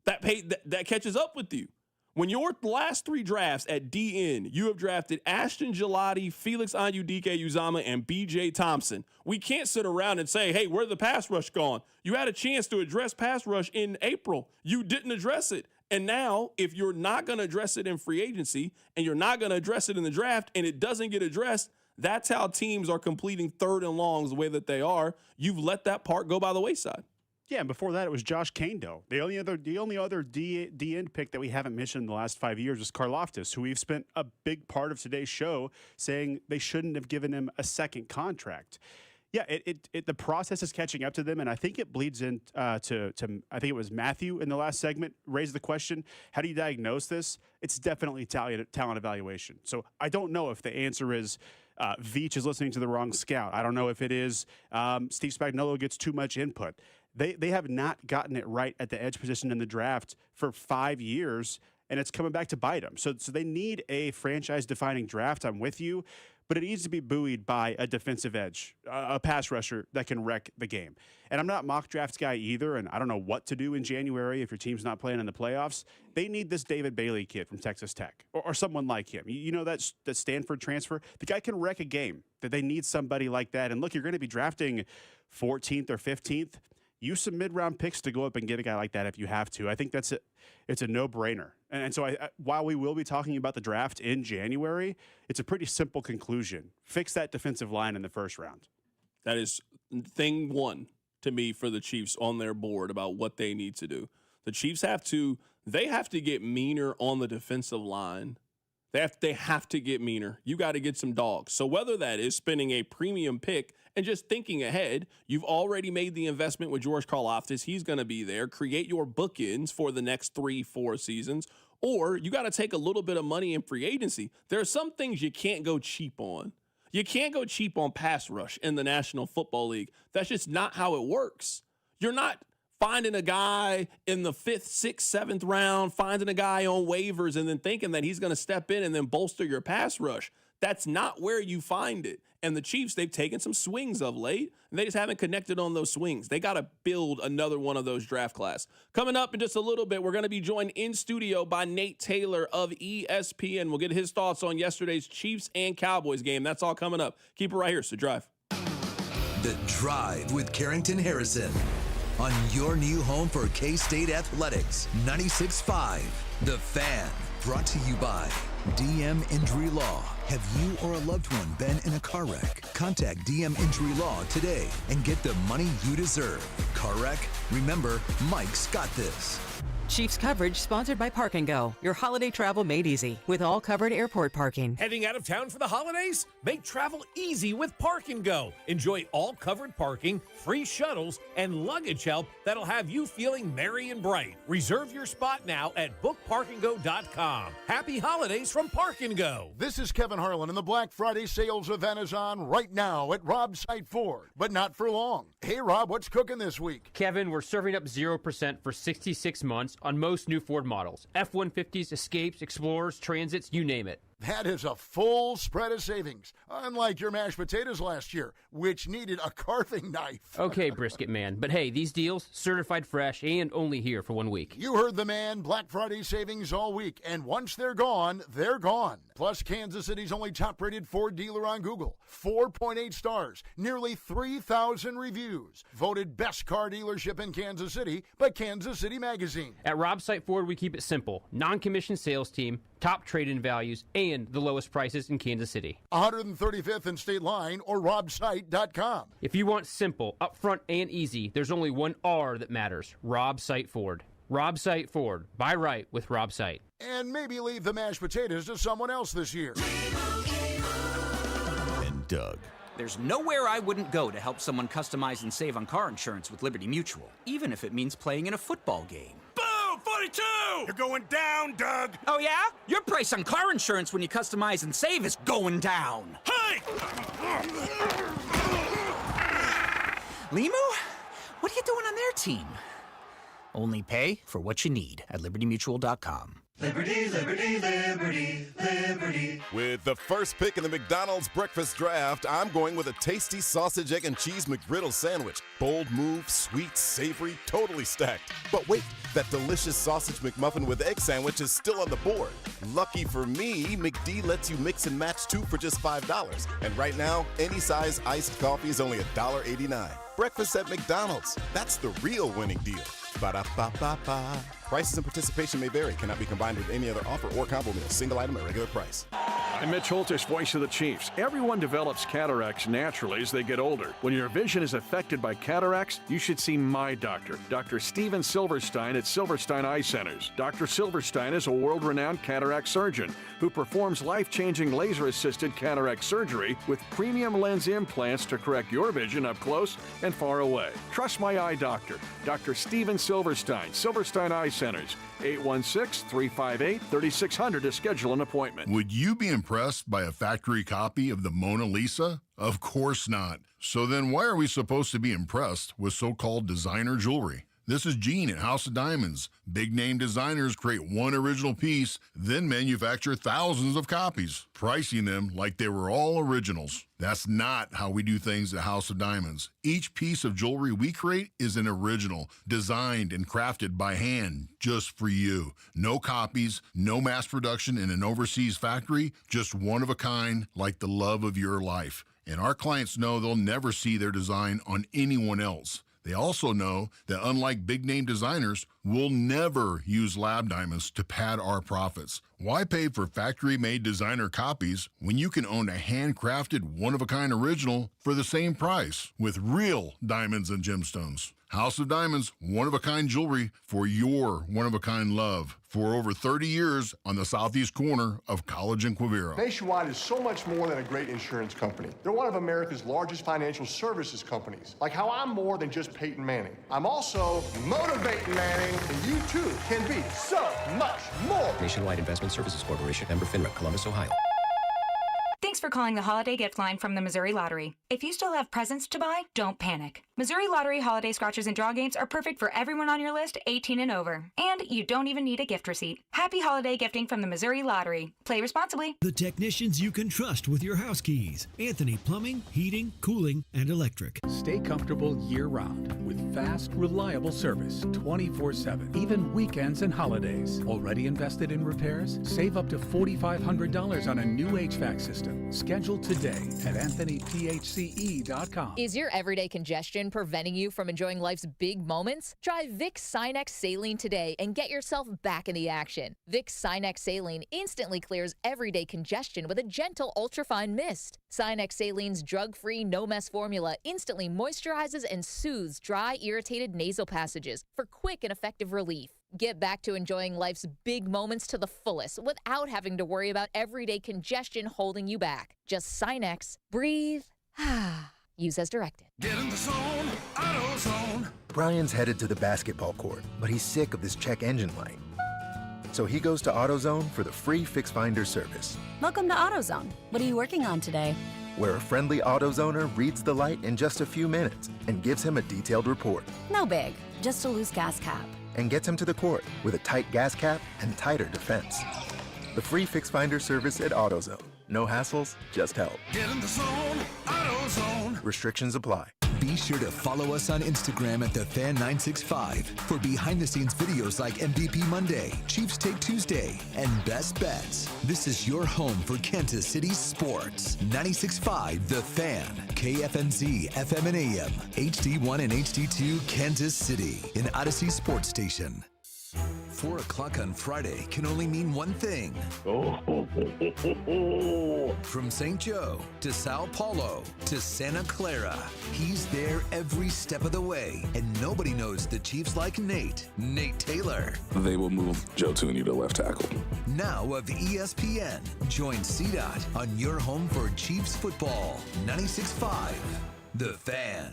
That catches up with you. When your last 3 drafts at DN, you have drafted Ashton Gelati, Felix Anudike-Uzomah, and B.J. Thompson. We can't sit around and say, hey, where's the pass rush gone? You had a chance to address pass rush in April. You didn't address it. And now, if you're not going to address it in free agency and you're not going to address it in the draft and it doesn't get addressed, that's how teams are completing 3rd and longs the way that they are. You've let that part go by the wayside. Yeah, and before that, it was Josh Kaindoh. The only other D-end pick that we haven't mentioned in the last 5 years is Karlaftis, who we've spent a big part of today's show saying they shouldn't have given him a second contract. Yeah, the process is catching up to them, and I think it bleeds in to I think it was Matthew in the last segment raised the question, how do you diagnose this? It's definitely talent evaluation. So I don't know if the answer is Veach is listening to the wrong scout. I don't know if it is Steve Spagnuolo gets too much input. They have not gotten it right at the edge position in the draft for 5 years, and it's coming back to bite them. So they need a franchise-defining draft. I'm with you, but it needs to be buoyed by a defensive edge, a pass rusher that can wreck the game. And I'm not a mock draft guy either, and I don't know what to do in January if your team's not playing in the playoffs. They need this David Bailey kid from Texas Tech or someone like him. You know that Stanford transfer? The guy can wreck a game. That they need somebody like that. And look, you're going to be drafting 14th or 15th. Use some mid-round picks to go up and get a guy like that if you have to. I think it's a no-brainer. And so while we will be talking about the draft in January, it's a pretty simple conclusion. Fix that defensive line in the first round. That is thing one to me for the Chiefs on their board about what they need to do. The Chiefs have to get meaner on the defensive line. They have to get meaner. You got to get some dogs. So whether that is spending a premium pick and just thinking ahead, you've already made the investment with George Karlaftis. He's going to be there. Create your bookends for the next 3-4 seasons. Or you got to take a little bit of money in free agency. There are some things you can't go cheap on. You can't go cheap on pass rush in the National Football League. That's just not how it works. You're not finding a guy in the 5th, 6th, 7th round, finding a guy on waivers and then thinking that he's going to step in and then bolster your pass rush. That's not where you find it. And the Chiefs, they've taken some swings of late, and they just haven't connected on those swings. They got to build another one of those draft class. Coming up in just a little bit, we're going to be joined in studio by Nate Taylor of ESPN. We'll get his thoughts on yesterday's Chiefs and Cowboys game. That's all coming up. Keep it right here. So Drive. The Drive with Carrington Harrison on your new home for K-State Athletics, 96.5 The Fan. Brought to you by DM Injury Law. Have you or a loved one been in a car wreck? Contact DM Injury Law today and get the money you deserve. Car wreck? Remember, Mike's got this. Chiefs coverage sponsored by Park & Go. Your holiday travel made easy with all covered airport parking. Heading out of town for the holidays? Make travel easy with Park & Go. Enjoy all covered parking, free shuttles, and luggage help that'll have you feeling merry and bright. Reserve your spot now at bookparkandgo.com. Happy holidays from Park & Go. This is Kevin Harlan, and the Black Friday sales event is on right now at Rob's Site Ford, but not for long. Hey, Rob, what's cooking this week? Kevin, we're serving up 0% for 66 months on most new Ford models. F-150s, Escapes, Explorers, Transits, you name it. That is a full spread of savings, unlike your mashed potatoes last year, which needed a carving knife. Okay, brisket man, but hey, these deals, certified fresh and only here for 1 week. You heard the man. Black Friday savings all week, and once they're gone, they're gone. Plus, Kansas City's only top-rated Ford dealer on Google. 4.8 stars, nearly 3,000 reviews. Voted best car dealership in Kansas City by Kansas City Magazine. At Rob's Site Ford, we keep it simple. Non-commissioned sales team, top trade-in values, and the lowest prices in Kansas City. 135th and State Line or robsite.com. If you want simple, upfront, and easy, there's only one R that matters. Rob Site Ford. Rob Site Ford. Buy right with Rob Site. And maybe leave the mashed potatoes to someone else this year. And Doug, There's nowhere I wouldn't go to help someone customize and save on car insurance with Liberty Mutual, even if it means playing in a football game. Boom! 42! You're going down, Doug! Oh, yeah? Your price on car insurance when you customize and save is going down. Hey! Limu? What are you doing on their team? Only pay for what you need at libertymutual.com. Liberty, liberty, liberty, liberty. With the first pick in the McDonald's breakfast draft, I'm going with a tasty sausage, egg, and cheese McGriddle sandwich. Bold move, sweet, savory, totally stacked. But wait, that delicious sausage McMuffin with egg sandwich is still on the board. Lucky for me, McD lets you mix and match two for just $5. And right now, any size iced coffee is only $1.89. Breakfast at McDonald's. That's the real winning deal. Ba-da-ba-ba-ba. Prices and participation may vary. Cannot be combined with any other offer or combo meal. Single item at regular price. I'm Mitch Holtis, voice of the Chiefs. Everyone develops cataracts naturally as they get older. When your vision is affected by cataracts, you should see my doctor, Dr. Steven Silverstein at Silverstein Eye Centers. Dr. Silverstein is a world-renowned cataract surgeon who performs life-changing laser-assisted cataract surgery with premium lens implants to correct your vision up close and far away. Trust my eye doctor, Dr. Steven Silverstein, Silverstein Eye Centers, 816-358-3600 to schedule an appointment. Would you be impressed by a factory copy of the Mona Lisa? Of course not. So then why are we supposed to be impressed with so-called designer jewelry? This is Gene at House of Diamonds. Big-name designers create one original piece, then manufacture thousands of copies, pricing them like they were all originals. That's not how we do things at House of Diamonds. Each piece of jewelry we create is an original, designed and crafted by hand, just for you. No copies, no mass production in an overseas factory, just one of a kind, like the love of your life. And our clients know they'll never see their design on anyone else. They also know that unlike big-name designers, we'll never use lab diamonds to pad our profits. Why pay for factory-made designer copies when you can own a handcrafted, one-of-a-kind original for the same price with real diamonds and gemstones? House of Diamonds, one-of-a-kind jewelry for your one-of-a-kind love. For over 30 years on the southeast corner of College and Quivira. Nationwide is so much more than a great insurance company. They're one of America's largest financial services companies. Like how I'm more than just Peyton Manning. I'm also motivating Manning, and you too can be so much more. Nationwide Investment Services Corporation, member FINRA, Columbus, Ohio. Thanks for calling the Holiday Gift Line from the Missouri Lottery. If you still have presents to buy, don't panic. Missouri Lottery Holiday Scratchers and Draw Games are perfect for everyone on your list 18 and over. And you don't even need a gift receipt. Happy holiday gifting from the Missouri Lottery. Play responsibly. The technicians you can trust with your house keys. Anthony Plumbing, Heating, Cooling, and Electric. Stay comfortable year-round with fast, reliable service 24/7, even weekends and holidays. Already invested in repairs? Save up to $4,500 on a new HVAC system. Schedule today at AnthonyPHCE.com. Is your everyday congestion preventing you from enjoying life's big moments? Try Vicks Sinex Saline today and get yourself back in the action. Vicks Sinex Saline instantly clears everyday congestion with a gentle ultrafine mist. Sinex Saline's drug-free, no-mess formula instantly moisturizes and soothes dry, irritated nasal passages for quick and effective relief. Get back to enjoying life's big moments to the fullest without having to worry about everyday congestion holding you back. Just Sinex, breathe, use as directed. Get in the zone, AutoZone. Brian's headed to the basketball court, but he's sick of this check engine light. So he goes to AutoZone for the free Fix Finder service, Welcome to AutoZone. What are you working on today? where a friendly AutoZoner reads the light in just a few minutes and gives him a detailed report. No big, just a loose gas cap. And gets him to the court with a tight gas cap and tighter defense. The free Fix Finder service at AutoZone. No hassles, just help. Get in the zone, AutoZone. Restrictions apply. Be sure to follow us on Instagram at TheFan965 for behind-the-scenes videos like MVP Monday, Chiefs Take Tuesday, and Best Bets. This is your home for Kansas City sports. 96.5 The Fan, KFNZ, FM and AM, HD1 and HD2, Kansas City, an Odyssey sports station. 4 o'clock on Friday can only mean one thing. From St. Joe to Sao Paulo to Santa Clara, he's there every step of the way. And nobody knows the Chiefs like Nate Taylor. They will move Joe Tooney to left tackle. Now of ESPN, join CDot on your home for Chiefs football. 96.5, The Fan.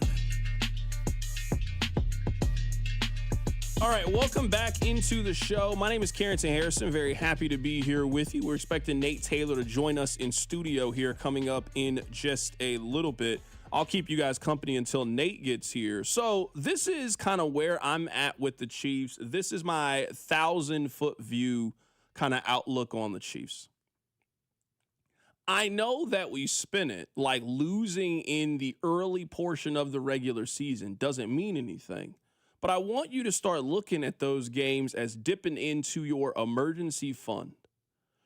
All right, welcome back into the show. My name is Carrington Harrison. Very happy to be here with you. We're expecting Nate Taylor to join us in studio here coming up in just a little bit. I'll keep you guys company until Nate gets here. So this is kind of where I'm at with the Chiefs. This is my 1,000-foot view kind of outlook on the Chiefs. I know that we spin it like losing in the early portion of the regular season doesn't mean anything. But I want you to start looking at those games as dipping into your emergency fund.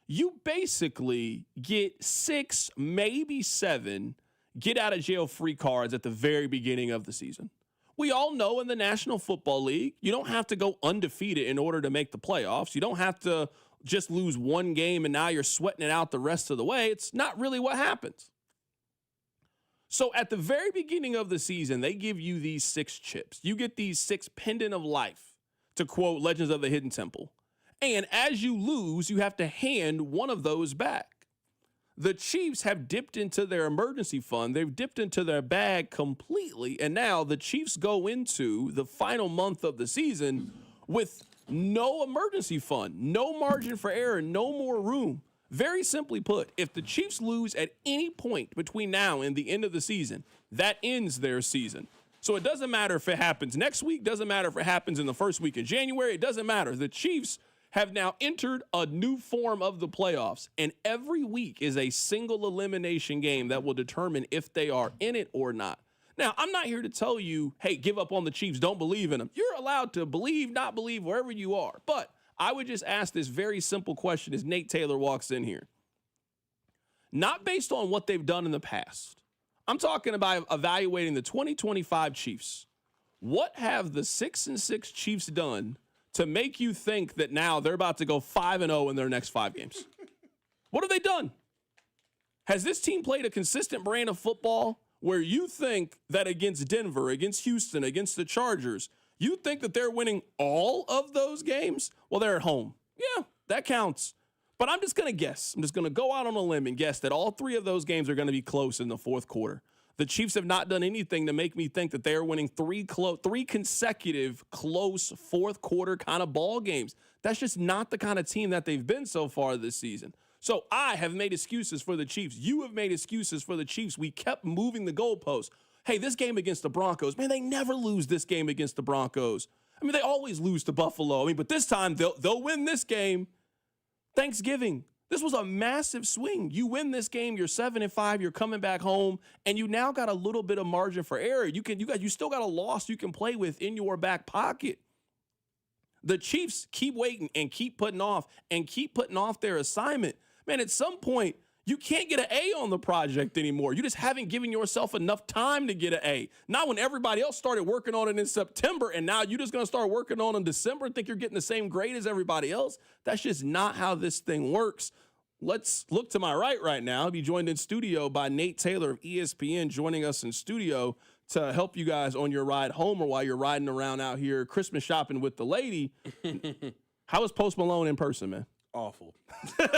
You basically get 6, maybe 7 get out of jail free cards at the very beginning of the season. We all know in the National Football League, you don't have to go undefeated in order to make the playoffs. You don't have to just lose one game and now you're sweating it out the rest of the way. It's not really what happens. So at the very beginning of the season, they give you these 6 chips. You get these 6 pendant of life, to quote Legends of the Hidden Temple. And as you lose, you have to hand one of those back. The Chiefs have dipped into their emergency fund. They've dipped into their bag completely. And now the Chiefs go into the final month of the season with no emergency fund, no margin for error, no more room. Very simply put, if the Chiefs lose at any point between now and the end of the season, that ends their season. So it doesn't matter if it happens next week, doesn't matter if it happens in the first week of January, it doesn't matter. The Chiefs have now entered a new form of the playoffs, and every week is a single elimination game that will determine if they are in it or not. Now, I'm not here to tell you, hey, give up on the Chiefs, don't believe in them. You're allowed to believe, not believe, wherever you are. But I would just ask this very simple question as Nate Taylor walks in here. Not based on what they've done in the past. I'm talking about evaluating the 2025 Chiefs. What have the 6-6 Chiefs done to make you think that now they're about to go 5-0 in their next 5 games? What have they done? Has this team played a consistent brand of football where you think that against Denver, against Houston, against the Chargers, you think that they're winning all of those games? Well, they're at home. Yeah, that counts. But I'm just going to guess. I'm just going to go out on a limb and guess that all 3 of those games are going to be close in the fourth quarter. The Chiefs have not done anything to make me think that they are winning 3 consecutive close fourth quarter kind of ball games. That's just not the kind of team that they've been so far this season. So I have made excuses for the Chiefs. You have made excuses for the Chiefs. We kept moving the goalposts. Hey, this game against the Broncos, man, they never lose this game against the Broncos. I mean, they always lose to Buffalo. I mean, but this time they'll win this game. Thanksgiving. This was a massive swing. You win this game, you're 7-5, you're coming back home, and you now got a little bit of margin for error. You still got a loss you can play with in your back pocket. The Chiefs keep waiting and keep putting off their assignment. Man, at some point, you can't get an A on the project anymore. You just haven't given yourself enough time to get an A. Not when everybody else started working on it in September, and now you're just going to start working on it in December and think you're getting the same grade as everybody else. That's just not how this thing works. Let's look to my right now. I'll be joined in studio by Nate Taylor of ESPN, joining us in studio to help you guys on your ride home or while you're riding around out here Christmas shopping with the lady. How was Post Malone in person, man? Awful. What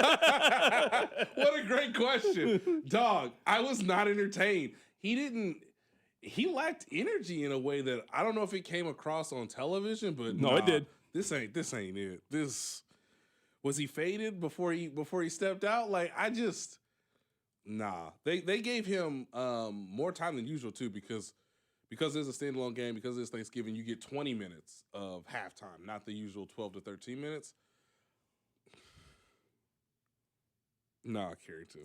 a great question. Dog, I was not entertained. He lacked energy in a way that I don't know if it came across on television, but no, it did. This ain't it. Was he faded before he stepped out? Like, They gave him more time than usual too, because it's a standalone game, because it's Thanksgiving, you get 20 minutes of halftime, not the usual 12 to 13 minutes. Nah, Carrington.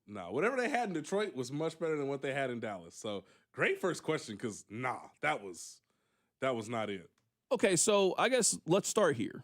Nah. Whatever they had in Detroit was much better than what they had in Dallas. So great first question, because that was not it. Okay, so I guess let's start here.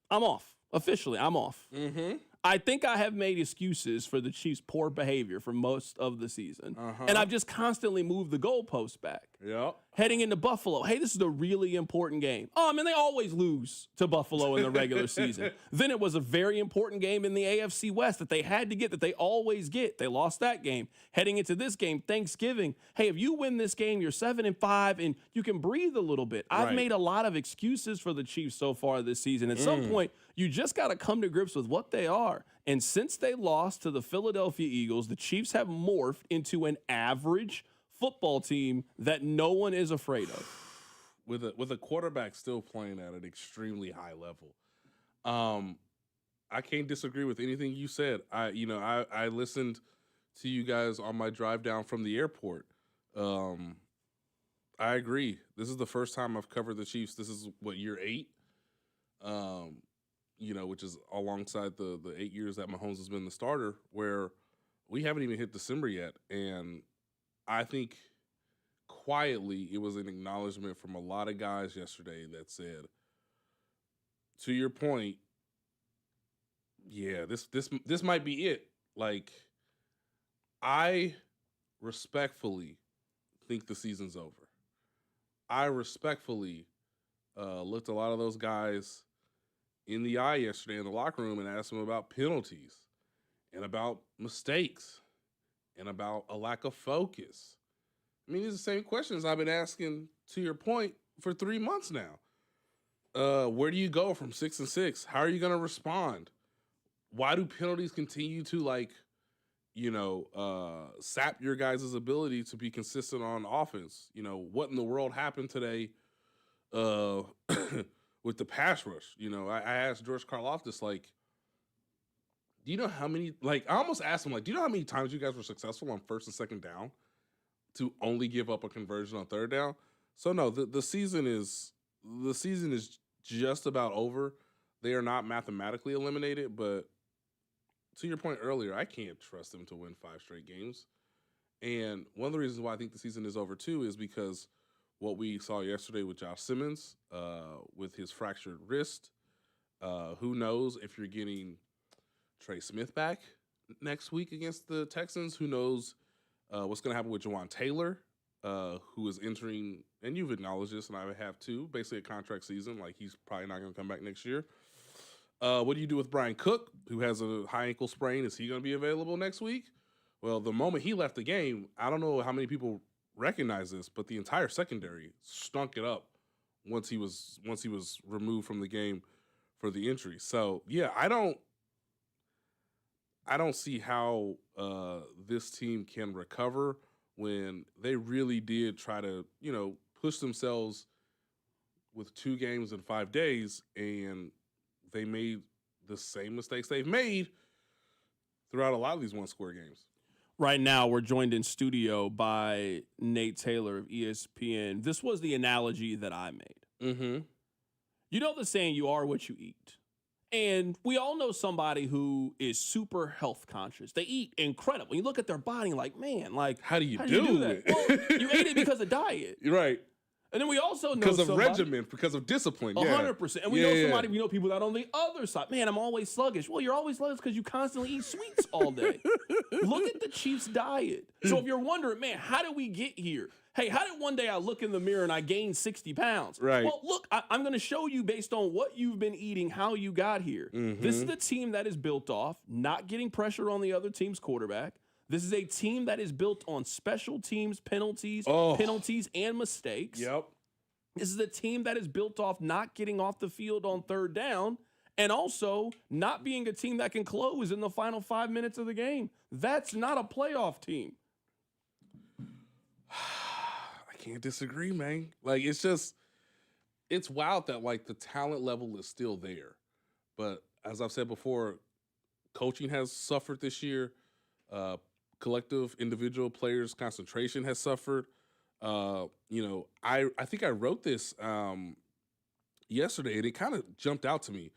I'm off. Officially, I'm off. Mm-hmm. I think I have made excuses for the Chiefs' poor behavior for most of the season. And I've just constantly moved the goalposts back. Yep. Heading into Buffalo, hey, this is a really important game. Oh, I mean, they always lose to Buffalo in the regular season. Then it was a very important game in the AFC West that they had to get, that they always get. They lost that game. Heading into this game, Thanksgiving, hey, if you win this game, you're 7-5, and you can breathe a little bit. I've made a lot of excuses for the Chiefs so far this season. At some point, you just got to come to grips with what they are. And since they lost to the Philadelphia Eagles, the Chiefs have morphed into an average football team that no one is afraid of. With a quarterback still playing at an extremely high level. I can't disagree with anything you said. I listened to you guys on my drive down from the airport. I agree. This is the first time I've covered the Chiefs. This is year 8. Which is alongside the 8 years that Mahomes has been the starter, where we haven't even hit December yet. And I think quietly it was an acknowledgement from a lot of guys yesterday that said, to your point, yeah, this might be it. Like, I respectfully think the season's over. I respectfully looked a lot of those guys in the eye yesterday in the locker room and asked them about penalties and about mistakes and about a lack of focus. I mean, these are the same questions I've been asking, to your point, for 3 months now. Where do you go from 6-6? How are you going to respond? Why do penalties continue to, sap your guys' ability to be consistent on offense? What in the world happened today with the pass rush? I asked George Karlaftis, do you know how many, I almost asked him, do you know how many times you guys were successful on first and second down to only give up a conversion on third down? So no, the season is just about over. They are not mathematically eliminated, but to your point earlier, I can't trust them to win 5 straight games. And one of the reasons why I think the season is over too is because what we saw yesterday with Josh Simmons, with his fractured wrist, who knows if you're getting Trey Smith back next week against the Texans. Who knows what's going to happen with Jawan Taylor, who is entering, and you've acknowledged this, and I have too, basically a contract season. He's probably not going to come back next year. What do you do with Brian Cook, who has a high ankle sprain? Is he going to be available next week? Well, the moment he left the game, I don't know how many people recognize this, but the entire secondary stunk it up once he was removed from the game for the injury. So yeah, I don't see how this team can recover when they really did try to, push themselves with 2 games in 5 days, and they made the same mistakes they've made throughout a lot of these one-score games. Right now, we're joined in studio by Nate Taylor of ESPN. This was the analogy that I made. Mm-hmm. You know the saying, you are what you eat. And we all know somebody who is super health conscious. They eat incredible. You look at their body man, how do you do that? it? Well, you ate it because of diet. You're right. And then we also know because of regimen, because of discipline. 100%. And we know somebody, we know people that on the other side. Man, I'm always sluggish. Well, you're always sluggish because you constantly eat sweets all day. Look at the Chiefs' diet. So if you're wondering, man, how did we get here? Hey, how did one day I look in the mirror and I gained 60 pounds? Right. Well, look, I'm going to show you based on what you've been eating, how you got here. Mm-hmm. This is the team that is built off not getting pressure on the other team's quarterback. This is a team that is built on special teams, penalties, and mistakes. Yep. This is a team that is built off not getting off the field on third down and also not being a team that can close in the final 5 minutes of the game. That's not a playoff team. I can't disagree, man. It's wild that the talent level is still there. But as I've said before, coaching has suffered this year. Collective individual players' concentration has suffered. I think I wrote this yesterday, and it kind of jumped out to me.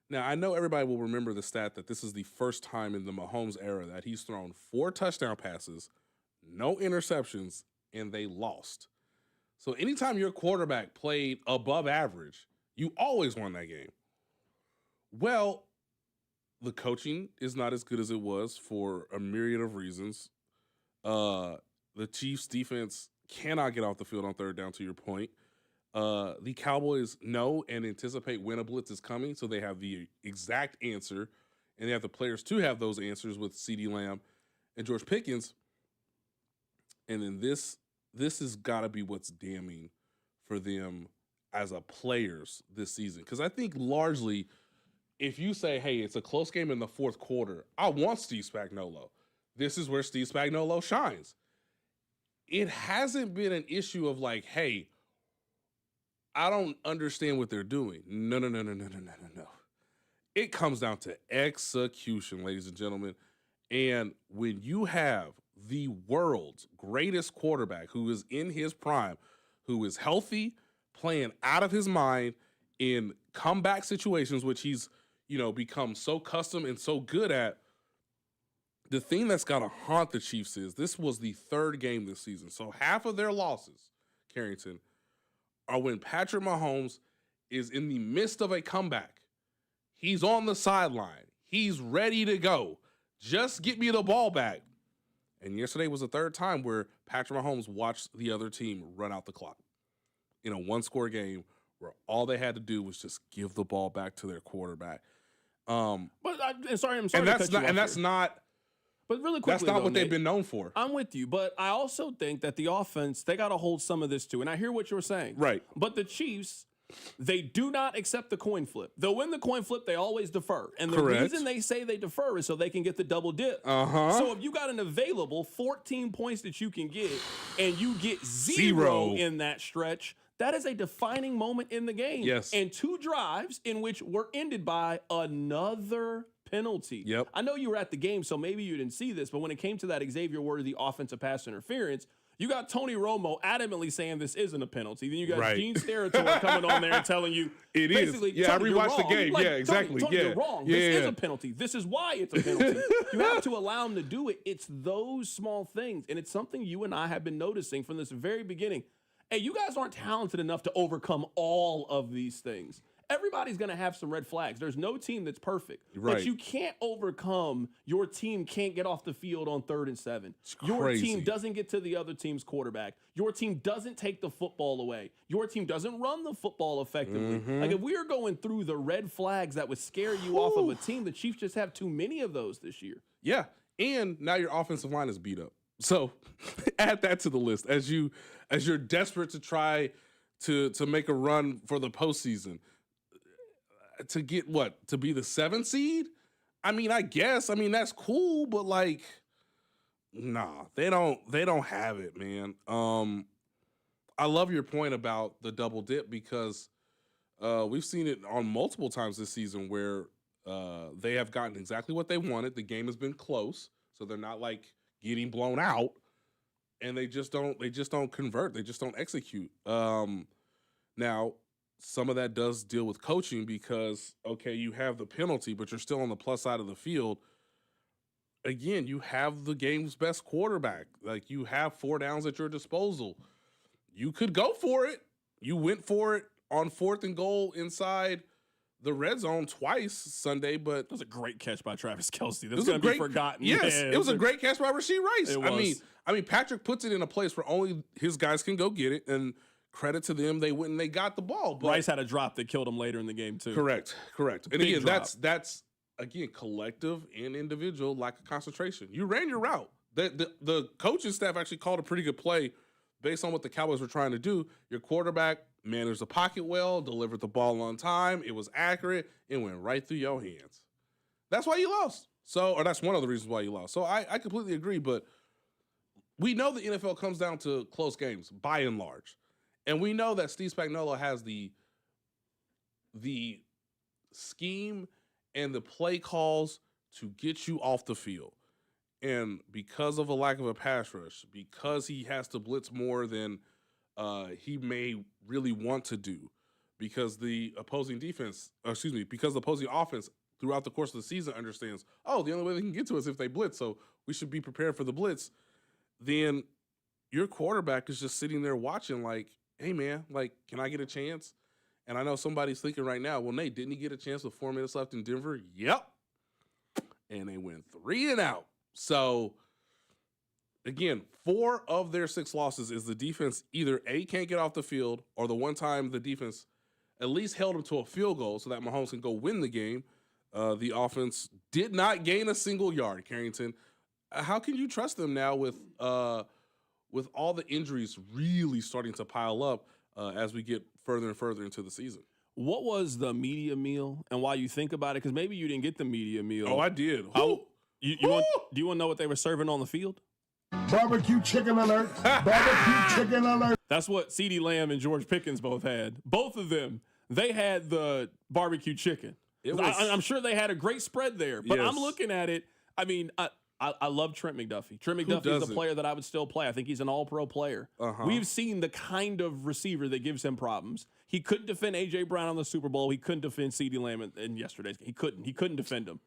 Now, I know everybody will remember the stat that this is the first time in the Mahomes era that he's thrown 4 touchdown passes, no interceptions, and they lost. So anytime your quarterback played above average, you always won that game. Well, the coaching is not as good as it was for a myriad of reasons. The Chiefs defense cannot get off the field on third down, to your point. The Cowboys know and anticipate when a blitz is coming, so they have the exact answer, and they have the players to have those answers with CeeDee Lamb and George Pickens. And then this has got to be what's damning for them as a players this season. Because I think largely, if you say, hey, it's a close game in the fourth quarter, I want Steve Spagnuolo. This is where Steve Spagnuolo shines. It hasn't been an issue of like, hey, I don't understand what they're doing. No. It comes down to execution, ladies and gentlemen. And when you have the world's greatest quarterback who is in his prime, who is healthy, playing out of his mind in comeback situations, which he's, become so custom and so good at, the thing that's got to haunt the Chiefs is this was the third game this season. So half of their losses, Carrington, are when Patrick Mahomes is in the midst of a comeback. He's on the sideline. He's ready to go. Just get me the ball back. And yesterday was the third time where Patrick Mahomes watched the other team run out the clock in a one-score game where all they had to do was just give the ball back to their quarterback. I'm sorry. But really quickly, that's not what they've been known for. I'm with you, but I also think that the offense, they got to hold some of this too. And I hear what you're saying. Right. But the Chiefs, they do not accept the coin flip. They'll win the coin flip, they always defer. And the reason they say they defer is so they can get the double dip. So if you got an available 14 points that you can get and you get zero in that stretch, that is a defining moment in the game. Yes. And 2 drives in which were ended by another penalty. Yep. I know you were at the game, so maybe you didn't see this, but when it came to that Xavier Worthy offensive pass interference, you got Tony Romo adamantly saying this isn't a penalty. Then you got Gene Steratore coming on there and telling you it is. Yeah, I rewatched the game. Like, yeah, exactly. Tony, you're wrong. This is a penalty. penalty. This is why it's a penalty. You have to allow him to do it. It's those small things, and it's something you and I have been noticing from this very beginning. Hey, you guys aren't talented enough to overcome all of these things. Everybody's going to have some red flags. There's no team that's perfect. Right. But you can't overcome your team can't get off the field on 3rd and 7. Your crazy. team doesn't get to the other team's quarterback. Your team doesn't take the football away. Your team doesn't run the football effectively. Like if we are going through the red flags that would scare you off of a team, the Chiefs just have too many of those this year. Yeah, and now your offensive line is beat up. So add that to the list as you're desperate to try to make a run for the postseason. To get to be the 7th seed? I mean, I guess. I mean, that's cool, but like, nah, they don't have it, man. I love your point about the double dip because we've seen it on multiple times this season where they have gotten exactly what they wanted. The game has been close, so they're not like getting blown out, and they just don't convert. They just don't execute. Now, some of that does deal with coaching because, okay, you have the penalty, but you're still on the plus side of the field. Again, you have the game's best quarterback. Like, you have 4 downs at your disposal. You could go for it. You went for it on 4th and goal inside the red zone twice Sunday, but it was a great catch by Travis Kelce. That's going to be forgotten. Yes, it was a great catch by Rashee Rice. It was. I mean, Patrick puts it in a place where only his guys can go get it, and credit to them, they went and they got the ball. But Rice had a drop that killed him later in the game too. Correct. And Big again, drop. that's again collective and individual lack of concentration. You ran your route. The coaching staff actually called a pretty good play based on what the Cowboys were trying to do. Your quarterback managed the pocket well, delivered the ball on time. It was accurate. It went right through your hands. That's why you lost. Or that's one of the reasons why you lost. So I completely agree. But we know the NFL comes down to close games by and large. And we know that Steve Spagnuolo has the scheme and the play calls to get you off the field. And because of a lack of a pass rush, because he has to blitz more than he may really want to do, because the opposing offense throughout the course of the season understands, the only way they can get to us is if they blitz, so we should be prepared for the blitz, then your quarterback is just sitting there watching like, hey, man, like, can I get a chance? And I know somebody's thinking right now, well, Nate, didn't he get a chance with 4 minutes left in Denver? Yep. And they went 3 and out. So again, 4 of their 6 losses is the defense either A, can't get off the field, or the one time the defense at least held them to a field goal so that Mahomes can go win the game. The offense did not gain a single yard, Carrington. How can you trust them now with all the injuries really starting to pile up as we get further and further into the season? What was the media meal, and why you think about it? Because maybe you didn't get the media meal. Oh, I did. Do you want to know what they were serving on the field? Barbecue chicken alert. Barbecue chicken alert. That's what CeeDee Lamb and George Pickens both had. Both of them, they had the barbecue chicken. I'm sure they had a great spread there, but Yes. I'm looking at it. I mean, I love Trent McDuffie. Trent McDuffie is a player that I would still play. I think he's an all-pro player. We've seen the kind of receiver that gives him problems. He couldn't defend A.J. Brown on the Super Bowl. He couldn't defend CeeDee Lamb in yesterday's game. He couldn't defend him.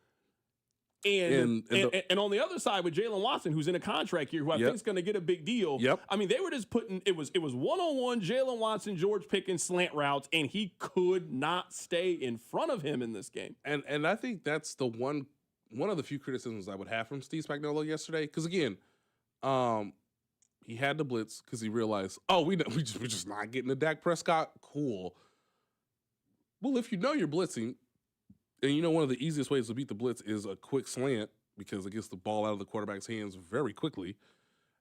And on the other side with Jalen Watson, who's in a contract here, who I think is going to get a big deal. I mean, they were just putting it was one-on-one Jalen Watson, George Pickens slant routes, and he could not stay in front of him in this game. And I think that's the one of the few criticisms I would have from Steve Spagnuolo yesterday. Because again, he had to blitz because he realized, we're just not getting to Dak Prescott. Cool. Well, if you know you're blitzing, and you know one of the easiest ways to beat the blitz is a quick slant because it gets the ball out of the quarterback's hands very quickly.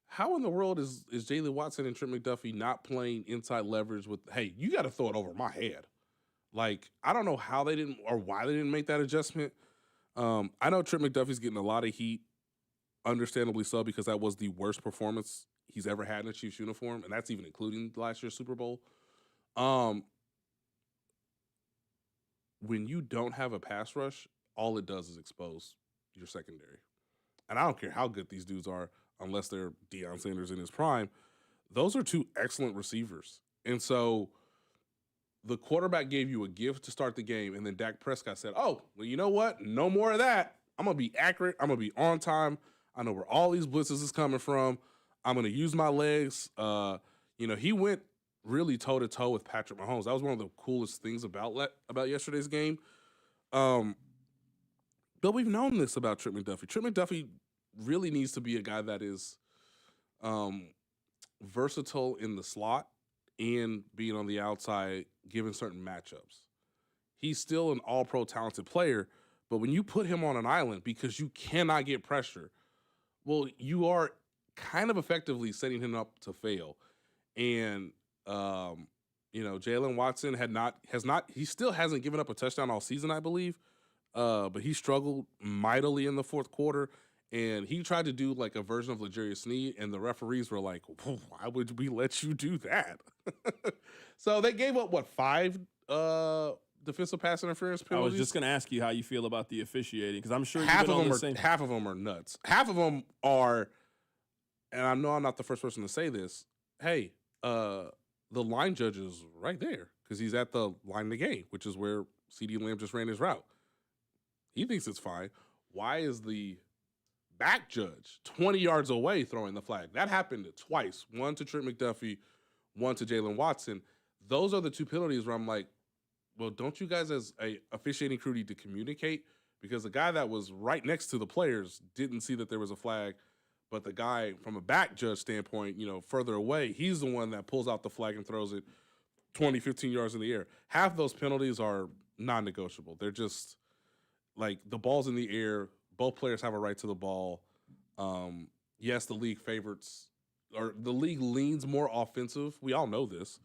How in the world is Jalen Watson and Trent McDuffie not playing inside leverage with, hey, you got to throw it over my head? Like, I don't know how they didn't or why they didn't make that adjustment. I know Trent McDuffie's getting a lot of heat, understandably so, because that was the worst performance he's ever had in a Chiefs uniform, and that's even including last year's Super Bowl. When you don't have a pass rush, all it does is expose your secondary. And I don't care how good these dudes are, unless they're Deion Sanders in his prime. Those are 2 excellent receivers. And so the quarterback gave you a gift to start the game, and then Dak Prescott said, well, you know what? No more of that. I'm going to be accurate. I'm going to be on time. I know where all these blitzes is coming from. I'm going to use my legs. He went really toe-to-toe with Patrick Mahomes. That was one of the coolest things about yesterday's game. But we've known this about Trent McDuffie. Trent McDuffie really needs to be a guy that is versatile in the slot and being on the outside, given certain matchups. He's still an all-pro talented player, but when you put him on an island because you cannot get pressure, well, you are kind of effectively setting him up to fail. And Jalen Watson he still hasn't given up a touchdown all season, I believe. But he struggled mightily in the fourth quarter, and he tried to do like a version of L'Jarius Sneed, and the referees were like, why would we let you do that? So they gave up, 5 defensive pass interference penalties? I was just going to ask you how you feel about the officiating, because I'm sure half of them are nuts. Half of them are, and I know I'm not the first person to say this, hey, the line judge is right there because he's at the line of the game, which is where CeeDee Lamb just ran his route. He thinks it's fine. Why is the back judge 20 yards away throwing the flag? That happened twice. One to Trent McDuffie, one to Jalen Watson. Those are the 2 penalties where I'm like, well, don't you guys as a officiating crew need to communicate? Because the guy that was right next to the players didn't see that there was a flag. But the guy from a back judge standpoint, further away, he's the one that pulls out the flag and throws it 20, 15 yards in the air. Half those penalties are non-negotiable. They're just like the ball's in the air. Both players have a right to the ball. Yes, the league the league leans more offensive. We all know this,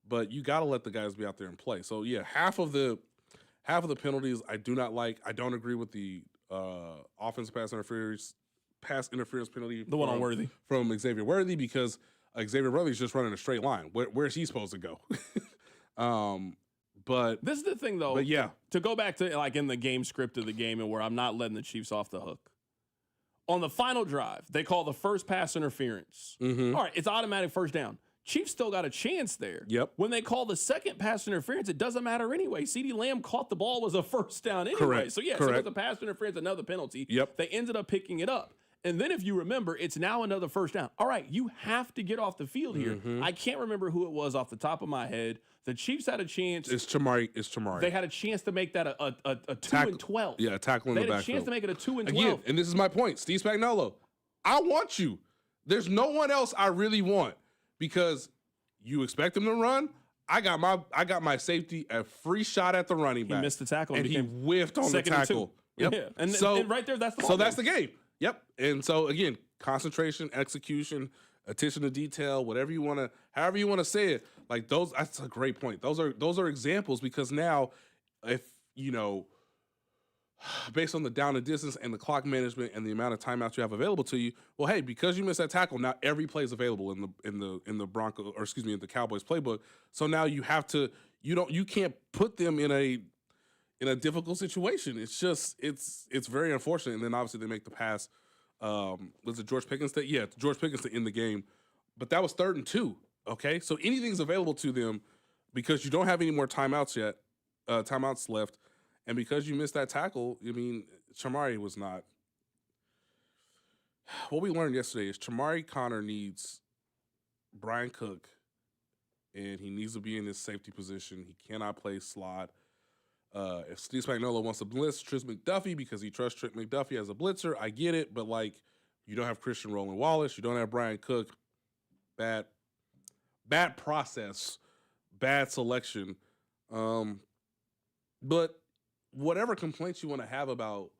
but you got to let the guys be out there and play. So yeah, half of the penalties I do not like. I don't agree with the offensive pass interference penalty. The one on Worthy. From Xavier Worthy, because Xavier Worthy's just running a straight line. Where's he supposed to go? But this is the thing, though. But yeah, to go back to like in the game script of the game and where I'm not letting the Chiefs off the hook. On the final drive, they call the first pass interference. Mm-hmm. All right, it's automatic first down. Chiefs still got a chance there. Yep. When they call the second pass interference, it doesn't matter anyway. CeeDee Lamb caught the ball, was a first down anyway. Correct. So, yes, Correct. it was a pass interference, another penalty. Yep. They ended up picking it up. And then if you remember, it's now another first down. All right, you have to get off the field here. Mm-hmm. I can't remember who it was off the top of my head. The Chiefs had a chance. It's Chamari. They had a chance to make that a 2-12. Yeah, a tackle in the backfield. They had a chance to make it a 2-12. Again, and this is my point. Steve Spagnuolo, I want you. There's no one else I really want because you expect him to run. I got my safety a free shot at the running back. He missed the tackle and he whiffed on the tackle. Yep. Yeah. And right there, that's the so that's the game. Yep. And so again, concentration, execution, attention to detail, whatever you want to, however you want to say it. Like those, that's a great point. Those are examples because now, if you know, based on the down and distance and the clock management and the amount of timeouts you have available to you, well, hey, because you missed that tackle, now every play is available in the Bronco, or excuse me, in the Cowboys playbook. So now you have to, you can't put them in a difficult situation. It's just it's very unfortunate. And then obviously they make the pass. Was it George Pickens? Yeah, George Pickens to end the game, but that was 3rd and 2. Okay, so anything's available to them because you don't have any more timeouts yet, timeouts left. And because you missed that tackle, I mean, Chamari was not. What we learned yesterday is Chamari Connor needs Brian Cook, and he needs to be in his safety position. He cannot play slot. If Steve Spagnuolo wants to blitz Tris McDuffie because he trusts Trent McDuffie as a blitzer, I get it. But, like, you don't have Christian Roland Wallace. You don't have Brian Cook. Bad process. Bad selection. But whatever complaints you want to have about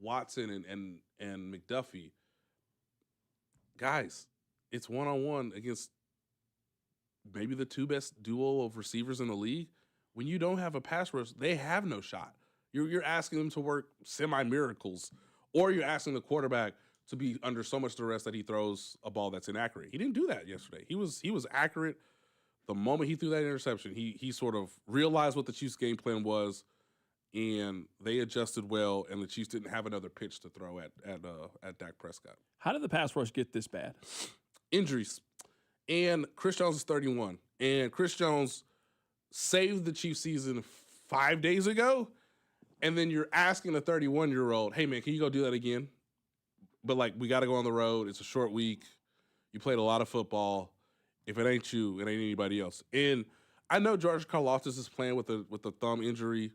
Watson and McDuffie, guys, it's one-on-one against maybe the 2 best duo of receivers in the league. When you don't have a pass rush, they have no shot. You're asking them to work semi-miracles, or you're asking the quarterback to be under so much duress that he throws a ball that's inaccurate. He didn't do that yesterday. He was accurate. The moment he threw that interception, he sort of realized what the Chiefs' game plan was, and they adjusted well, and the Chiefs didn't have another pitch to throw at Dak Prescott. How did the pass rush get this bad? Injuries. And Chris Jones is 31. And Chris Jones saved the Chiefs season 5 days ago, and then you're asking a 31-year-old, hey, man, can you go do that again? But, like, we got to go on the road. It's a short week. You played a lot of football. If it ain't you, it ain't anybody else. And I know George Karlaftis is playing with a thumb injury.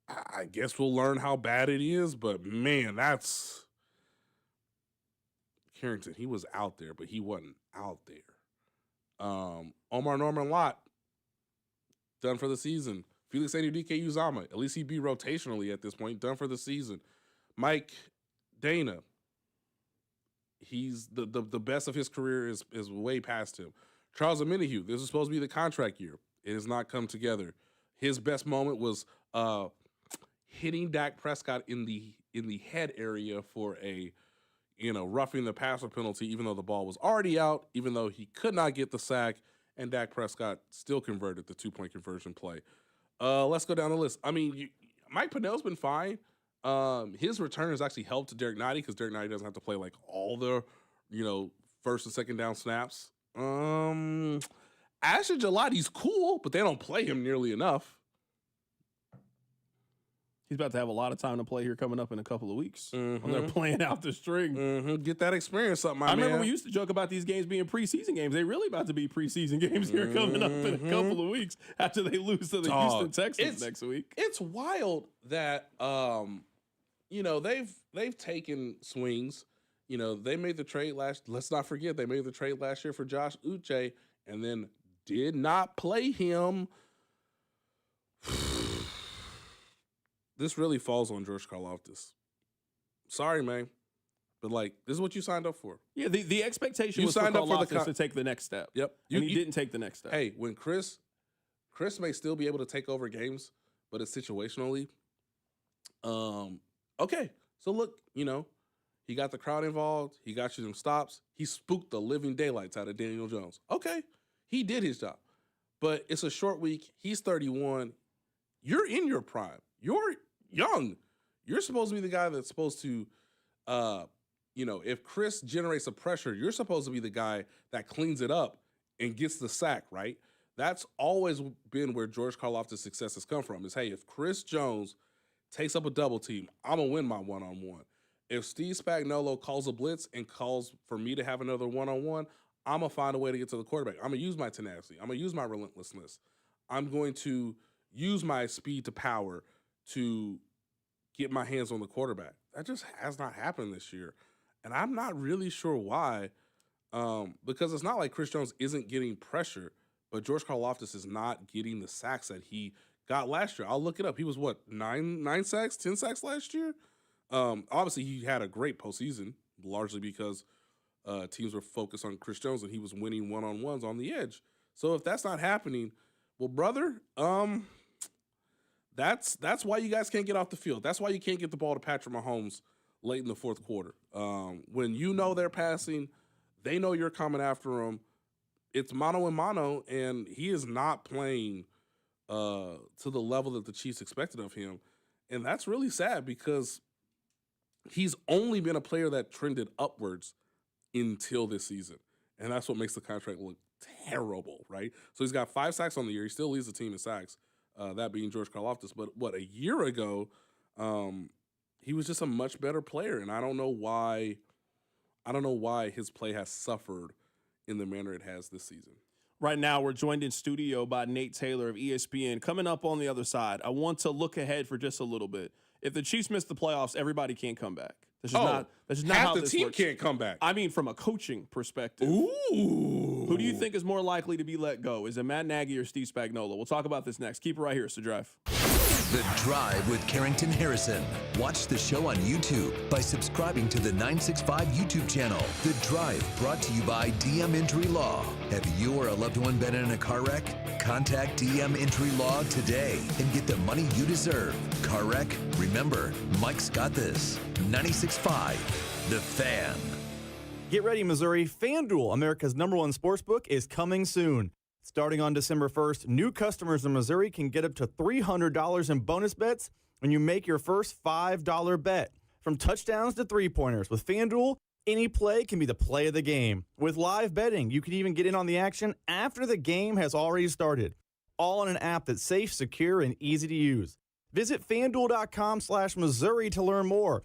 I guess we'll learn how bad it is, but, man, that's – Carrington, he was out there, but he wasn't out there. Omar Norman Lott, done for the season. Felix Anudike Uzama, at least he'd be rotationally at this point, done for the season. Mike Dana, he's the best of his career is way past him. Charles Omenihu, this is supposed to be the contract year. It has not come together. His best moment was hitting Dak Prescott in the head area for a roughing the passer penalty, even though the ball was already out, even though he could not get the sack, and Dak Prescott still converted the 2-point conversion play. Let's go down the list. I mean, Mike Pennell's been fine. His return has actually helped Derek Knighty because Derek Knighty doesn't have to play like all the, first and second down snaps. Asher Gelati's cool, but they don't play him nearly enough. He's about to have a lot of time to play here coming up in a couple of weeks when they're playing out the string. Get that experience up, my man. I remember we used to joke about these games being preseason games. They're really about to be preseason games here coming up in a couple of weeks after they lose to the Houston Texans next week. It's wild that they've taken swings. They made the trade let's not forget, they made the trade last year for Josh Uche and then did not play him. This really falls on George Karlaftis. Sorry, man. But, this is what you signed up for. Yeah, the expectation was for Karlaftis to take the next step. Yep. And he didn't take the next step. Hey, when Chris may still be able to take over games, but it's situationally. Okay. So, look, he got the crowd involved. He got you some stops. He spooked the living daylights out of Daniel Jones. Okay. He did his job. But it's a short week. He's 31. You're in your prime. You're young. You're supposed to be the guy that's supposed to, if Chris generates a pressure, you're supposed to be the guy that cleans it up and gets the sack, right? That's always been where George Karlaftis' success has come from is, hey, if Chris Jones takes up a double team, I'm going to win my one-on-one. If Steve Spagnuolo calls a blitz and calls for me to have another one-on-one, I'm going to find a way to get to the quarterback. I'm going to use my tenacity. I'm going to use my relentlessness. I'm going to use my speed to power to get my hands on the quarterback. That just has not happened this year. And I'm not really sure why. because it's not like Chris Jones isn't getting pressure, but George Karlaftis is not getting the sacks that he got last year. I'll look it up. He was, what, 9 sacks, 10 sacks last year? Obviously, he had a great postseason, largely because teams were focused on Chris Jones and he was winning one-on-ones on the edge. So if that's not happening, well, brother, that's why you guys can't get off the field. That's why you can't get the ball to Patrick Mahomes late in the fourth quarter. When you know they're passing, they know you're coming after them. It's mano and mano, and he is not playing to the level that the Chiefs expected of him. And that's really sad because he's only been a player that trended upwards until this season. And that's what makes the contract look terrible, right? So he's got 5 sacks on the year. He still leads the team in sacks, that being George Karlaftis. But, a year ago, he was just a much better player. And I don't know why his play has suffered in the manner it has this season. Right now, we're joined in studio by Nate Taylor of ESPN. Coming up on the other side, I want to look ahead for just a little bit. If the Chiefs miss the playoffs, everybody can't come back. That's just not how the this team works. can't come back. I mean, from a coaching perspective. Ooh. Who do you think is more likely to be let go? Is it Matt Nagy or Steve Spagnuolo? We'll talk about this next. Keep it right here. It's The Drive. The Drive with Carrington Harrison. Watch the show on YouTube by subscribing to the 965 YouTube channel. The Drive, brought to you by DM Entry Law. Have you or a loved one been in a car wreck? Contact DM Entry Law today and get the money you deserve. Car wreck? Remember, Mike's got this. 96.5, The Fan. Get ready, Missouri. FanDuel, America's #1 sportsbook, is coming soon. Starting on December 1st, new customers in Missouri can get up to $300 in bonus bets when you make your first $5 bet. From touchdowns to three-pointers, with FanDuel, any play can be the play of the game. With live betting, you can even get in on the action after the game has already started. All on an app that's safe, secure, and easy to use. Visit FanDuel.com/Missouri to learn more.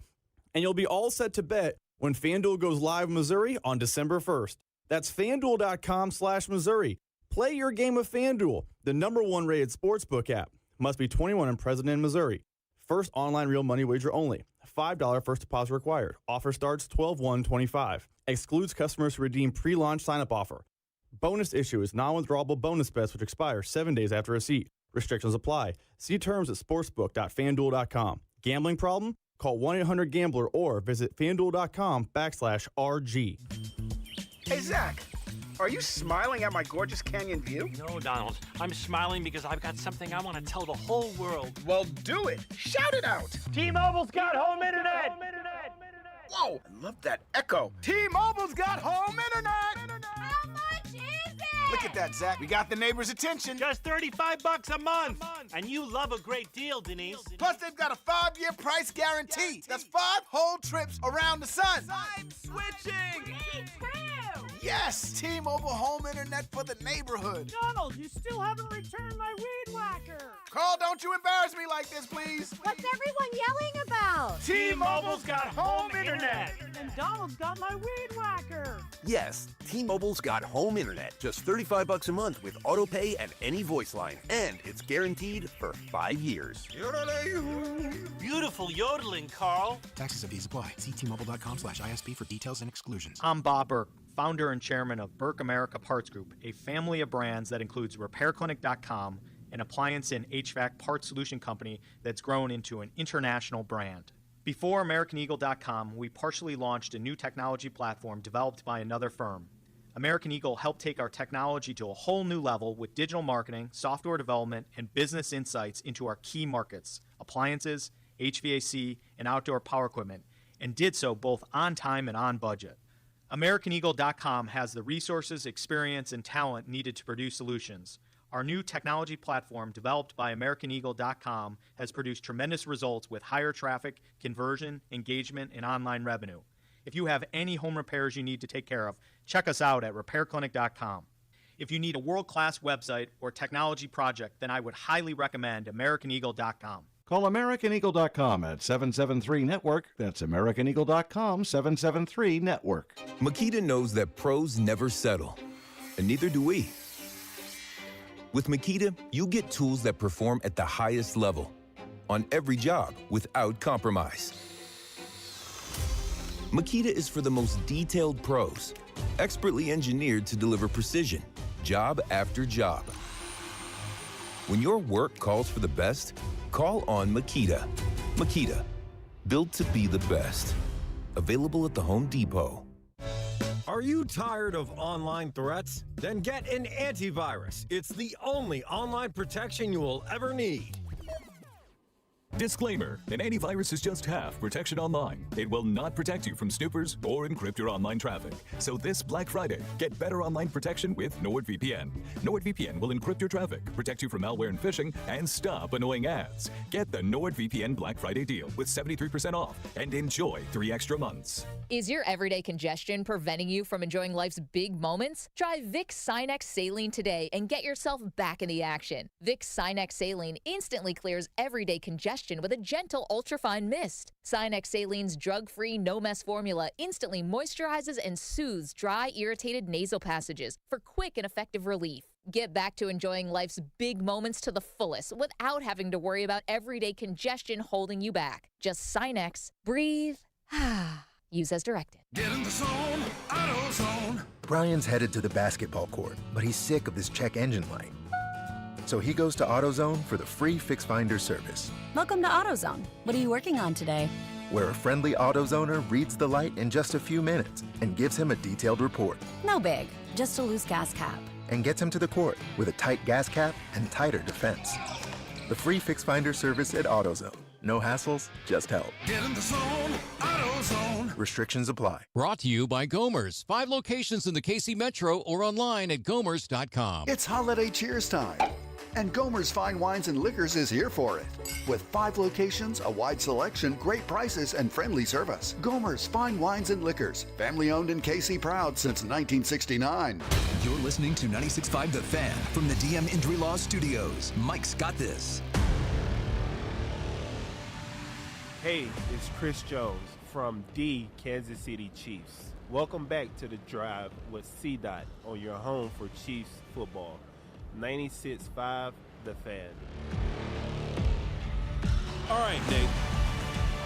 And you'll be all set to bet when FanDuel goes live in Missouri on December 1st. That's FanDuel.com/Missouri. Play your game of FanDuel, the #1 rated sportsbook app. Must be 21 and present in Missouri. First online real money wager only. $5 first deposit required. Offer starts 12/1/25. Excludes customers who redeem pre-launch sign-up offer. Bonus issue is non-withdrawable bonus bets which expire 7 days after receipt. Restrictions apply. See terms at sportsbook.fanduel.com. Gambling problem? Call 1-800-GAMBLER or visit fanduel.com/RG. Hey, Zach. Are you smiling at my gorgeous canyon view? No, Donald. I'm smiling because I've got something I want to tell the whole world. Well, do it. Shout it out. T-Mobile's got home internet. Whoa, I love that echo. T-Mobile's got home internet. How much is it? Look at that, Zach. We got the neighbors' attention. Just $35 a month. And you love a great deal, Denise. Plus, they've got a 5-year price guarantee. That's 5 whole trips around the sun. I'm switching. Me too. Yes, T-Mobile home internet for the neighborhood. Donald, you still haven't returned my weed whacker. Carl, don't you embarrass me like this, please. What's everyone yelling about? T-Mobile's got home internet. And Donald's got my weed whacker. Yes, T-Mobile's got home internet. Just $35 a month with auto pay and any voice line. And it's guaranteed for 5 years. Beautiful yodeling, Carl. Taxes and fees apply. See T-Mobile.com/ISP for details and exclusions. I'm Bob Burke, founder and chairman of Burke America Parts Group, a family of brands that includes RepairClinic.com, an appliance and HVAC parts solution company that's grown into an international brand. Before AmericanEagle.com, we partially launched a new technology platform developed by another firm. American Eagle helped take our technology to a whole new level with digital marketing, software development, and business insights into our key markets, appliances, HVAC, and outdoor power equipment, and did so both on time and on budget. AmericanEagle.com has the resources, experience, and talent needed to produce solutions. Our new technology platform, developed by AmericanEagle.com, has produced tremendous results with higher traffic, conversion, engagement, and online revenue. If you have any home repairs you need to take care of, check us out at RepairClinic.com. If you need a world-class website or technology project, then I would highly recommend AmericanEagle.com. Call AmericanEagle.com at 773-NETWORK. That's AmericanEagle.com, 773-NETWORK. Makita knows that pros never settle, and neither do we. With Makita, you get tools that perform at the highest level, on every job, without compromise. Makita is for the most detailed pros, expertly engineered to deliver precision, job after job. When your work calls for the best, call on Makita. Makita, built to be the best. Available at the Home Depot. Are you tired of online threats? Then get an antivirus. It's the only online protection you will ever need. Disclaimer, an antivirus is just half protection online. It will not protect you from snoopers or encrypt your online traffic. So this Black Friday, get better online protection with NordVPN. NordVPN will encrypt your traffic, protect you from malware and phishing, and stop annoying ads. Get the NordVPN Black Friday deal with 73% off and enjoy 3 extra months. Is your everyday congestion preventing you from enjoying life's big moments? Try Vicks Sinex Saline today and get yourself back in the action. Vicks Sinex Saline instantly clears everyday congestion with a gentle ultrafine mist. Sinex Saline's drug-free, no-mess formula instantly moisturizes and soothes dry, irritated nasal passages for quick and effective relief. Get back to enjoying life's big moments to the fullest without having to worry about everyday congestion holding you back. Just Sinex, breathe, use as directed. Get in the zone, AutoZone. Brian's headed to the basketball court, but he's sick of this check engine light. So he goes to AutoZone for the free Fix Finder service, Welcome to AutoZone. What are you working on today? where a friendly AutoZoner reads the light in just a few minutes and gives him a detailed report, No big, just a loose gas cap. and gets him to the court with a tight gas cap and tighter defense. The free Fix Finder service at AutoZone. No hassles, just help. Get in the zone, AutoZone. Restrictions apply. Brought to you by Gomers. 5 locations in the KC Metro or online at gomers.com. It's holiday cheers time, and Gomer's Fine Wines and Liquors is here for it. With 5 locations, a wide selection, great prices, and friendly service. Gomer's Fine Wines and Liquors, family owned and KC proud since 1969. You're listening to 96.5 The Fan from the DM Injury Law Studios. Mike's got this. Hey, it's Chris Jones from the Kansas City Chiefs. Welcome back to The Drive with CDot on your home for Chiefs football. 96.5 The Fan. All right, Nate.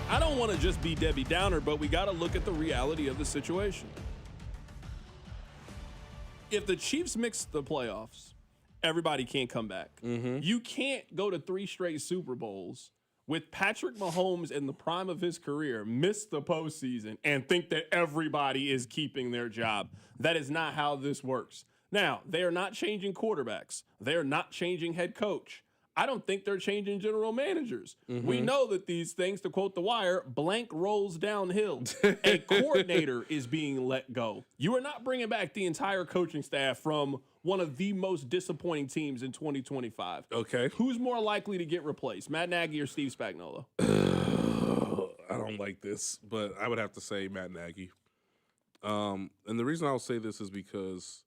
I don't want to just be Debbie Downer, but we got to look at the reality of the situation. If the Chiefs mix the playoffs, everybody can't come back. You can't go to 3 straight Super Bowls with Patrick Mahomes in the prime of his career, miss the postseason, and think that everybody is keeping their job. That is not how this works. Now, they are not changing quarterbacks. They are not changing head coach. I don't think they're changing general managers. We know that these things, to quote The Wire, blank rolls downhill. A coordinator is being let go. You are not bringing back the entire coaching staff from one of the most disappointing teams in 2025. Okay. Who's more likely to get replaced, Matt Nagy or Steve Spagnuolo? I don't like this, but I would have to say Matt Nagy. And the reason I'll say this is because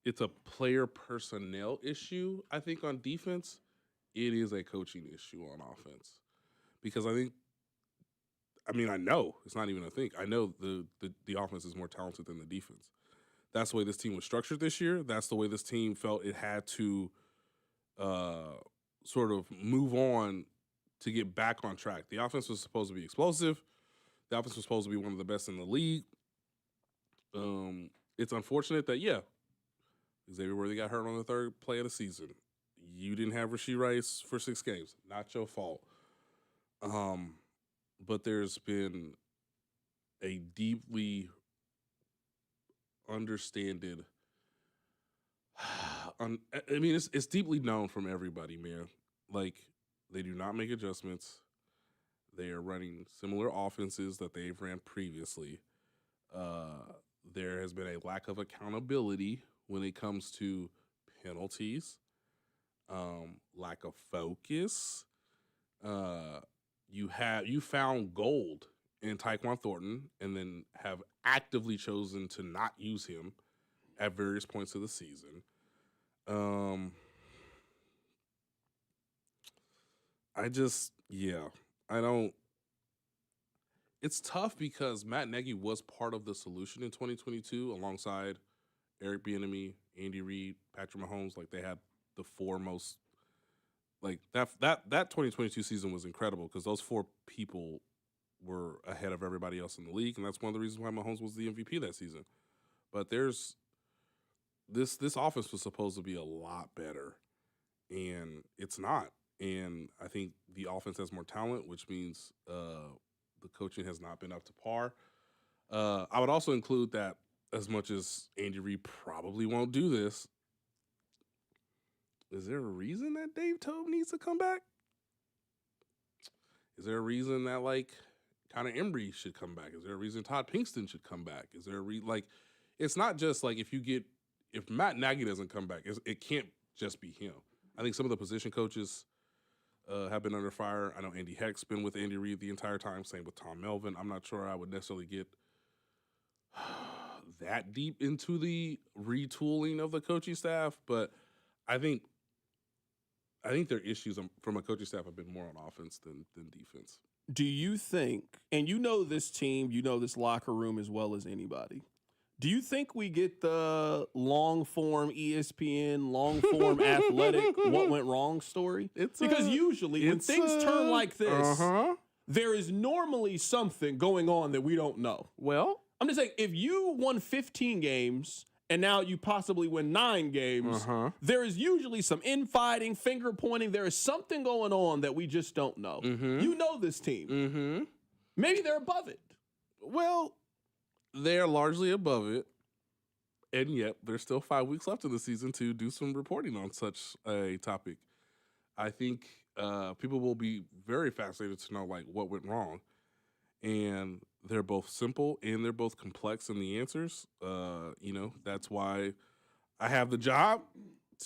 it's a player personnel issue, I think, on defense. It is a coaching issue on offense. Because I know, it's not even a think. I know the offense is more talented than the defense. That's the way this team was structured this year. That's the way this team felt it had to sort of move on to get back on track. The offense was supposed to be explosive. The offense was supposed to be one of the best in the league. It's unfortunate that, Xavier Worthy got hurt on the 3rd play of the season. You didn't have Rashee Rice for 6 games. Not your fault. But there's been a deeply understanded it's deeply known from everybody, man. Like, they do not make adjustments. They are running similar offenses that they've ran previously. There has been a lack of accountability when it comes to penalties, lack of focus. You found gold in Tyquan Thornton and then have actively chosen to not use him at various points of the season. It's tough because Matt Nagy was part of the solution in 2022 alongside Eric Bieniemy, Andy Reid, Patrick Mahomes. Like, they had the 4 most, like, that 2022 season was incredible because those 4 people were ahead of everybody else in the league, and that's one of the reasons why Mahomes was the MVP that season. But there's this offense was supposed to be a lot better, and it's not. And I think the offense has more talent, which means the coaching has not been up to par. I would also include that as much as Andy Reid probably won't do this, is there a reason that Dave Toub needs to come back? Is there a reason that, like, Connor Embry should come back? Is there a reason Todd Pinkston should come back? Is there a it's not just like if Matt Nagy doesn't come back, it can't just be him. I think some of the position coaches have been under fire. I know Andy Heck's been with Andy Reid the entire time, same with Tom Melvin. I'm not sure I would necessarily get that deep into the retooling of the coaching staff, but I think their issues from a coaching staff have been more on offense than defense. Do you think, and you know this team, you know this locker room as well as anybody, do you think we get the long-form ESPN, long-form athletic what went wrong story? Because usually when things turn like this, there is normally something going on that we don't know. Well, I'm just saying, if you won 15 games and now you possibly win 9 games, there is usually some infighting, finger pointing. There is something going on that we just don't know. You know this team. Maybe they're above it. Well, they're largely above it, and yet there's still 5 weeks left in the season to do some reporting on such a topic. I think people will be very fascinated to know, like, what went wrong. And they're both simple and they're both complex in the answers. That's why I have the job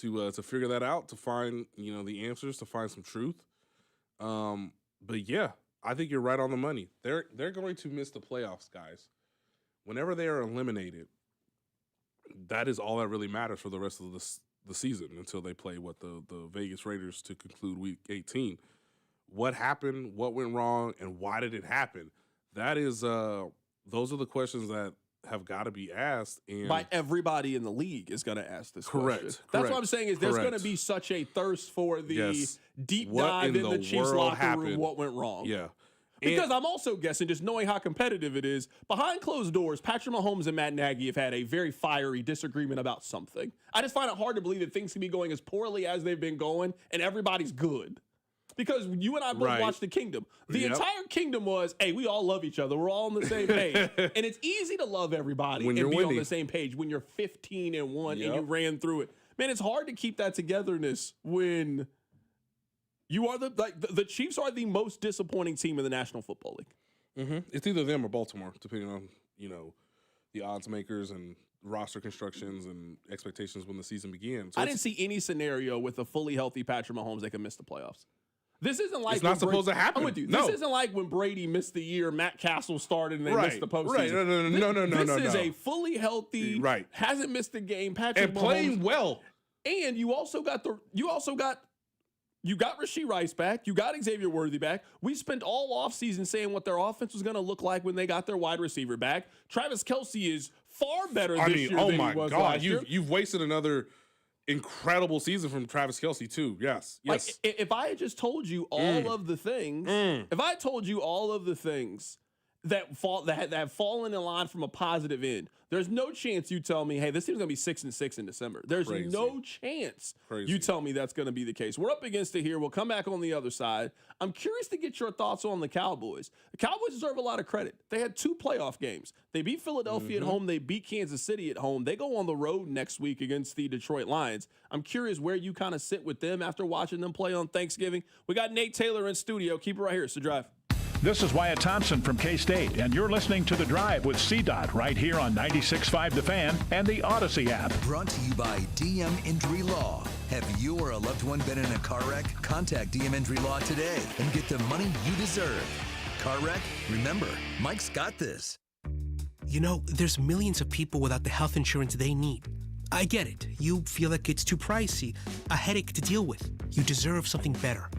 to figure that out, to find, the answers, to find some truth. But yeah, I think you're right on the money. They're going to miss the playoffs, guys. Whenever they are eliminated, that is all that really matters for the rest of the season until they play the Vegas Raiders to conclude Week 18. What happened? What went wrong? And why did it happen? That is, those are the questions that have got to be asked. And by everybody in the league is going to ask this Correct. question. That's what I'm saying is there's going to be such a thirst for the deep dive in the Chiefs locker room, what went wrong. Yeah. Because I'm also guessing, just knowing how competitive it is, behind closed doors, Patrick Mahomes and Matt Nagy have had a very fiery disagreement about something. I just find it hard to believe that things can be going as poorly as they've been going and everybody's good. Because you and I both watched The Kingdom. The entire kingdom was, hey, we all love each other. We're all on the same page. And it's easy to love everybody and be on the same page when you're 15-1 and you ran through it. Man, it's hard to keep that togetherness when you are the Chiefs are the most disappointing team in the National Football League. It's either them or Baltimore, depending on, the odds makers and roster constructions and expectations when the season begins. So I didn't see any scenario with a fully healthy Patrick Mahomes that could miss the playoffs. This isn't like it's not supposed to happen. I'm with you. No. This isn't like when Brady missed the year, Matt Castle started, and they missed the postseason. No. This is a fully healthy, hasn't missed a game, Patrick and Mahomes, playing well. And you got Rashee Rice back. You got Xavier Worthy back. We spent all offseason saying what their offense was going to look like when they got their wide receiver back. Travis Kelce is far better this year than he was last year. You've wasted another incredible season from Travis Kelce too. Yes. Like, if I had just told you all of the things, if I had told you all of the things that have fallen in line from a positive end, there's no chance you tell me, hey, this team's going to be 6-6 in December. There's no chance you tell me that's going to be the case. We're up against it here. We'll come back on the other side. I'm curious to get your thoughts on the Cowboys. The Cowboys deserve a lot of credit. They had 2 playoff games. They beat Philadelphia at home. They beat Kansas City at home. They go on the road next week against the Detroit Lions. I'm curious where you kind of sit with them after watching them play on Thanksgiving. We got Nate Taylor in studio. Keep it right here. It's The Drive. This is Wyatt Thompson from K-State, and you're listening to The Drive with CDot right here on 96.5 The Fan and the Odyssey app. Brought to you by DM Injury Law. Have you or a loved one been in a car wreck? Contact DM Injury Law today and get the money you deserve. Car wreck? Remember, Mike's got this. You know, there's millions of people without the health insurance they need. I get it. You feel like it's too pricey, a headache to deal with. You deserve something better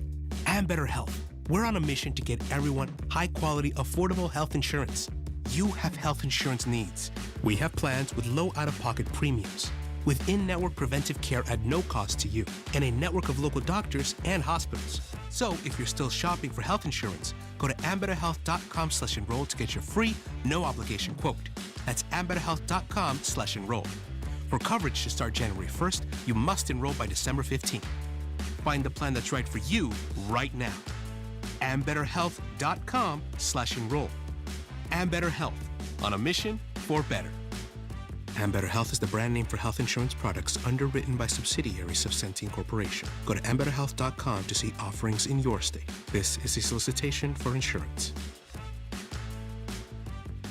and better health. We're on a mission to get everyone high-quality, affordable health insurance. You have health insurance needs. We have plans with low out-of-pocket premiums, with in-network preventive care at no cost to you, and a network of local doctors and hospitals. So if you're still shopping for health insurance, go to ambetterhealth.com/enroll to get your free, no obligation quote. That's ambetterhealth.com/enroll. For coverage to start January 1st, you must enroll by December 15th. Find the plan that's right for you right now. ambetterhealth.com/enroll. Ambetter Health, on a mission for better. Ambetter Health is the brand name for health insurance products underwritten by subsidiaries of Centene Corporation. Go to ambetterhealth.com to see offerings in your state. This is a solicitation for insurance.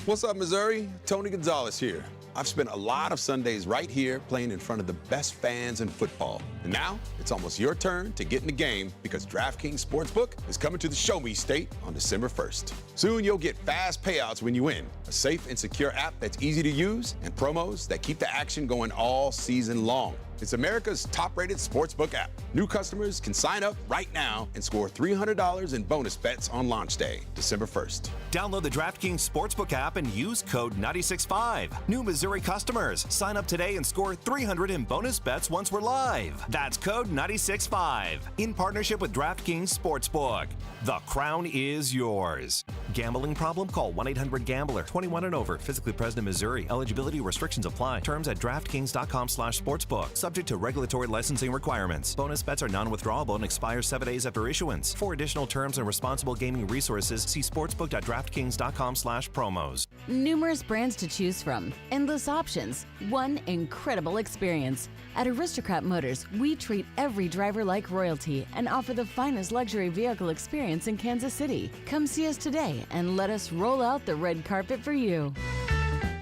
What's up, Missouri? Tony Gonzalez here. I've spent a lot of Sundays right here playing in front of the best fans in football. And now it's almost your turn to get in the game because DraftKings Sportsbook is coming to the Show Me State on December 1st. Soon you'll get fast payouts when you win, a safe and secure app that's easy to use, and promos that keep the action going all season long. It's America's top-rated sportsbook app. New customers can sign up right now and score $300 in bonus bets on launch day, December 1st. Download the DraftKings Sportsbook app and use code 965. New Missouri customers, sign up today and score $300 in bonus bets once we're live. That's code 965. In partnership with DraftKings Sportsbook. The crown is yours. Gambling problem? Call 1-800-GAMBLER. 21 and over. Physically present in Missouri. Eligibility restrictions apply. Terms at DraftKings.com/sportsbook. Subject to regulatory licensing requirements. Bonus bets are non-withdrawable and expire 7 days after issuance. For additional terms and responsible gaming resources, see sportsbook.draftkings.com/promos. Numerous brands to choose from. Endless options. One incredible experience. At Aristocrat Motors, we treat every driver like royalty and offer the finest luxury vehicle experience in Kansas City. Come see us today and let us roll out the red carpet for you.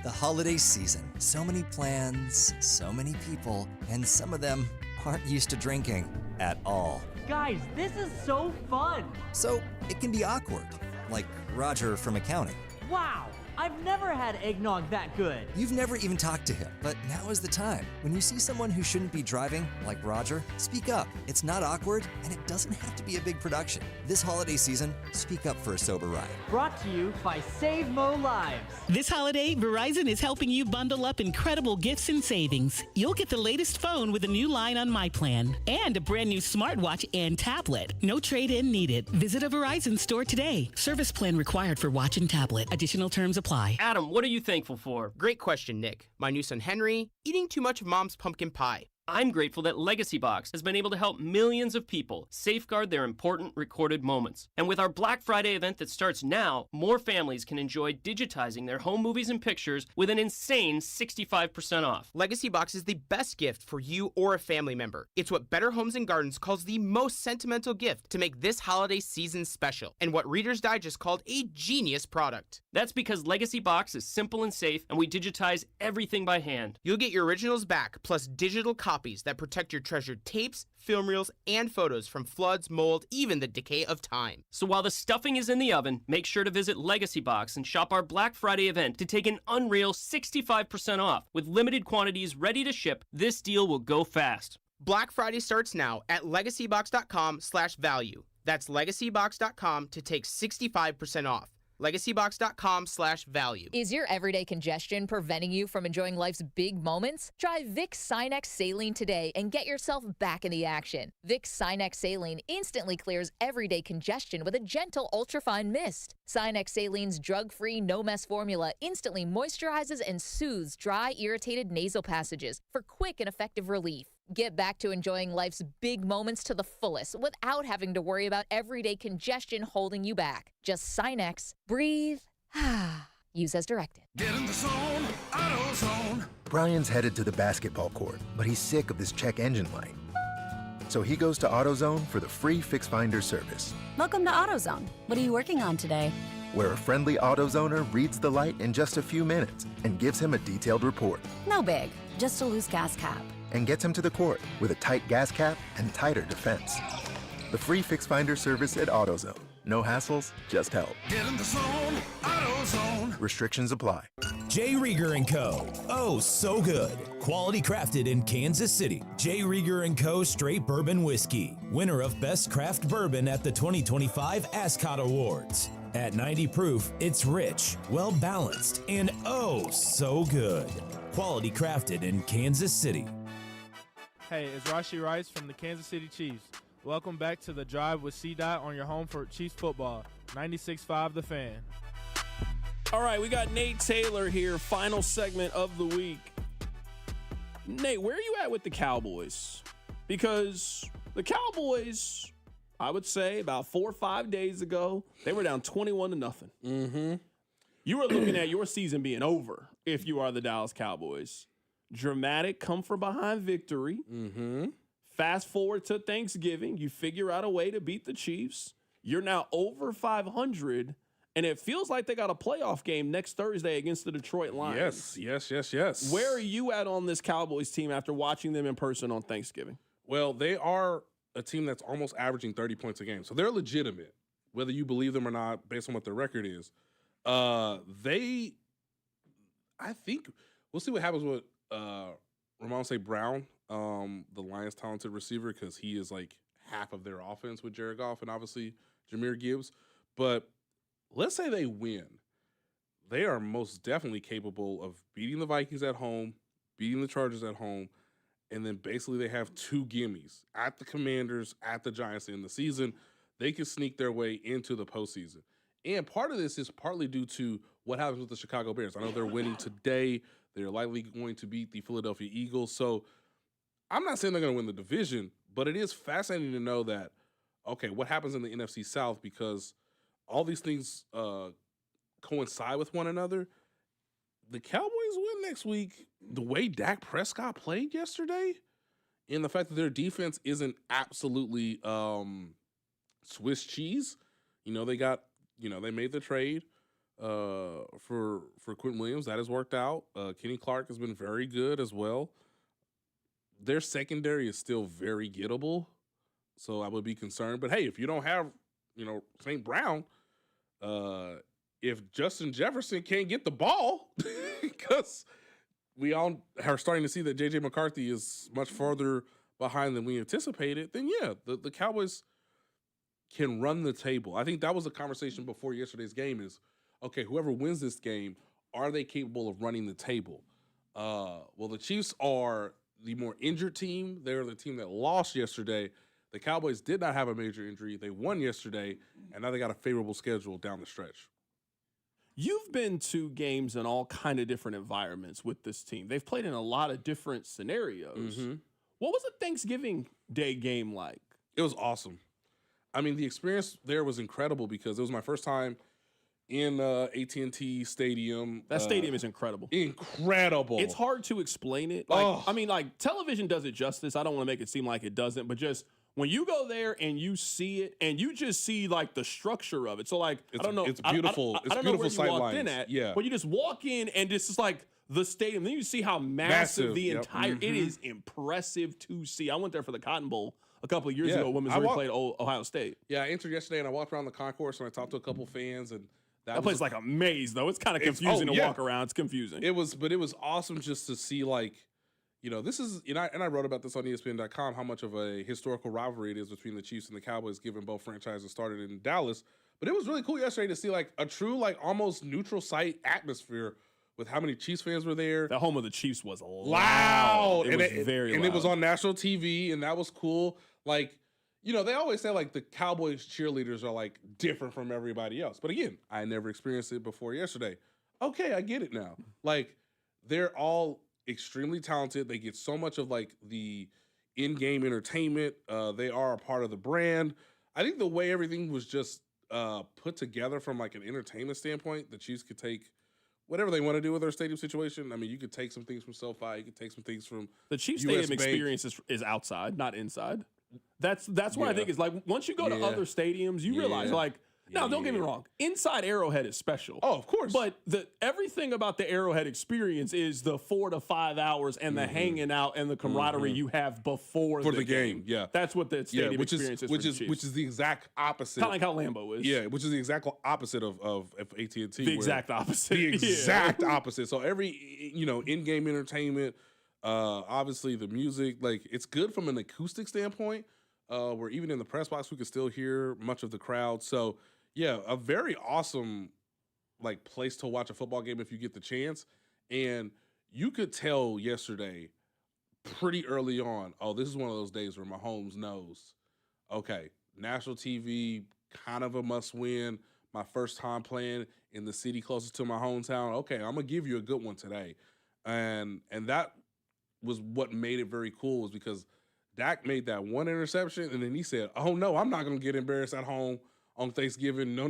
The holiday season. So many plans, so many people, and some of them aren't used to drinking at all. Guys, this is so fun! So it can be awkward, like Roger from accounting. Wow! I've never had eggnog that good. You've never even talked to him, but now is the time. When you see someone who shouldn't be driving, like Roger, speak up. It's not awkward, and it doesn't have to be a big production. This holiday season, speak up for a sober ride. Brought to you by Save Mo Lives. This holiday, Verizon is helping you bundle up incredible gifts and savings. You'll get the latest phone with a new line on My Plan and a brand new smartwatch and tablet. No trade-in needed. Visit a Verizon store today. Service plan required for watch and tablet. Additional terms apply. Adam, what are you thankful for? Great question, Nick. My new son Henry, eating too much of Mom's pumpkin pie. I'm grateful that Legacy Box has been able to help millions of people safeguard their important recorded moments. And with our Black Friday event that starts now, more families can enjoy digitizing their home movies and pictures with an insane 65% off. Legacy Box is the best gift for you or a family member. It's what Better Homes and Gardens calls the most sentimental gift to make this holiday season special, and what Reader's Digest called a genius product. That's because Legacy Box is simple and safe, and we digitize everything by hand. You'll get your originals back, plus digital copies that protect your treasured tapes, film reels, and photos from floods, mold, even the decay of time. So while the stuffing is in the oven, make sure to visit Legacy Box and shop our Black Friday event to take an unreal 65% off. With limited quantities ready to ship, this deal will go fast. Black Friday starts now at legacybox.com/value. That's legacybox.com to take 65% off. legacybox.com/value. Is your everyday congestion preventing you from enjoying life's big moments? Try Vicks Sinex Saline today and get yourself back in the action. Vicks Sinex Saline instantly clears everyday congestion with a gentle ultrafine mist. Sinex Saline's drug-free, no-mess formula instantly moisturizes and soothes dry, irritated nasal passages for quick and effective relief. Get back to enjoying life's big moments to the fullest without having to worry about everyday congestion holding you back. Just Sinex, breathe, use as directed. Get in the zone, AutoZone. Brian's headed to the basketball court, but he's sick of this check engine light. So he goes to AutoZone for the free Fix Finder service, Welcome to AutoZone. What are you working on today? where a friendly AutoZoner reads the light in just a few minutes and gives him a detailed report. No big, just a loose gas cap. And gets him to the court with a tight gas cap and tighter defense. The free Fix Finder service at AutoZone. No hassles, just help. Get in the zone, AutoZone. Restrictions apply. J. Rieger & Co. Oh, so good. Quality crafted in Kansas City. J. Rieger & Co. Straight Bourbon Whiskey. Winner of Best Craft Bourbon at the 2025 Ascot Awards. At 90 proof, it's rich, well-balanced, and oh, so good. Quality crafted in Kansas City. Hey, it's Rashi Rice from the Kansas City Chiefs. Welcome back to The Drive with CDot on your home for Chiefs football, 96.5 The Fan. All right, we got Nate Taylor here, final segment of the week. Nate, where are you at with the Cowboys? Because the Cowboys, I would say about 4 or 5 days ago, they were down 21-0. Mm-hmm. You were looking at your season being over if you are the Dallas Cowboys. Dramatic come-from-behind victory. Mm-hmm. Fast forward to Thanksgiving, you figure out a way to beat the Chiefs. You're now over 500, and it feels like they got a playoff game next Thursday against the Detroit Lions. Yes. Where are you at on this Cowboys team after watching them in person on Thanksgiving? Well, they are a team that's almost averaging 30 points a game. So they're legitimate, whether you believe them or not, based on what their record is. I think we'll see what happens with Ramon St. Brown, the Lions' talented receiver, because he is like half of their offense with Jared Goff and obviously Jahmyr Gibbs. But let's say they win. They are most definitely capable of beating the Vikings at home, beating the Chargers at home, and then basically they have 2 gimmies at the Commanders, at the Giants in the season. They can sneak their way into the postseason. And part of this is partly due to what happens with the Chicago Bears. I know they're winning today. They're likely going to beat the Philadelphia Eagles. So I'm not saying they're going to win the division, but it is fascinating to know that, okay, what happens in the NFC South, because all these things coincide with one another. The Cowboys win next week. The way Dak Prescott played yesterday, and the fact that their defense isn't absolutely Swiss cheese. They made the trade for Quentin Williams. That has worked out. Kenny Clark has been very good as well. Their secondary is still very gettable, so I would be concerned. But hey, if you don't have, St. Brown, if Justin Jefferson can't get the ball, because we all are starting to see that J.J. McCarthy is much farther behind than we anticipated, then yeah, the Cowboys can run the table. I think that was a conversation before yesterday's game is, okay, whoever wins this game, are they capable of running the table? Well, the Chiefs are the more injured team. They're the team that lost yesterday. The Cowboys did not have a major injury. They won yesterday, and now they got a favorable schedule down the stretch. You've been to games in all kind of different environments with this team. They've played in a lot of different scenarios. Mm-hmm. What was a Thanksgiving Day game like? It was awesome. I mean, the experience there was incredible because it was my first time in AT&T Stadium. That stadium is incredible. Incredible. It's hard to explain it. Television does it justice. I don't want to make it seem like it doesn't, but just when you go there and you see it and you just see like the structure of it. So like, I don't know. It's beautiful. I don't know where you walked in at. Yeah. But you just walk in and it's just like the stadium. Then you see how massive the entire, it is impressive to see. I went there for the Cotton Bowl a couple of years ago when Missouri played Ohio State. Yeah, I entered yesterday and I walked around the concourse and I talked to a couple fans and that place is like a maze though. It's kind of confusing to walk around. It's confusing. It was awesome just to see like, this is, and I wrote about this on ESPN.com, how much of a historical rivalry it is between the Chiefs and the Cowboys, given both franchises started in Dallas. But it was really cool yesterday to see like a true, like almost neutral site atmosphere with how many Chiefs fans were there. The home of the Chiefs was loud. It was very loud. And it was on national TV, and that was cool. Like, they always say like the Cowboys cheerleaders are like different from everybody else. But again, I never experienced it before yesterday. Okay, I get it now. Like, they're all extremely talented. They get so much of like the in-game entertainment. They are a part of the brand. I think the way everything was just put together from like an entertainment standpoint, the Chiefs could take whatever they want to do with their stadium situation. I mean, you could take some things from SoFi. You could take some things from the Chiefs stadium experience is outside, not inside. That's what I think is like once you go to other stadiums, you realize like, now don't get me wrong, inside Arrowhead is special. Oh, of course. But everything about the Arrowhead experience is the 4 to 5 hours and the hanging out and the camaraderie you have before the game. Yeah, that's what the stadium experience is. Which is the exact opposite. Kind of like how Lambeau is. Yeah, which is the exact opposite of AT&T. The exact opposite. The exact opposite. So every in-game entertainment, obviously the music, like it's good from an acoustic standpoint. Where even in the press box we could still hear much of the crowd. So yeah, a very awesome like place to watch a football game if you get the chance. And you could tell yesterday pretty early on, oh, this is one of those days where Mahomes knows, okay, national TV, kind of a must-win. My first time playing in the city closest to my hometown. Okay, I'm gonna give you a good one today, and that was what made it very cool, was because Dak made that one interception, and then he said, "Oh no, I'm not gonna get embarrassed at home on Thanksgiving. No.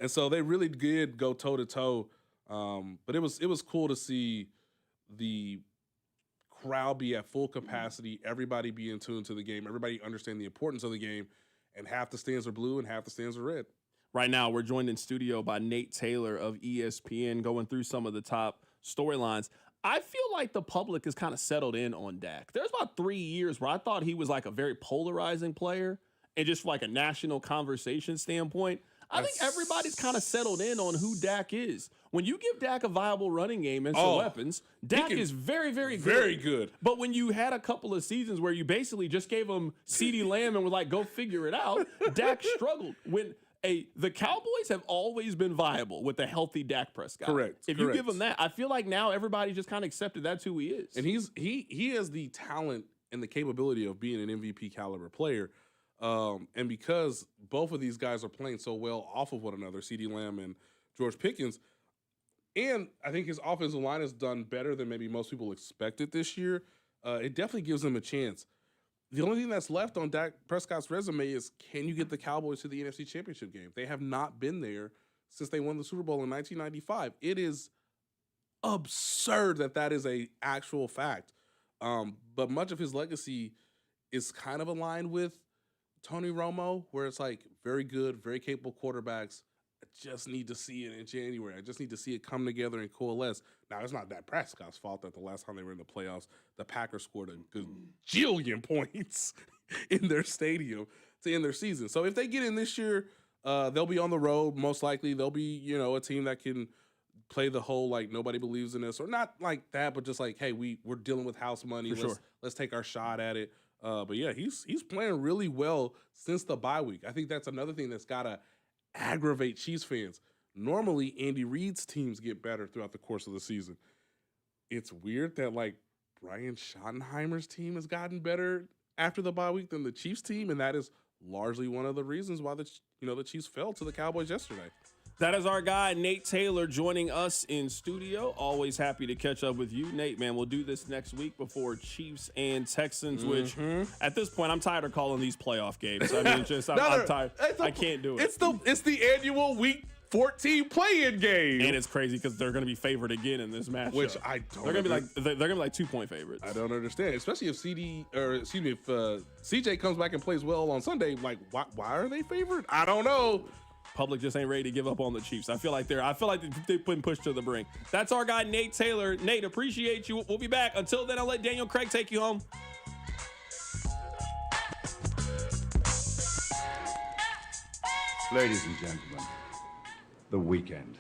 And so they really did go toe to toe. But it was cool to see the crowd be at full capacity, everybody be in tune to the game, everybody understand the importance of the game, and half the stands are blue and half the stands are red. Right now, we're joined in studio by Nate Taylor of ESPN, going through some of the top storylines. I feel like the public has kind of settled in on Dak. There's about 3 years where I thought he was like a very polarizing player, and just from like a national conversation standpoint, I think everybody's kind of settled in on who Dak is. When you give Dak a viable running game and some weapons, Dak is very, very good. Very good. But when you had a couple of seasons where you basically just gave him CeeDee Lamb and were like, go figure it out, Dak struggled. The Cowboys have always been viable with a healthy Dak Prescott. Correct. If you give him that, I feel like now everybody just kind of accepted that's who he is. And he has the talent and the capability of being an MVP caliber player. And because both of these guys are playing so well off of one another, CeeDee Lamb and George Pickens, and I think his offensive line has done better than maybe most people expected this year, it definitely gives them a chance. The only thing that's left on Dak Prescott's resume is, can you get the Cowboys to the NFC Championship game? They have not been there since they won the Super Bowl in 1995. It is absurd that is a actual fact. But much of his legacy is kind of aligned with Tony Romo, where it's like very good, very capable quarterbacks. I just need to see it in January. I just need to see it come together and coalesce. Now, it's not Dak Prescott's fault that the last time they were in the playoffs, the Packers scored a gajillion points in their stadium to end their season. So if they get in this year, they'll be on the road. Most likely they'll be, a team that can play the whole, like, nobody believes in us, or not like that, but just like, hey, we're dealing with house money. Let's take our shot at it. But yeah, he's playing really well since the bye week. I think that's another thing that's got to aggravate Chiefs fans. Normally, Andy Reid's teams get better throughout the course of the season. It's weird that, like, Brian Schottenheimer's team has gotten better after the bye week than the Chiefs team, and that is largely one of the reasons why the Chiefs fell to the Cowboys yesterday. That is our guy, Nate Taylor, joining us in studio. Always happy to catch up with you. Nate, man, we'll do this next week before Chiefs and Texans, which at this point, I'm tired of calling these playoff games. I mean, I'm tired. I can't do it. It's the annual Week 14 play-in game. And it's crazy because they're going to be favored again in this matchup. Which I don't. They're going to be like 2-point favorites. I don't understand, especially if if CJ comes back and plays well on Sunday. Like, why are they favored? I don't know. Public just ain't ready to give up on the Chiefs. I feel like they've been pushed to the brink. That's our guy, Nate Taylor. Nate, appreciate you. We'll be back. Until then, I'll let Daniel Craig take you home. Ladies and gentlemen, the weekend.